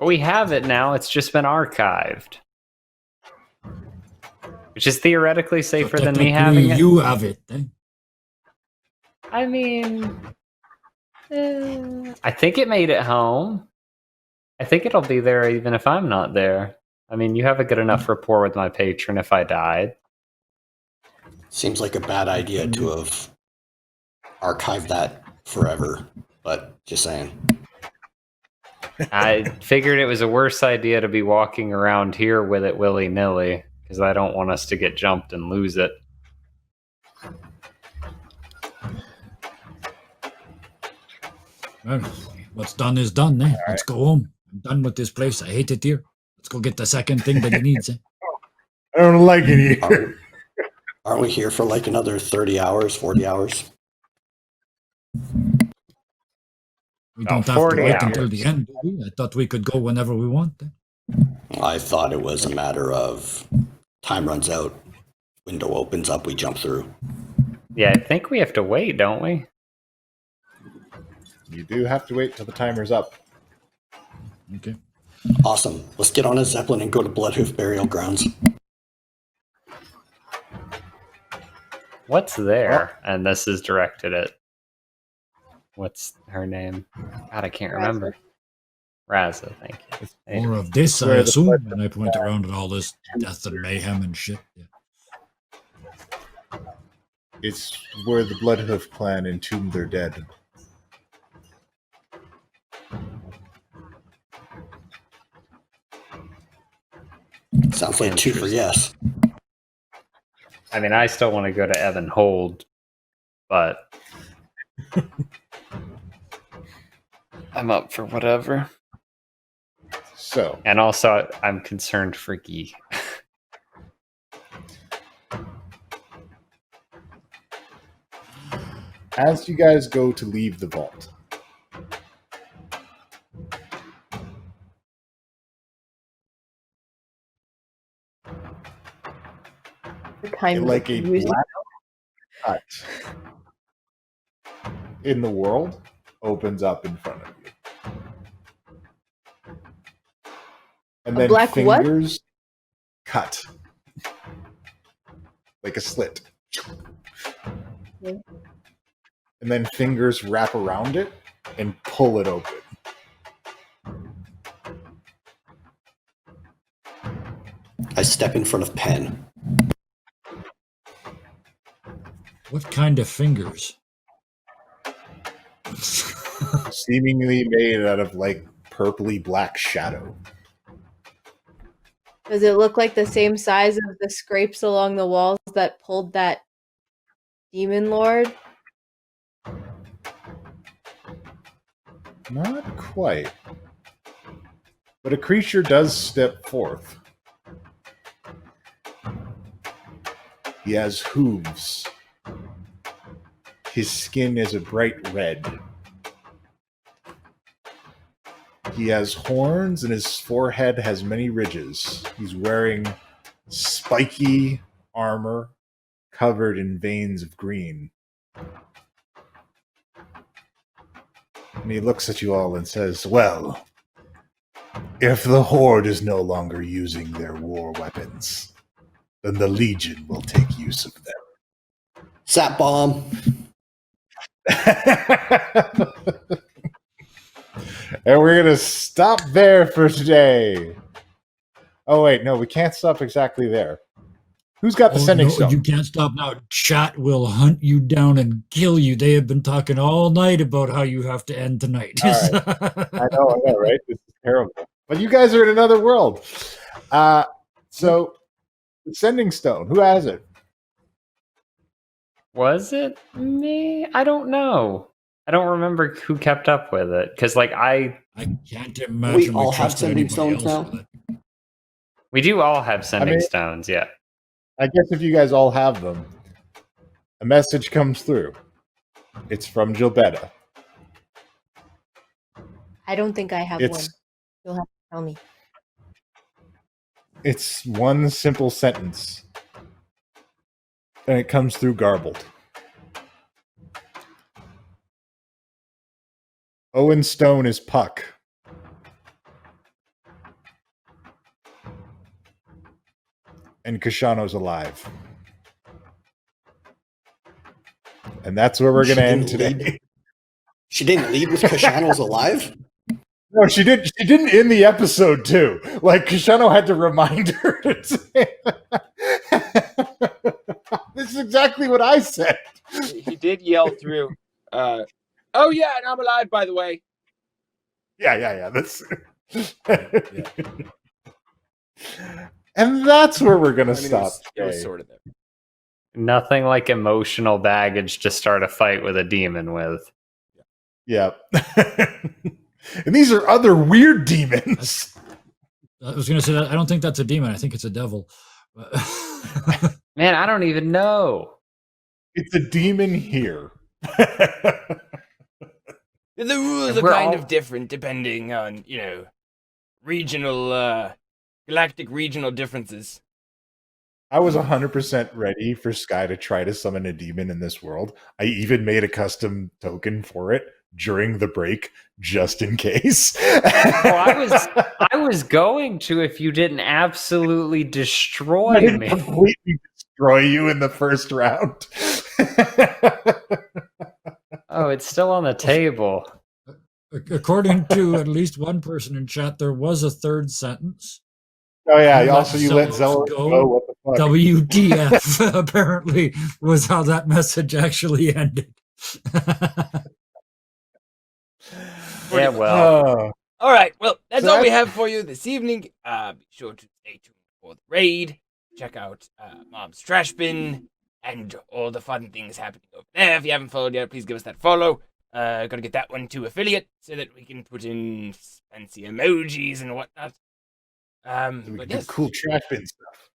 We have it now. It's just been archived. Which is theoretically safer So than me having it. You have it, eh? I mean, I think it made it home. I think it'll be there even if I'm not there. I mean, you have a good enough rapport with my patron if I died. Seems like a bad idea to have archived that forever, but just saying. I figured it was a worse idea to be walking around here with it willy-nilly, because I don't want us to get jumped and lose it. Well, what's done is done, eh? Let's go home. I'm done with this place. I hate it here. Let's go get the second thing that he needs, eh? I don't like it either. Aren't we here for like another 30 hours, 40 hours? We don't have to 40 wait hours. until the end, do we? I thought we could go whenever we want. Eh? I thought it was a matter of time runs out, window opens up, we jump through. Yeah, I think we have to wait, don't we? You do have to wait till the timer's up. Okay. Awesome. Let's get on a Zeppelin and go to Bloodhoof Burial Grounds. What's there? And this is directed at... What's her name? God, I can't remember. Raza, thank you. Anyway. More of this, I Where the assume. blood- And I point around at all this death and mayhem and shit. Yeah. It's where the Bloodhoof clan entombed their dead. Sounds like 2 for yes. I mean, I still want to go to Evan Hold, but I'm up for whatever. So, And also, I'm concerned for Guy. as you guys go to leave the vault, The kind like a of music. black cut in the world opens up in front of you. And A then black what? fingers cut. Like a slit. Yeah. And then fingers wrap around it and pull it open. I step in front of Penn. What kind of fingers? Seemingly made out of like purpley black shadow. Does it look like the same size of the scrapes along the walls that pulled that demon lord? Not quite. But a creature does step forth. He has hooves. His skin is a bright red. He has horns and his forehead has many ridges. He's wearing spiky armor covered in veins of green. And he looks at you all and says, "Well, if the Horde is no longer using their war weapons, then the Legion will take use of them." Sap bomb. And we're going to stop there for today. Oh, wait, no, we can't stop exactly there. Who's got the sending stone? You can't stop now. Chat will hunt you down and kill you. They have been talking all night about how you have to end tonight. All right. I know, right? This is terrible. But you guys are in another world. So, the sending stone, who has it? Was it me? I don't know. I don't remember who kept up with it because, like, I can't imagine We all have trust sending anybody stones else now? with it. we do all have sending stones. Yeah. I guess if you guys all have them, a message comes through. It's from Gilbetta. I don't think I have one. You'll have to tell me. It's one simple sentence. And it comes through garbled. Owen Stone is Puck. And Kashano's alive. And that's where we're going to end today. She didn't lead with Kashano's alive? No, she did. She didn't in the episode too. Like Kashano had to remind her to say. This is exactly what I said. He did yell through. Oh yeah, and I'm alive, by the way. Yeah. That's. And that's where we're gonna stop. It was sort of there. Nothing like emotional baggage to start a fight with a demon with. Yeah. And these are other weird demons. I was going to say that I don't think that's a demon. I think it's a devil. Man, I don't even know. It's a demon here. The rules are We're kind all- of different depending on, regional, galactic regional differences. I was 100% ready for Sky to try to summon a demon in this world. I even made a custom token for it during the break, just in case. I was going to if you didn't absolutely destroy me. Completely destroy you in the first round. Oh, it's still on the table. According to at least one person in chat, there was a third sentence. Oh yeah, You also you let Zealous Zealous go. What the fuck? WTF apparently was how that message actually ended. Yeah, well. Oh. All right, well, that's So all we that's- have for you this evening. Be sure to stay tuned for the raid. Check out Mom's Trash Bin and all the fun things happening over there. If you haven't followed yet, please give us that follow. Gotta get that one to affiliate so that we can put in fancy emojis and whatnot. So we But can yes, do cool trash bin stuff.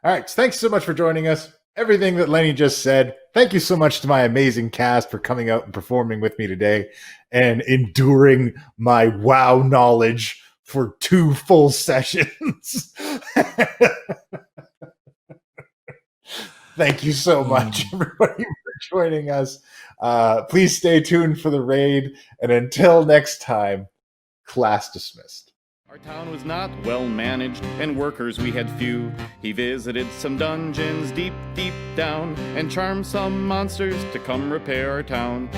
All right, so thanks so much for joining us. Everything that Lenny just said. Thank you so much to my amazing cast for coming out and performing with me today and enduring my WoW knowledge for 2 full sessions. Thank you so much, everybody, for joining us. Please stay tuned for the raid. And until next time, class dismissed. Our town was not well managed, and workers we had few. He visited some dungeons deep, deep down, and charmed some monsters to come repair our town.